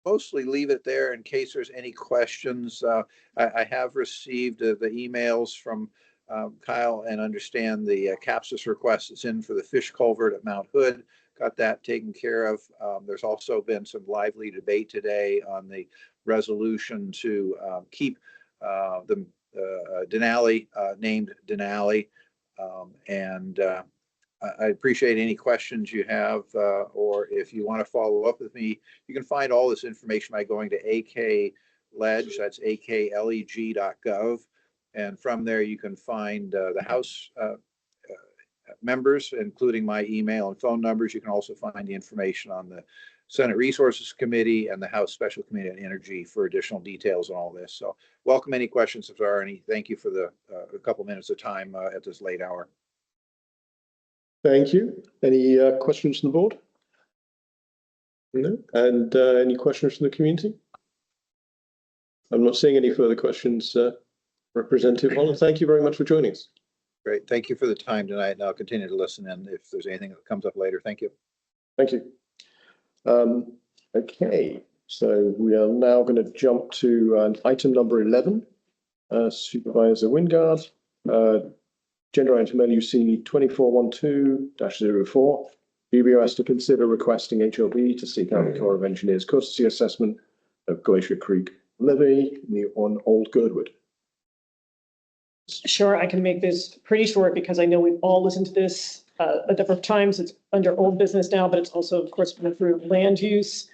mostly leave it there in case there's any questions. I have received the emails from Kyle and understand the CAPSIS request that's in for the fish culvert at Mount Hood. Got that taken care of. There's also been some lively debate today on the resolution to keep the Denali named Denali. And I appreciate any questions you have, or if you want to follow up with me, you can find all this information by going to akledge, that's akleg.gov. And from there, you can find the House members, including my email and phone numbers. You can also find the information on the Senate Resources Committee and the House Special Committee on Energy for additional details on all this. So welcome any questions if there are any. Thank you for the a couple minutes of time at this late hour.
Thank you. Any questions from the board? No. And any questions from the community? I'm not seeing any further questions. Representative Holland, thank you very much for joining us.
Great. Thank you for the time tonight, and I'll continue to listen in if there's anything that comes up later. Thank you.
Thank you. Okay, so we are now going to jump to item number 11, Supervisor Wingard, Gender Item LUC 2412-04. BBOS to consider requesting HLB to seek out the Corps of Engineers courtesy assessment of Glacier Creek levee on Old Girdwood.
Sure, I can make this pretty short because I know we've all listened to this a number of times. It's under old business now, but it's also, of course, been through land use.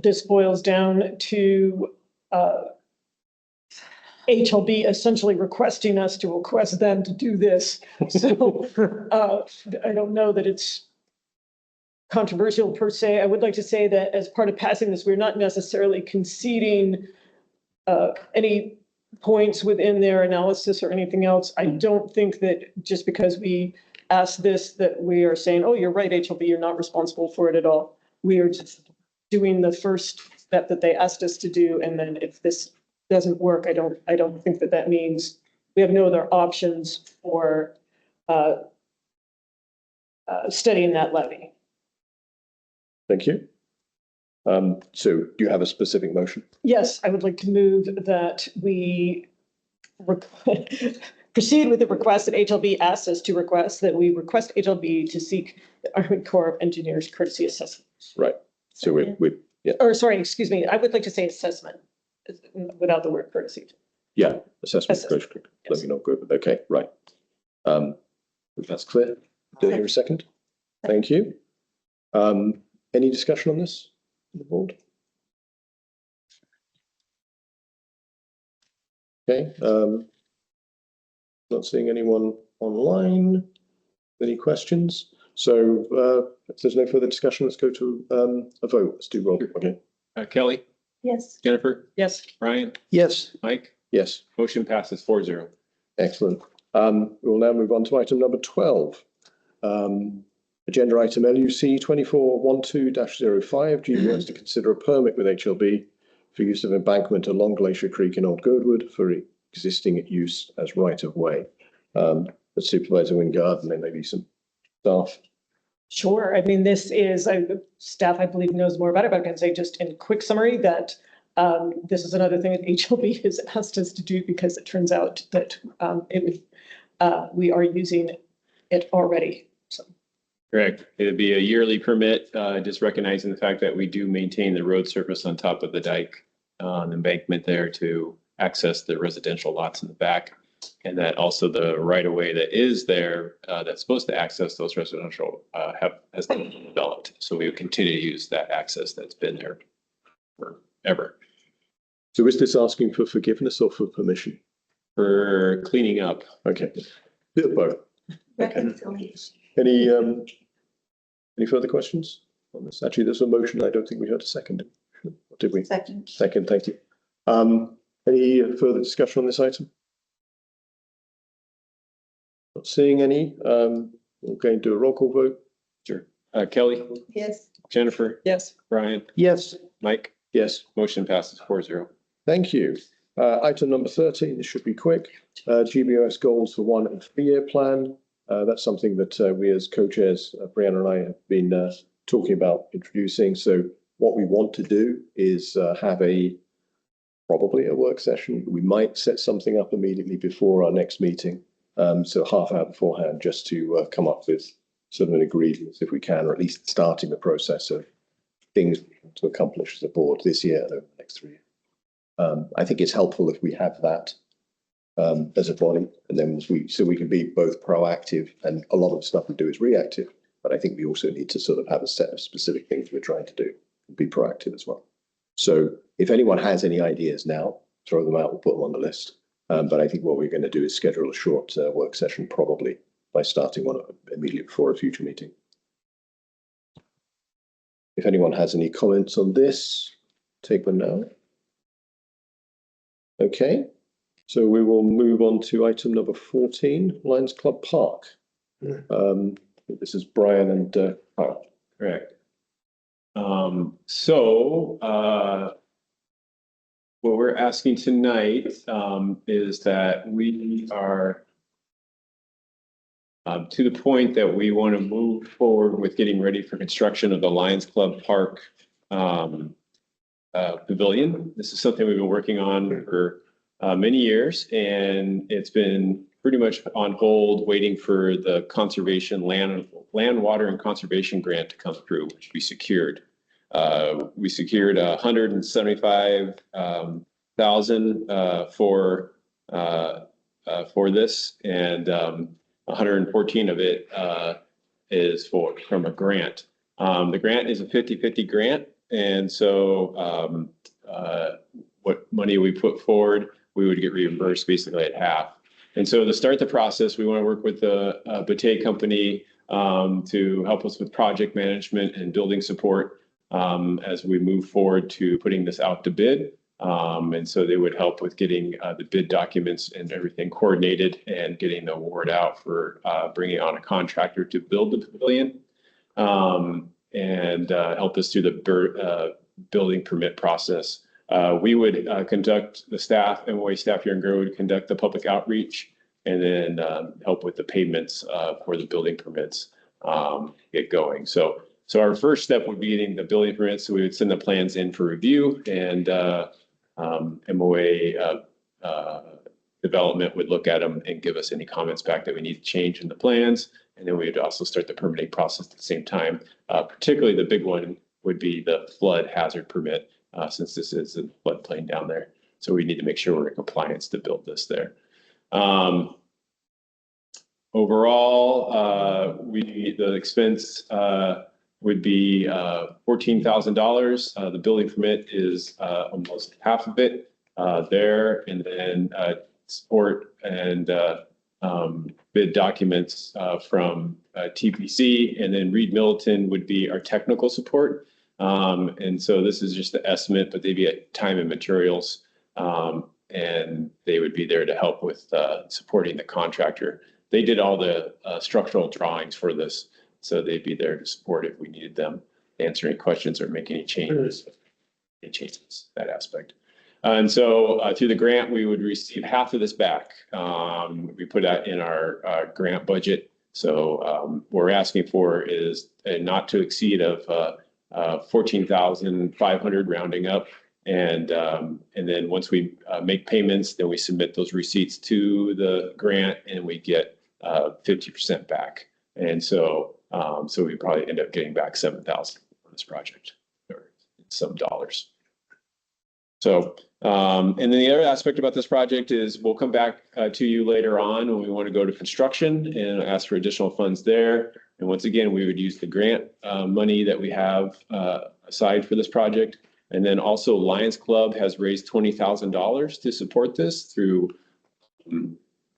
This boils down to HLB essentially requesting us to request them to do this. So I don't know that it's controversial per se. I would like to say that as part of passing this, we're not necessarily conceding any points within their analysis or anything else. I don't think that just because we ask this that we are saying, oh, you're right, HLB, you're not responsible for it at all. We are just doing the first step that they asked us to do. And then if this doesn't work, I don't think that that means we have no other options for studying that levy.
Thank you. So do you have a specific motion?
Yes, I would like to move that we proceed with the request that HLB asks us to request, that we request HLB to seek the Army Corps of Engineers courtesy assessment.
Right. So yeah.
Or sorry, excuse me, I would like to say assessment without the word courtesy.
Yeah, assessment.
Assessment,
Let me know. Good. Okay, right. If that's clear. Do I hear a second? Thank you. Any discussion on this on the board? Okay. Not seeing anyone online. Any questions? So if there's no further discussion, let's go to a vote. Let's do roll. Okay.
Kelly,
Yes.
Jennifer,
Yes.
Brian,
Yes.
Mike,
Yes.
motion passes 4-0.
Excellent. We'll now move on to item number 12. Agenda item LUC 2412-05, GBS to consider a permit with HLB for use of embankment along Glacier Creek in Old Girdwood for existing use as right of way. The Supervisor Wingard, and then maybe some staff.
Sure. I mean, this is, staff, I believe, knows more about it, but I can say just in quick summary that this is another thing that HLB has asked us to do because it turns out that we are using it already. So.
Correct. It'd be a yearly permit, just recognizing the fact that we do maintain the road surface on top of the dike on the embankment there to access the residential lots in the back. And that also the right of way that is there that's supposed to access those residential has been developed. So we would continue to use that access that's been there forever.
So is this asking for forgiveness or for permission?
For cleaning up.
Okay. Bit of both.
Reconciliation.
Any further questions on this? Actually, there's a motion. I don't think we heard a second. Did we?
Second.
Second, thank you. Any further discussion on this item? Not seeing any. We're going to do a roll call vote.
Sure. Kelly,
Yes.
Jennifer,
Yes.
Brian,
Yes.
Mike,
Yes.
motion passes 4-0.
Thank you. Item number 13, this should be quick. GBOS goals for 1 and 3 year plan. That's something that we as co-chairs, Brianna and I, have been talking about introducing. So what we want to do is have probably a work session. We might set something up immediately before our next meeting. So half hour beforehand, just to come up with sort of an agreement, if we can, or at least starting the process of things to accomplish as a board this year and over the next 3 years. I think it's helpful if we have that as a body, and then so we can be both proactive, and a lot of stuff we do is reactive, but I think we also need to sort of have a set of specific things we're trying to do and be proactive as well. So if anyone has any ideas now, throw them out, we'll put them on the list. But I think what we're going to do is schedule a short work session, probably by starting one immediately before a future meeting. If anyone has any comments on this, take them now. Okay, so we will move on to item number 14, Lions Club Park. This is Brian and Kyle.
Correct. What we're asking tonight is that we are to the point that we want to move forward with getting ready for construction of the Lions Club Park pavilion. This is something we've been working on for many years, and it's been pretty much on hold, waiting for the conservation land, water, and conservation grant to come through, which we secured. We secured $175,000 for this, and 114 of it is from a grant. The grant is a 50-50 grant, and so what money we put forward, we would get reimbursed basically at half. And so to start the process, we want to work with the Bate company to help us with project management and building support as we move forward to putting this out to bid. And so they would help with getting the bid documents and everything coordinated and getting the award out for bringing on a contractor to build the pavilion and help us through the building permit process. We would conduct the staff, MOA staff here in Girdwood, conduct the public outreach and then help with the payments for the building permits. get going. So our first step would be getting the building permits. So we would send the plans in for review, and MOA development would look at them and give us any comments back that we need to change in the plans. And then we would also start the permitting process at the same time. Particularly the big one would be the flood hazard permit, since this is a floodplain down there. So we need to make sure we're in compliance to build this there. Overall, the expense would be $14,000. The building permit is almost half of it there, and then support and bid documents from TPC, and then Reed Middleton would be our technical support. And so this is just the estimate, but they'd be at time and materials, and they would be there to help with supporting the contractor. They did all the structural drawings for this, so they'd be there to support if we needed them, answer any questions or make any changes. That aspect. And so through the grant, we would receive half of this back. We put that in our grant budget. So what we're asking for is a not to exceed of 14,500 rounding up. And then once we make payments, then we submit those receipts to the grant, and we get 50% back. And so we probably end up getting back 7,000 on this project, or some dollars. So, and then the other aspect about this project is we'll come back to you later on when we want to go to construction and ask for additional funds there. And once again, we would use the grant money that we have aside for this project. And then also Lions Club has raised $20,000 to support this through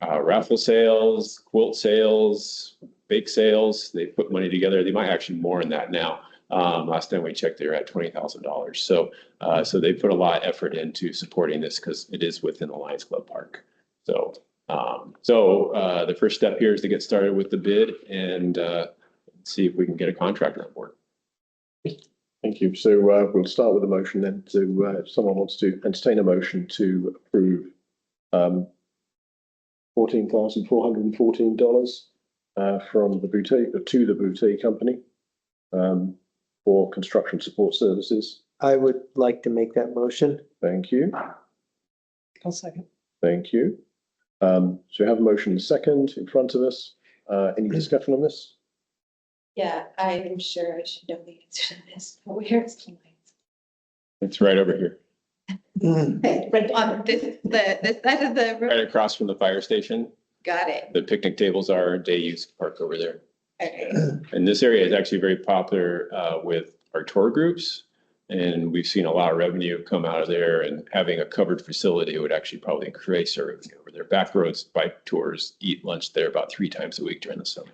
raffle sales, quilt sales, bake sales. They put money together. They might actually more than that now. Last time we checked, they were at $20,000. So they put a lot of effort into supporting this because it is within the Lions Club Park. So the first step here is to get started with the bid and see if we can get a contractor on board.
Thank you. So we'll start with a motion then to, if someone wants to entertain a motion to approve $14,414 from the boutique to the boutique company for construction support services.
I would like to make that motion.
Thank you.
I'll second.
Thank you. So we have a motion and a second in front of us. Any discussion on this?
Yeah, I'm sure I should know the answer to this, but where's the lines?
It's right over here,
Right on this side of the room.
right across from the fire station.
Got it.
The picnic tables are, day use park over there.
Okay.
And this area is actually very popular with our tour groups. And we've seen a lot of revenue come out of there, and having a covered facility would actually probably increase our revenue over there. Back roads, bike tours, eat lunch there about 3 times a week during the summer.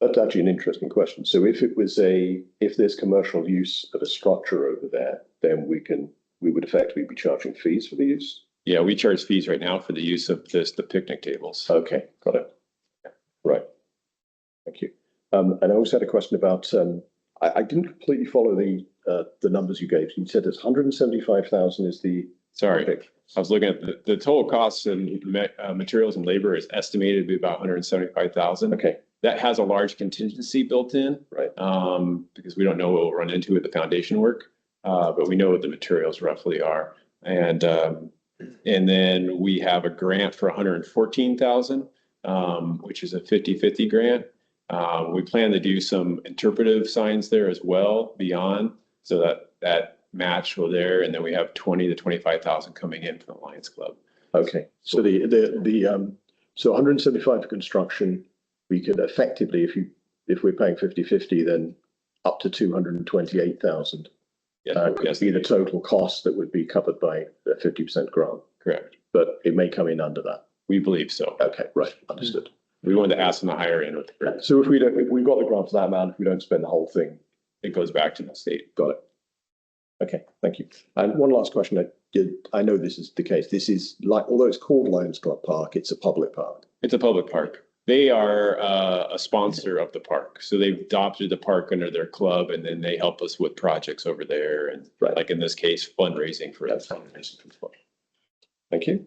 That's actually an interesting question. So if there's commercial use of a structure over there, then we would effectively be charging fees for the use?
Yeah, we charge fees right now for the use of the picnic tables.
Okay, got it. Right. Thank you. And I also had a question about, I didn't completely follow the numbers you gave. You said it's 175,000 is the.
Sorry, I was looking at the total costs and materials and labor is estimated to be about 175,000.
Okay.
That has a large contingency built in.
Right.
Because we don't know what we'll run into with the foundation work, but we know what the materials roughly are. And then we have a grant for 114,000, which is a 50-50 grant. We plan to do some interpretive signs there as well beyond, so that match will there. And then we have 20 to 25,000 coming in from the Lions Club.
Okay. So so 175 for construction, we could effectively, if we're paying 50-50, then up to 228,000. Yes, be the total cost that would be covered by a 50% grant.
Correct.
But it may come in under that.
We believe so.
Okay, right, understood.
We wanted to ask them the higher end with the grant.
So if we've got the grant for that amount, if we don't spend the whole thing,
it goes back to the state.
Got it. Okay, thank you. And one last question. I know this is the case. This is although it's called Lions Club Park, it's a public park.
It's a public park. They are a sponsor of the park. So they've adopted the park under their club, and then they help us with projects over there. And like in this case, fundraising for it.
Thank you.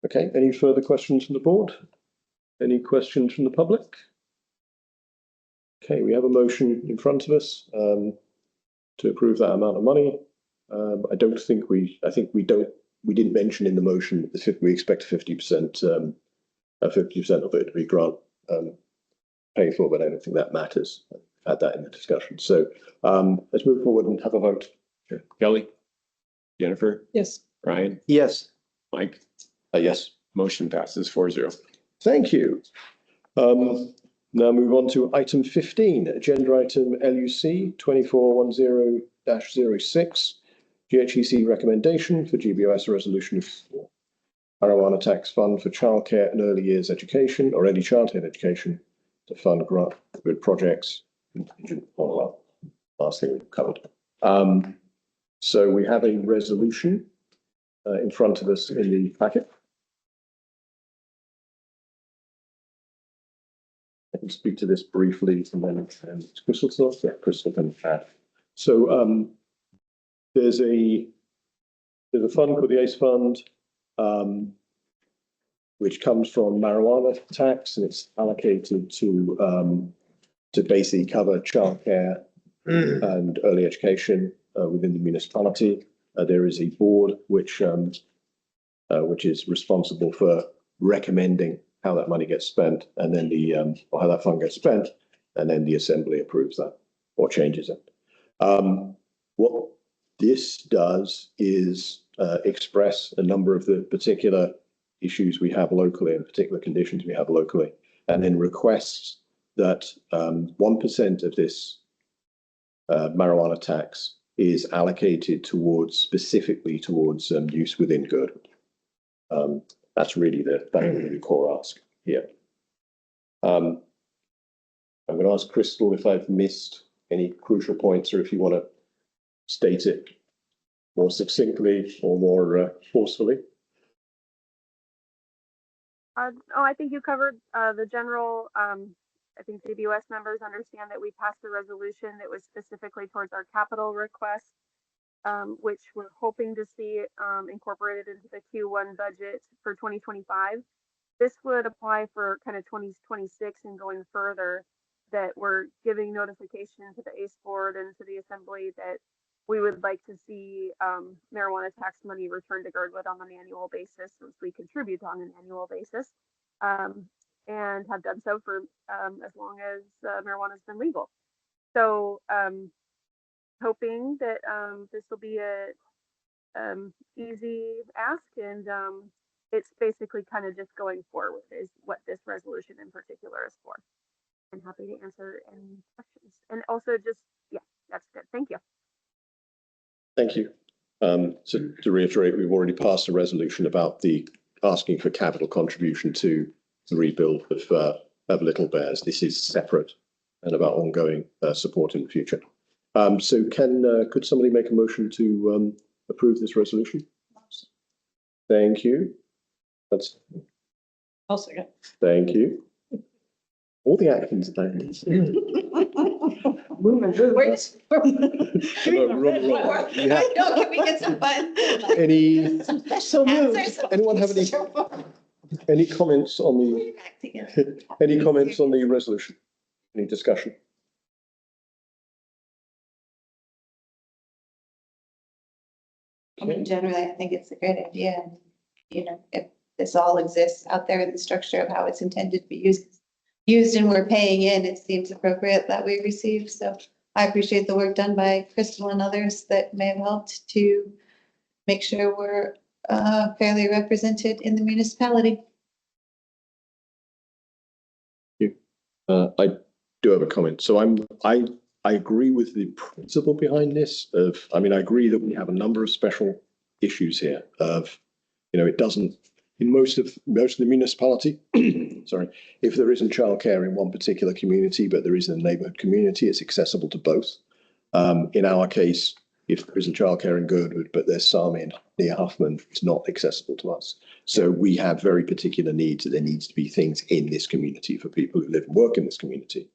Okay, any further questions from the board? Any questions from the public? Okay, we have a motion in front of us to approve that amount of money. I think we didn't mention in the motion that we expect 50%, 50% of it to be grant paid for, but I don't think that matters. I've had that in the discussion. So let's move forward and have a vote.
Sure. Kelly? Jennifer?
Yes.
Ryan?
Yes.
Mike?
Yes.
Motion passes 4-0.
Thank you. Now move on to item 15, agenda item LUC 2410-06, GHEC recommendation for GBOS resolution for marijuana tax fund for childcare and early years education or early childhood education to fund grant good projects. Last thing we've covered. So we have a resolution in front of us in the packet. I can speak to this briefly and then Crystal still? Yeah, Crystal can add. So there's a fund called the ACE Fund, which comes from marijuana tax, and it's allocated to basically cover childcare and early education within the municipality. There is a board which is responsible for recommending how that money gets spent, and then or how that fund gets spent, and then the assembly approves that or changes it. What this does is express a number of the particular issues we have locally and particular conditions we have locally, and then requests that 1% of this marijuana tax is allocated specifically towards use within Girdwood. That's really the core ask here. I'm going to ask Crystal if I've missed any crucial points, or if you want to state it more succinctly or more forcefully.
I think you covered the general. I think CBOS members understand that we passed a resolution that was specifically towards our capital request, which we're hoping to see incorporated into the Q1 budget for 2025. This would apply for kind of 2026 and going further, that we're giving notification to the ACE board and to the assembly that we would like to see marijuana tax money returned to Girdwood on an annual basis, since we contribute on an annual basis, and have done so for as long as marijuana has been legal. So hoping that this will be a easy ask, and it's basically kind of just going forward is what this resolution in particular is for. I'm happy to answer any questions, and also just, yeah, that's good. Thank you.
Thank you. So to reiterate, we've already passed a resolution about the asking for capital contribution to the rebuild of Little Bears. This is separate and about ongoing support in the future. So could somebody make a motion to approve this resolution? Thank you.
I'll second.
Thank you. All the actions are done.
Where's
Can we get some fun?
Anyone have any comments on the resolution? Any discussion?
I mean, generally, I think it's a great idea. And, you know, if this all exists out there in the structure of how it's intended to be used and we're paying in, it seems appropriate that we receive. So I appreciate the work done by Crystal and others that may have helped to make sure we're fairly represented in the municipality.
I do have a comment. So I agree with the principle behind this. I agree that we have a number of special issues here. It doesn't, in most of the municipality, sorry, if there isn't childcare in one particular community, but there is in a neighborhood community, it's accessible to both. In our case, if there isn't childcare in Girdwood, but there's some near Huffman, it's not accessible to us. So we have very particular needs, that there needs to be things in this community for people who live and work in this community.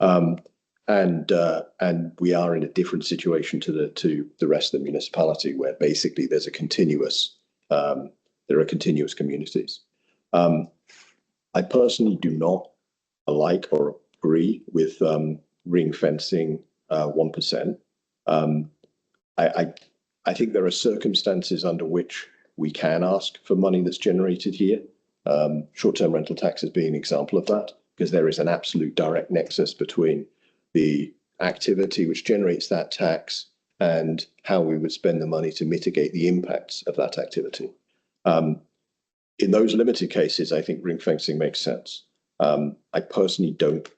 And we are in a different situation to the rest of the municipality, where basically there's a continuous there are continuous communities. I personally do not like or agree with ring fencing 1%. I think there are circumstances under which we can ask for money that's generated here. Short-term rental taxes being an example of that, because there is an absolute direct nexus between the activity which generates that tax and how we would spend the money to mitigate the impacts of that activity. In those limited cases, I think ring fencing makes sense. I personally don't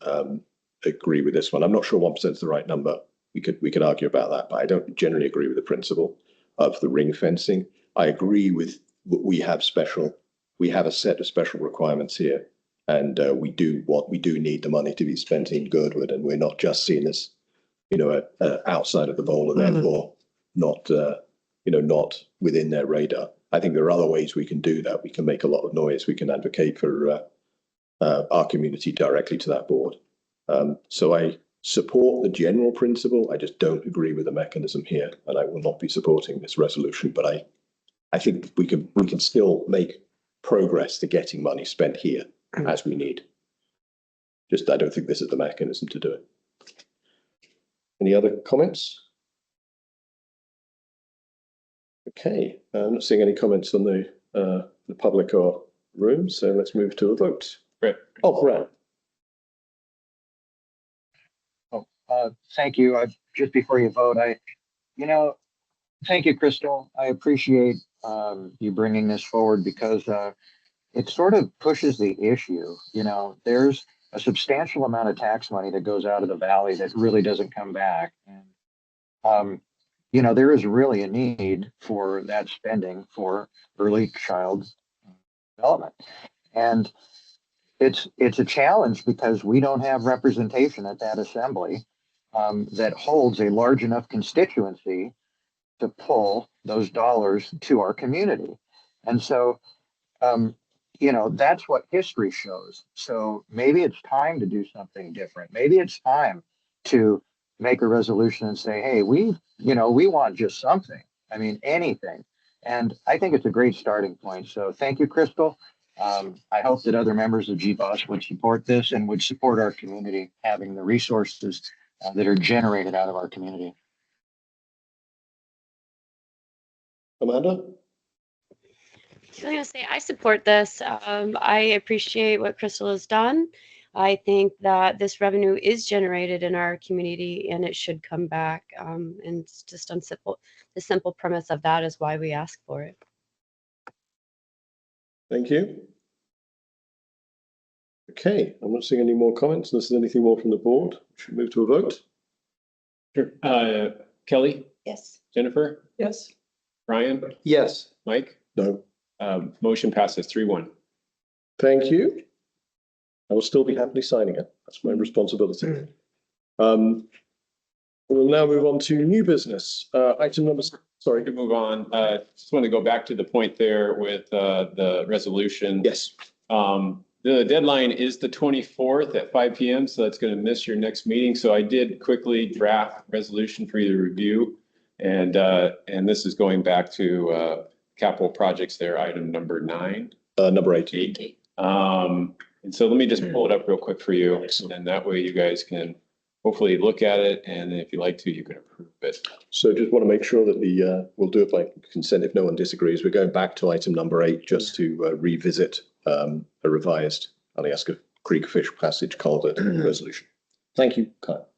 agree with this one. I'm not sure 1% is the right number. We could argue about that, but I don't generally agree with the principle of the ring fencing. I agree with we have a set of special requirements here, and we do need the money to be spent in Girdwood, and we're not just seen as, outside of the bowl and therefore not, not within their radar. I think there are other ways we can do that. We can make a lot of noise. We can advocate for our community directly to that board. So I support the general principle. I just don't agree with the mechanism here, and I will not be supporting this resolution. But I think we can still make progress to getting money spent here as we need. Just I don't think this is the mechanism to do it. Any other comments? Okay, I'm not seeing any comments on the public or room, so let's move to a vote.
Brett.
Oh, Brett.
Thank you. Just before you vote, thank you, Crystal. I appreciate you bringing this forward because it sort of pushes the issue. There's a substantial amount of tax money that goes out of the valley that really doesn't come back. And, there is really a need for that spending for early child development. And it's a challenge because we don't have representation at that assembly that holds a large enough constituency to pull those dollars to our community. And so, that's what history shows. So maybe it's time to do something different. Maybe it's time to make a resolution and say, hey, we want just something. I mean, anything. And I think it's a great starting point. So thank you, Crystal. I hope that other members of GBOS would support this and would support our community having the resources that are generated out of our community.
Amanda?
I was going to say, I support this. I appreciate what Crystal has done. I think that this revenue is generated in our community and it should come back. And it's just the simple premise of that is why we ask for it.
Thank you. Okay, I'm not seeing any more comments. Unless there's anything more from the board, should we move to a vote?
Sure. Kelly?
Yes.
Jennifer?
Yes.
Brian?
Yes.
Mike?
No.
Motion passes 3-1.
Thank you. I will still be happily signing it. That's my responsibility. We'll now move on to new business. Item number, sorry.
To move on, just want to go back to the point there with the resolution.
Yes.
The deadline is the 24th at 5 p.m. So that's going to miss your next meeting. So I did quickly draft resolution for you to review. And this is going back to capital projects there, item number 9.
Number 8.
And so let me just pull it up real quick for you. And that way you guys can hopefully look at it. And if you like to, you can approve it.
So just want to make sure that we'll do it by consent if no one disagrees. We're going back to item number 8 just to revisit a revised Alaska Creek Fish Passage Culvert resolution. Thank you, Kyle.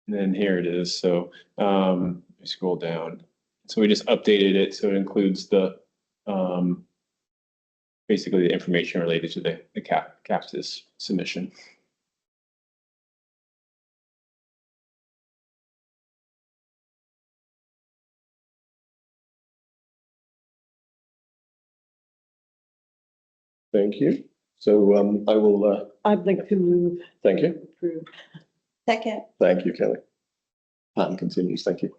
And then here it is. So scroll down. So we just updated it. So it includes the basically the information related to the CAPSIS submission.
Thank you. So I will.
I'd like to move.
Thank you.
Approve.
Second.
Thank you, Kelly. Pattern continues. Thank you.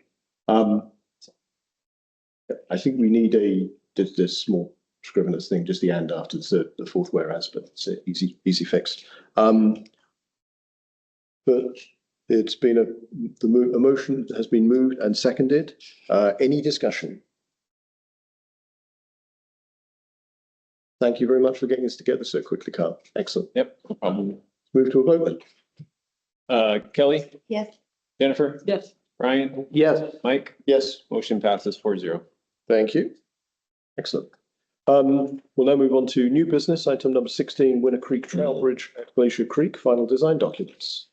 I think we need this small scrivener's thing, just the and after the fourth whereas, but it's an easy fix. But it's been a motion has been moved and seconded. Any discussion? Thank you very much for getting this together so quickly, Carl. Excellent.
Yep, no problem.
Move to a vote then.
Kelly,
Yes.
Jennifer,
Yes.
Ryan,
Yes.
Mike,
Yes,
motion passes 4-0.
thank you. Excellent. We'll now move on to new business, item number 16, Winner Creek Trail Bridge at Glacier Creek, final design documents.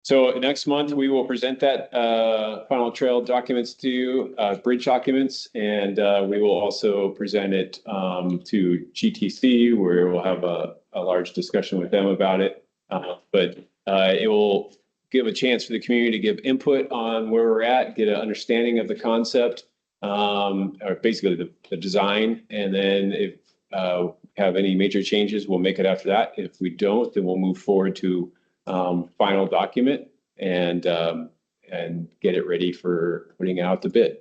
So next month, we will present that final trail documents to you, bridge documents, and we will also present it to GTC, where we'll have a large discussion with them about it. But it will give a chance for the community to give input on where we're at, get an understanding of the concept, or basically the design. And then if we have any major changes, we'll make it after that. If we don't, then we'll move forward to final document and get it ready for putting out the bid.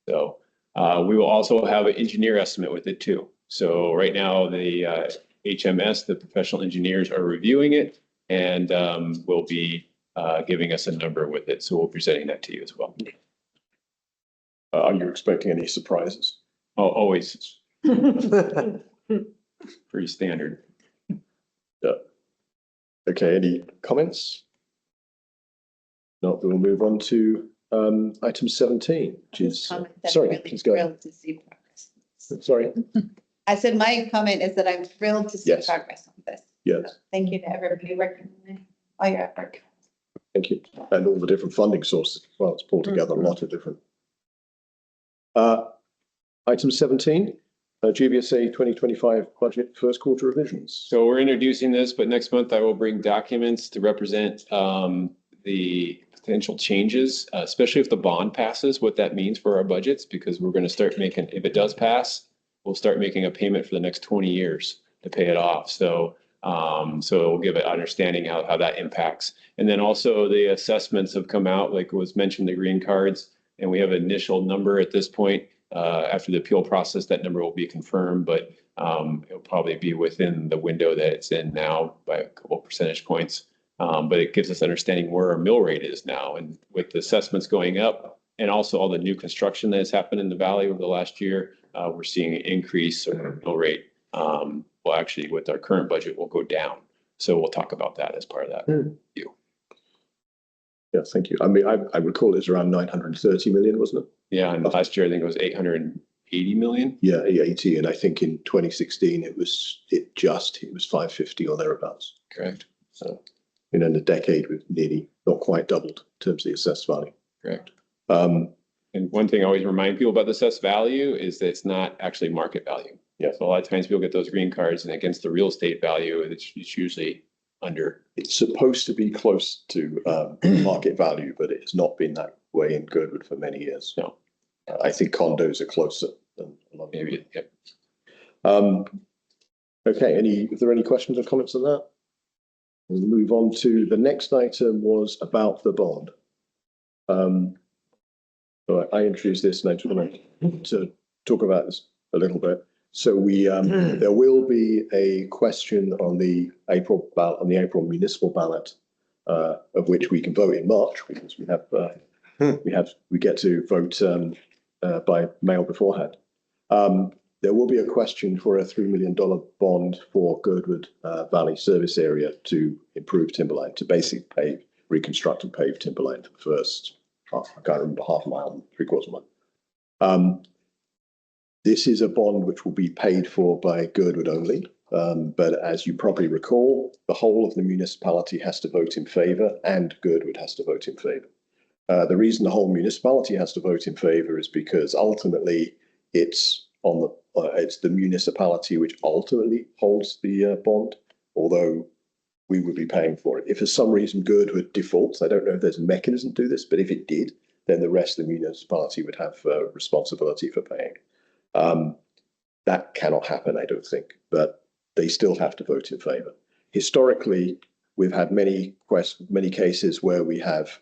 So we will also have an engineer estimate with it too. So right now the HMS, the professional engineers, are reviewing it and will be giving us a number with it. So we'll be presenting that to you as well.
Are you expecting any surprises?
Oh, always. Pretty standard.
Yeah. Okay, any comments? No, we'll move on to item 17, which is, sorry, please go ahead.
Thrilled to see progress.
Sorry.
I said my comment is that I'm thrilled to see
Yes.
progress on this.
Yes,
Thank you to everybody working on it, all your effort.
thank you. And all the different funding sources. Well, it's pulled together a lot of different. Item 17, GBSA 2025 budget first quarter revisions.
So we're introducing this, but next month I will bring documents to represent the potential changes, especially if the bond passes, what that means for our budgets, because we're going to start making, if it does pass, we'll start making a payment for the next 20 years to pay it off. So we'll give an understanding how that impacts. And then also the assessments have come out, like was mentioned, the green cards, and we have an initial number at this point. After the appeal process, that number will be confirmed, but it'll probably be within the window that it's in now by a couple percentage points. But it gives us understanding where our mill rate is now, and with the assessments going up and also all the new construction that has happened in the valley over the last year, we're seeing an increase in our mill rate. Well, actually, with our current budget, will go down. So we'll talk about that as part of that review.
Yeah, thank you. I mean, I recall it's around 930 million, wasn't it?
Yeah, and last year I think it was 880 million.
Yeah, 80, and I think in 2016 it was 550 or thereabouts.
Correct.
So in a decade, we've nearly not quite doubled in terms of the assessed value.
Correct. And one thing I always remind people about the assessed value is that it's not actually market value.
Yeah.
So a lot of times people get those green cards, and against the real estate value, it's usually under.
It's supposed to be close to market value, but it has not been that way in Girdwood for many years.
No.
I think condos are closer than a lot of
Maybe, yep.
Okay, are there any questions or comments on that? We'll move on to the next item was about the bond. So I introduced this and I just want to talk about this a little bit. So there will be a question on the April ballot, on the April municipal ballot, of which we can vote in March because we get to vote by mail beforehand. There will be a question for a $3 million bond for Girdwood Valley Service Area to improve timberline, to basically reconstruct and pave timberline for the first, I can't remember, half a mile, 3/4 mile. This is a bond which will be paid for by Girdwood only. But as you probably recall, the whole of the municipality has to vote in favour and Girdwood has to vote in favour. The reason the whole municipality has to vote in favour is because ultimately it's the municipality which ultimately holds the bond, although we would be paying for it. If for some reason Girdwood defaults, I don't know if there's a mechanism to do this, but if it did, then the rest of the municipality would have responsibility for paying. That cannot happen, I don't think, but they still have to vote in favour. Historically, we've had many cases where we have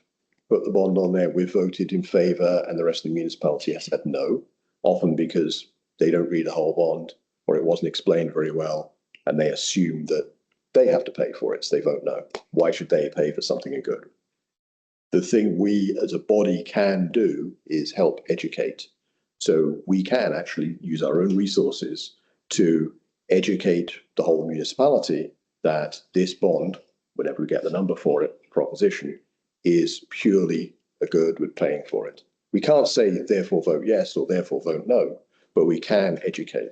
put the bond on there, we've voted in favour, and the rest of the municipality has said no, often because they don't read the whole bond or it wasn't explained very well, and they assume that they have to pay for it, so they vote no. Why should they pay for something in good? The thing we as a body can do is help educate. So we can actually use our own resources to educate the whole municipality that this bond, whenever we get the number for it, proposition, is purely a Girdwood paying for it. We can't say therefore vote yes or therefore vote no, but we can educate.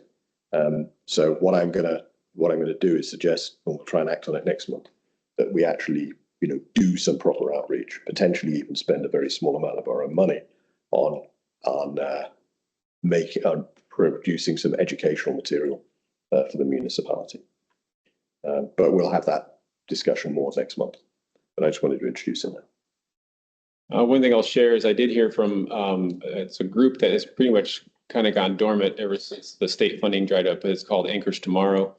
So what I'm gonna do is suggest, and we'll try and act on it next month, that we actually, do some proper outreach, potentially even spend a very small amount of our own money on producing some educational material for the municipality. But we'll have that discussion more next month. But I just wanted to introduce it now.
One thing I'll share is I did hear from, it's a group that has pretty much kind of gone dormant ever since the state funding dried up. It's called Anchors Tomorrow.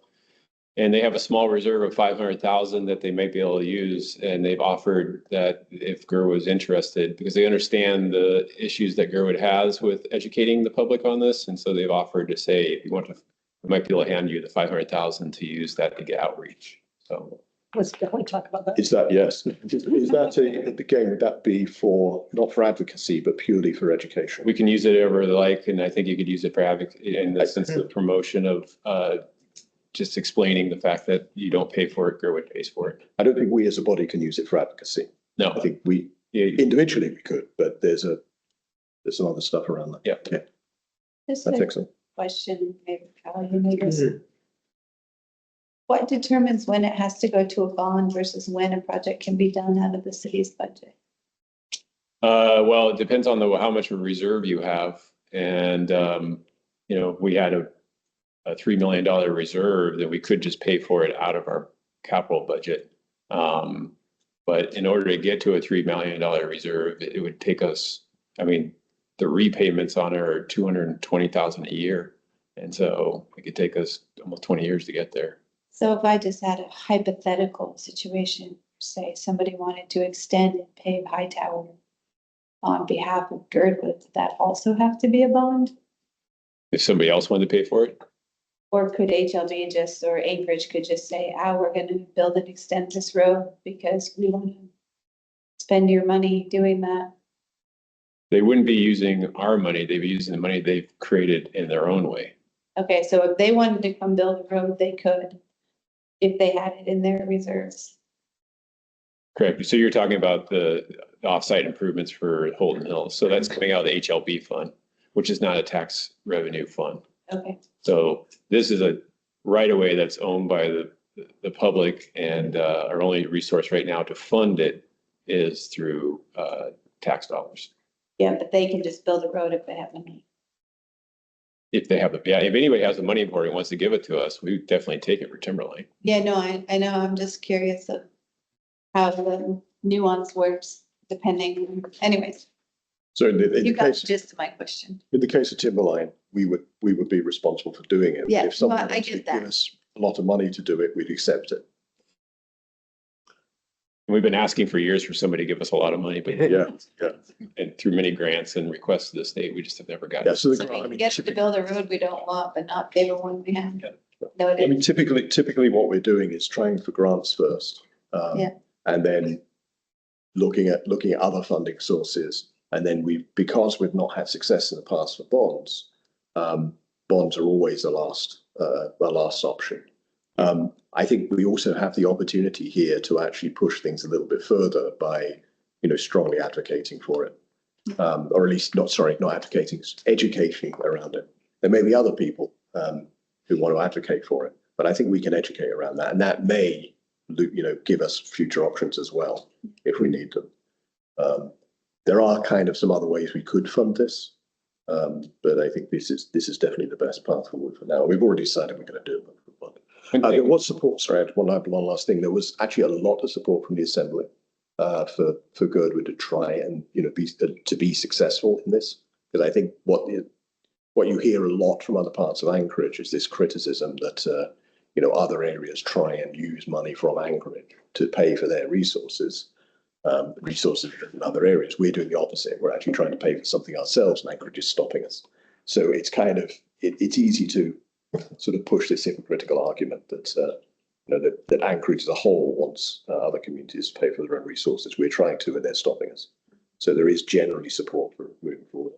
And they have a small reserve of 500,000 that they might be able to use. And they've offered that if Girdwood was interested, because they understand the issues that Girdwood has with educating the public on this. And so they've offered to say, if you want to, we might be able to hand you the 500,000 to use that to get outreach. So
Let's definitely talk about that.
Is that, yes, is that again, would that be for, not for advocacy, but purely for education?
we can use it ever like, and I think you could use it for in the sense of promotion of just explaining the fact that you don't pay for it, Girdwood pays for it.
I don't think we as a body can use it for advocacy.
No,
I think we individually we could, but there's some other stuff around that.
Yeah.
Just
That's
a
excellent.
question, maybe, Kyle, you may guess. What determines when it has to go to a bond versus when a project can be done out of the city's budget?
well, it depends on how much of a reserve you have. And, we had a $3 million reserve that we could just pay for it out of our capital budget. But in order to get to a $3 million reserve, it would take us, the repayments on it are $220,000 a year. And so it could take us almost 20 years to get there.
So if I just had a hypothetical situation, say somebody wanted to extend and pave Hightower on behalf of Girdwood, would that also have to be a bond?
If somebody else wanted to pay for it?
Or could HLB just, or Anchorage could just say, we're gonna build and extend this road because we want to spend your money doing that?
They wouldn't be using our money. They'd be using the money they've created in their own way.
Okay, so if they wanted to come build a road, they could, if they had it in their reserves.
Correct. So you're talking about the offsite improvements for Holden Hills. So that's coming out of the HLB fund, which is not a tax revenue fund.
Okay.
So this is a right of way that's owned by the public, and our only resource right now to fund it is through tax dollars.
Yeah, but they can just build a road if they have the money.
If they have if anybody has the money for it and wants to give it to us, we definitely take it for Timberline.
Yeah, no, I know, I'm just curious of how the nuance works depending, anyways,
So in the
you got
case,
the gist of my question.
in the case of Timberline, we would be responsible for doing it.
Yeah,
If someone
well, I
wanted to
get that.
give us a lot of money to do it, we'd accept it.
And we've been asking for years for somebody to give us a lot of money, but
Yeah.
and through many grants and requests to the state, we just have never gotten.
Yeah, so
So we can get to build a road we don't want, but not pay the one we have. No,
I mean, typically what we're doing is trying for grants first.
Yeah.
And then looking at other funding sources. And then because we've not had success in the past for bonds, bonds are always the last option. I think we also have the opportunity here to actually push things a little bit further by, strongly advocating for it. Or at least not advocating, educating around it. There may be other people who want to advocate for it, but I think we can educate around that, and that may, give us future options as well if we need them. There are kind of some other ways we could fund this, but I think this is definitely the best path forward for now. We've already decided we're going to do it. There was support. Sorry, I had one last thing. There was actually a lot of support from the Assembly for Girdwood to try and be successful in this, because I think what you hear a lot from other parts of Anchorage is this criticism that other areas try and use money from Anchorage to pay for their resources in other areas. We're doing the opposite. We're actually trying to pay for something ourselves, and Anchorage is stopping us. So it's kind of it's easy to sort of push this hypocritical argument that that Anchorage as a whole wants other communities to pay for their own resources. We're trying to, and they're stopping us. So there is generally support for moving forward.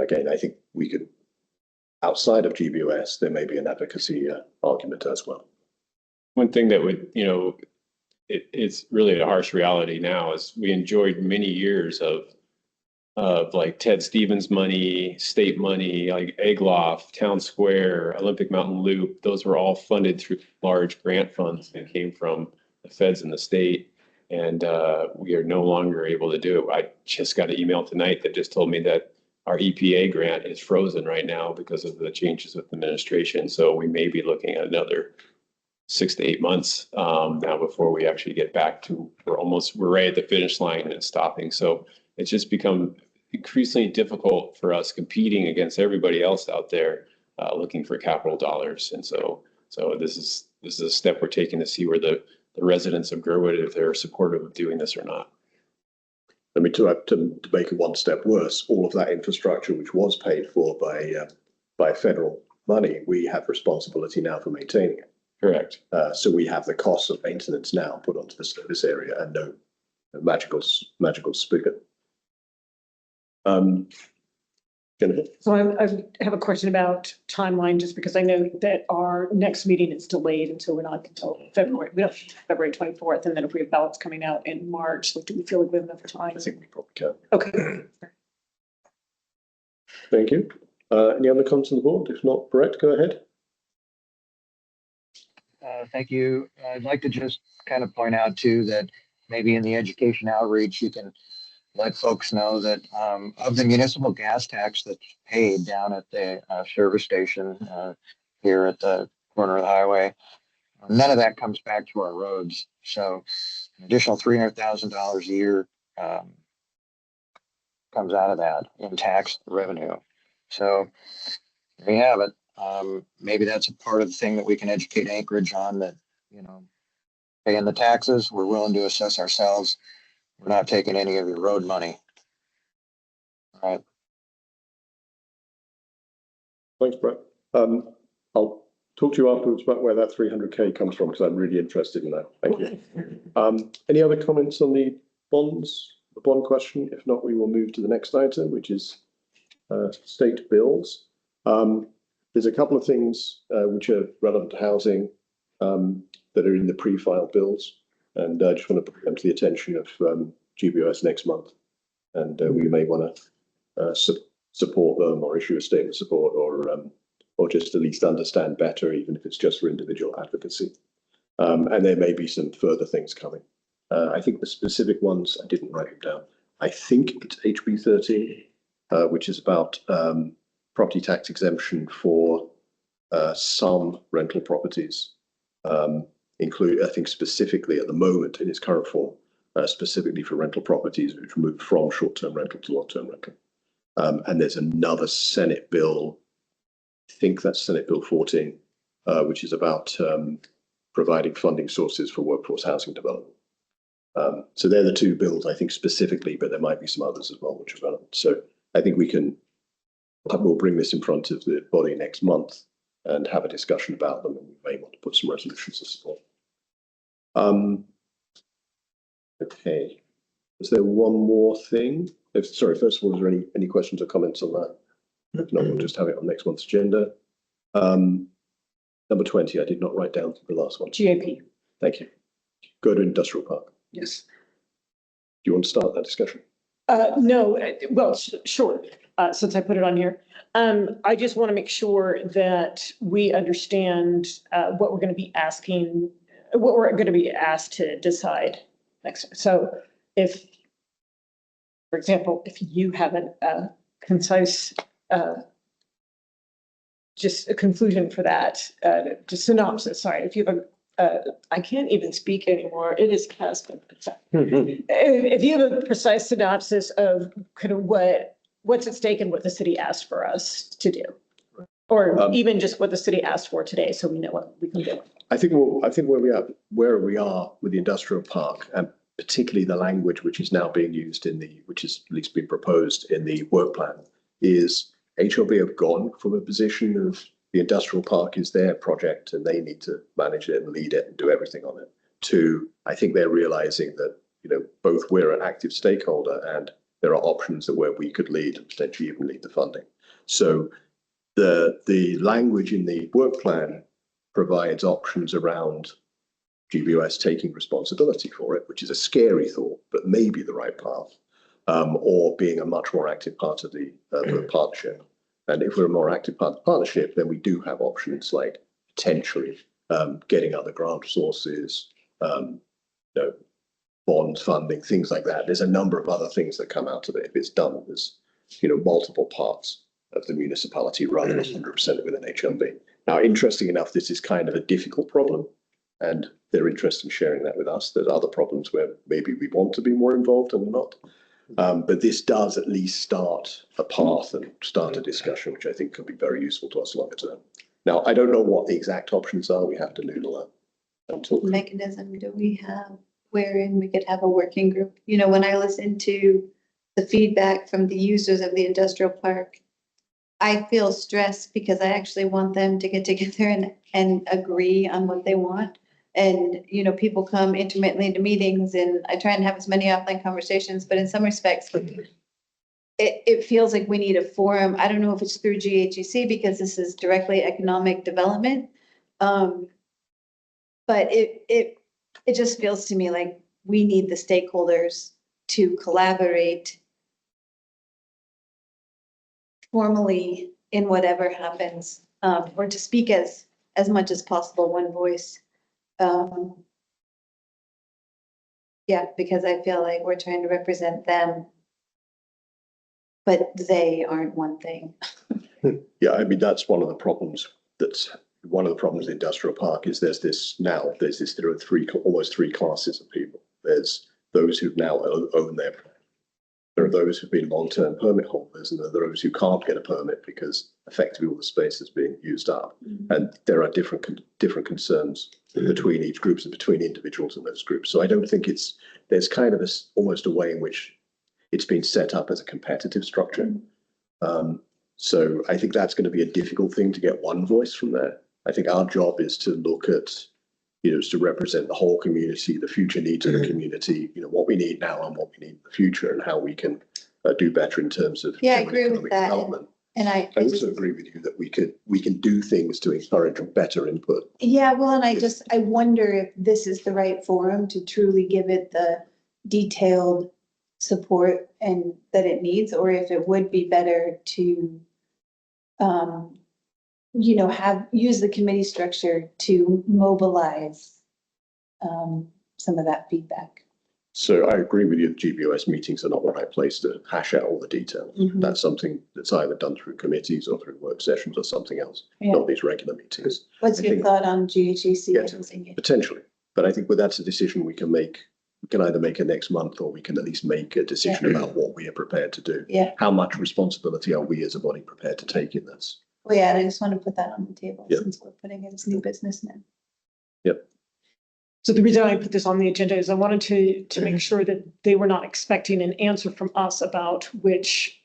Again, I think we could outside of GBOS, there may be an advocacy argument as well.
One thing that would, it's really a harsh reality now is we enjoyed many years of like Ted Stevens money, state money, like Egloff, Town Square, Olympic Mountain Loop. Those were all funded through large grant funds that came from the feds and the state. And we are no longer able to do it. I just got an email tonight that just told me that our EPA grant is frozen right now because of the changes with administration. So we may be looking at another 6 to 8 months now before we actually get back to, we're right at the finish line and stopping. So it's just become increasingly difficult for us competing against everybody else out there looking for capital dollars. And so this is a step we're taking to see where the residents of Girdwood, if they're supportive of doing this or not.
I mean, to make it one step worse, all of that infrastructure which was paid for by federal money, we have responsibility now for maintaining it.
Correct.
So we have the cost of maintenance now put onto the service area and no magical spigot. Jennifer?
So I have a question about timeline, just because I know that our next meeting is delayed until we're not until February. We don't February 24th, and then if we have ballots coming out in March, like, do we feel like we have enough time?
I think we probably can.
Okay.
Thank you. Any other comments on the board? If not, Brett, go ahead.
Thank you. I'd like to just kind of point out too that maybe in the education outreach, you can let folks know that of the municipal gas tax that's paid down at the service station here at the corner of the highway, none of that comes back to our roads. So an additional $300,000 a year comes out of that in tax revenue. So there you have it. Maybe that's a part of the thing that we can educate Anchorage on, that, paying the taxes, we're willing to assess ourselves. We're not taking any of your road money. All right.
Thanks, Brett. I'll talk to you afterwards about where that 300K comes from, because I'm really interested in that. Thank you. Any other comments on the bonds, the bond question? If not, we will move to the next item, which is state bills. There's a couple of things which are relevant to housing that are in the pre-filed bills. And I just want to bring them to the attention of GBOS next month. And we may want to support them or issue a statement of support, or just at least understand better, even if it's just for individual advocacy. And there may be some further things coming. I think the specific ones, I didn't write them down. I think it's HB 13, which is about property tax exemption for some rental properties. Include, I think, specifically at the moment in its current form, specifically for rental properties which move from short-term rental to long-term rental. And there's another Senate bill, I think that's Senate Bill 14, which is about providing funding sources for workforce housing development. So they're the two bills, I think, specifically, but there might be some others as well which are relevant. So I think we'll bring this in front of the body next month and have a discussion about them, and we may want to put some resolutions to support. Okay. Is there one more thing? Sorry, first of all, is there any questions or comments on that? If not, we'll just have it on next month's agenda. Number 20, I did not write down the last one.
GAP.
Thank you. Go to Industrial Park.
Yes.
Do you want to start that discussion?
No, well, sure, since I put it on here. I just want to make sure that we understand what we're going to be asking, what we're going to be asked to decide next. So if, for example, if you have a concise, just a conclusion for that, just synopsis, sorry, if you have I can't even speak anymore. It is past. If you have a precise synopsis of kind of what's at stake and what the city asked for us to do, or even just what the city asked for today, so we know what we can do.
I think where we are with the industrial park, and particularly the language which is now being used which is at least been proposed in the work plan, is HLB have gone from a position of the industrial park is their project and they need to manage it and lead it and do everything on it, to, I think they're realizing that, both we're an active stakeholder and there are options where we could lead and potentially even lead the funding. So the language in the work plan provides options around GBOS taking responsibility for it, which is a scary thought, but maybe the right path, or being a much more active part of the partnership. And if we're a more active part of the partnership, then we do have options like potentially getting other grant sources, bond funding, things like that. There's a number of other things that come out of it if it's done as multiple parts of the municipality rather than 100% within HLB. Now, interesting enough, this is kind of a difficult problem, and they're interested in sharing that with us. There's other problems where maybe we want to be more involved and not. But this does at least start a path and start a discussion, which I think could be very useful to us longer term. Now, I don't know what the exact options are. We have to noodle that and talk.
Mechanism do we have wherein we could have a working group? When I listen to the feedback from the users of the industrial park, I feel stressed because I actually want them to get together and agree on what they want. And, people come intermittently to meetings and I try and have as many offline conversations, but in some respects, it feels like we need a forum. I don't know if it's through GHEC because this is directly economic development. But it just feels to me like we need the stakeholders to collaborate formally in whatever happens, or to speak as much as possible, one voice. Yeah, because I feel like we're trying to represent them, but they aren't one thing.
Yeah, I mean, that's one of the problems. That's one of the problems of the industrial park is there are almost three classes of people. There's those who now own their plan. There are those who've been long-term permit holders, and there are those who can't get a permit because effectively all the space is being used up. Mm-hmm. And there are different concerns between each groups and between individuals in those groups. So I don't think there's kind of almost a way in which it's been set up as a competitive structure. So I think that's going to be a difficult thing to get one voice from there. I think our job is to look at, is to represent the whole community, the future needs of the community, what we need now and what we need in the future, and how we can do better in terms of
I agree with that.
Development.
And I
also agree with you that we can do things to encourage better input.
Yeah, well, and I wonder if this is the right forum to truly give it the detailed support and that it needs, or if it would be better to use the committee structure to mobilize some of that feedback.
So I agree with you. The GBOS meetings are not the right place to hash out all the details. Mm-hmm. That's something that's either done through committees or through work sessions or something else, not these regular meetings.
What's your thought on GHEC?
Potentially, but I think that's a decision we can make. We can either make it next month, or we can at least make a decision about what we are prepared to do.
Yeah.
How much responsibility are we as a body prepared to take in this?
Well, yeah, and I just want to put that on the table since we're putting it as new business now.
Yep.
So the reason I put this on the agenda is I wanted to make sure that they were not expecting an answer from us about which,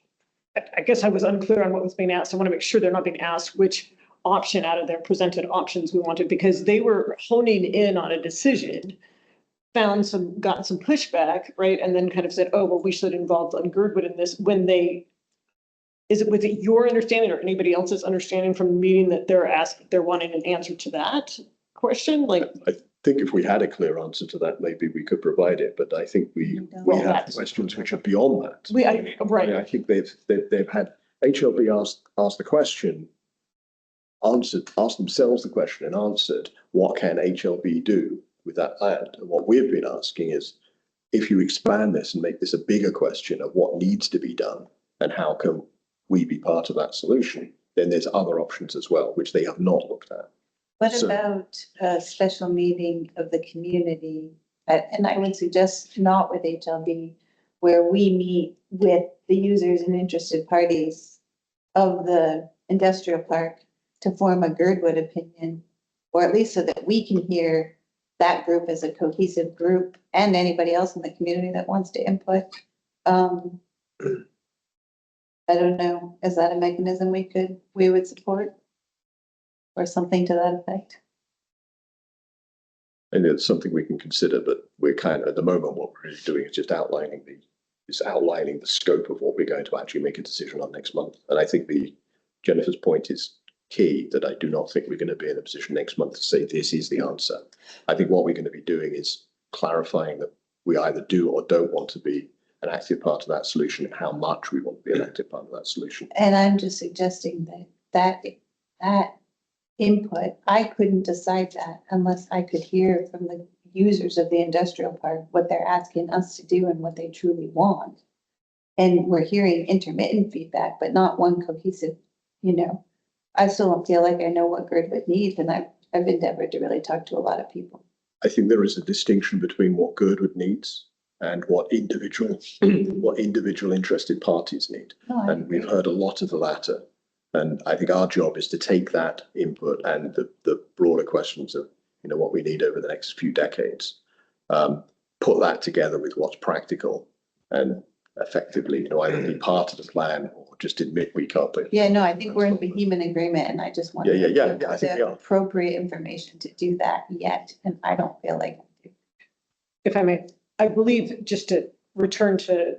I guess I was unclear on what was being asked. I want to make sure they're not being asked which option out of their presented options we wanted, because they were honing in on a decision, got some pushback, right? And then kind of said, oh, well, we should involve Girdwood in this. Was it your understanding or anybody else's understanding from the meeting that they're wanting an answer to that question?
I think if we had a clear answer to that, maybe we could provide it. But I think we have questions which are beyond that.
Right.
I think they've had HLB asked the question, asked themselves the question and answered, what can HLB do with that land? And what we've been asking is, if you expand this and make this a bigger question of what needs to be done and how can we be part of that solution, then there's other options as well, which they have not looked at.
What about a special meeting of the community? And I would suggest not with HLB, where we meet with the users and interested parties of the industrial park to form a Girdwood opinion, or at least so that we can hear that group as a cohesive group and anybody else in the community that wants to input. I don't know, is that a mechanism we would support? Or something to that effect?
And it's something we can consider, but we're kind of, at the moment, what we're really doing is just outlining the scope of what we're going to actually make a decision on next month. And I think the Jennifer's point is key, that I do not think we're going to be in a position next month to say this is the answer. I think what we're going to be doing is clarifying that we either do or don't want to be an active part of that solution, and how much we want to be an active part of that solution.
And I'm just suggesting that input, I couldn't decide that unless I could hear from the users of the industrial park what they're asking us to do and what they truly want. And we're hearing intermittent feedback, but not one cohesive, I still don't feel like I know what Girdwood needs, and I've endeavored to really talk to a lot of people.
I think there is a distinction between what Girdwood needs and what individual interested parties need. And we've heard a lot of the latter. And I think our job is to take that input and the broader questions of, what we need over the next few decades, put that together with what's practical, and effectively, either be part of the plan or just admit we can't do it.
Yeah, no, I think we're in vehement agreement, and I just want
I think we
the
are.
appropriate information to do that yet, and I don't feel like I do.
If I may, I believe, just to return to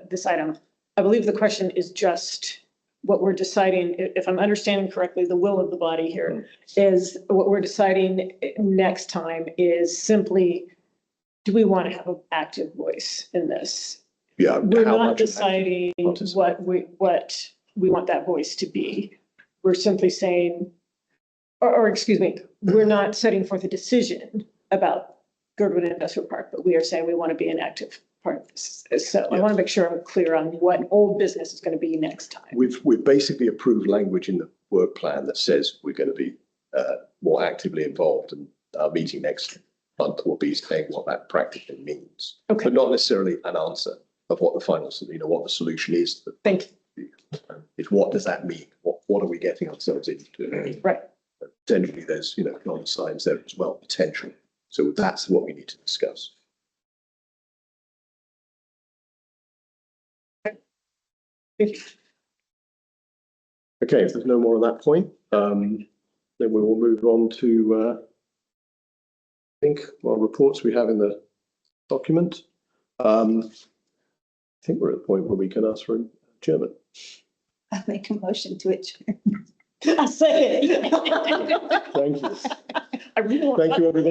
this item, I believe the question is just what we're deciding, if I'm understanding correctly, the will of the body here is what we're deciding next time is simply, do we want to have an active voice in this?
Yeah.
We're not deciding what we want that voice to be. We're simply saying, or excuse me, we're not setting forth a decision about Girdwood Industrial Park, but we are saying we want to be an active part of this. So I want to make sure I'm clear on what old business is going to be next time.
We've basically approved language in the work plan that says we're going to be more actively involved, and our meeting next month will be saying what that practically means.
Okay.
But not necessarily an answer of what the final, what the solution is.
Thank
you. It's what does that mean? What are we getting ourselves into?
Right.
Potentially there's, economic signs there as well, potential. So that's what we need to discuss. Okay, if there's no more on that point, then we will move on to, reports we have in the document. I think we're at the point where we can ask for adjournment.
I'll make a motion to adjourn.
I'll say it.
Thank you.
I really want.
Thank you, everyone.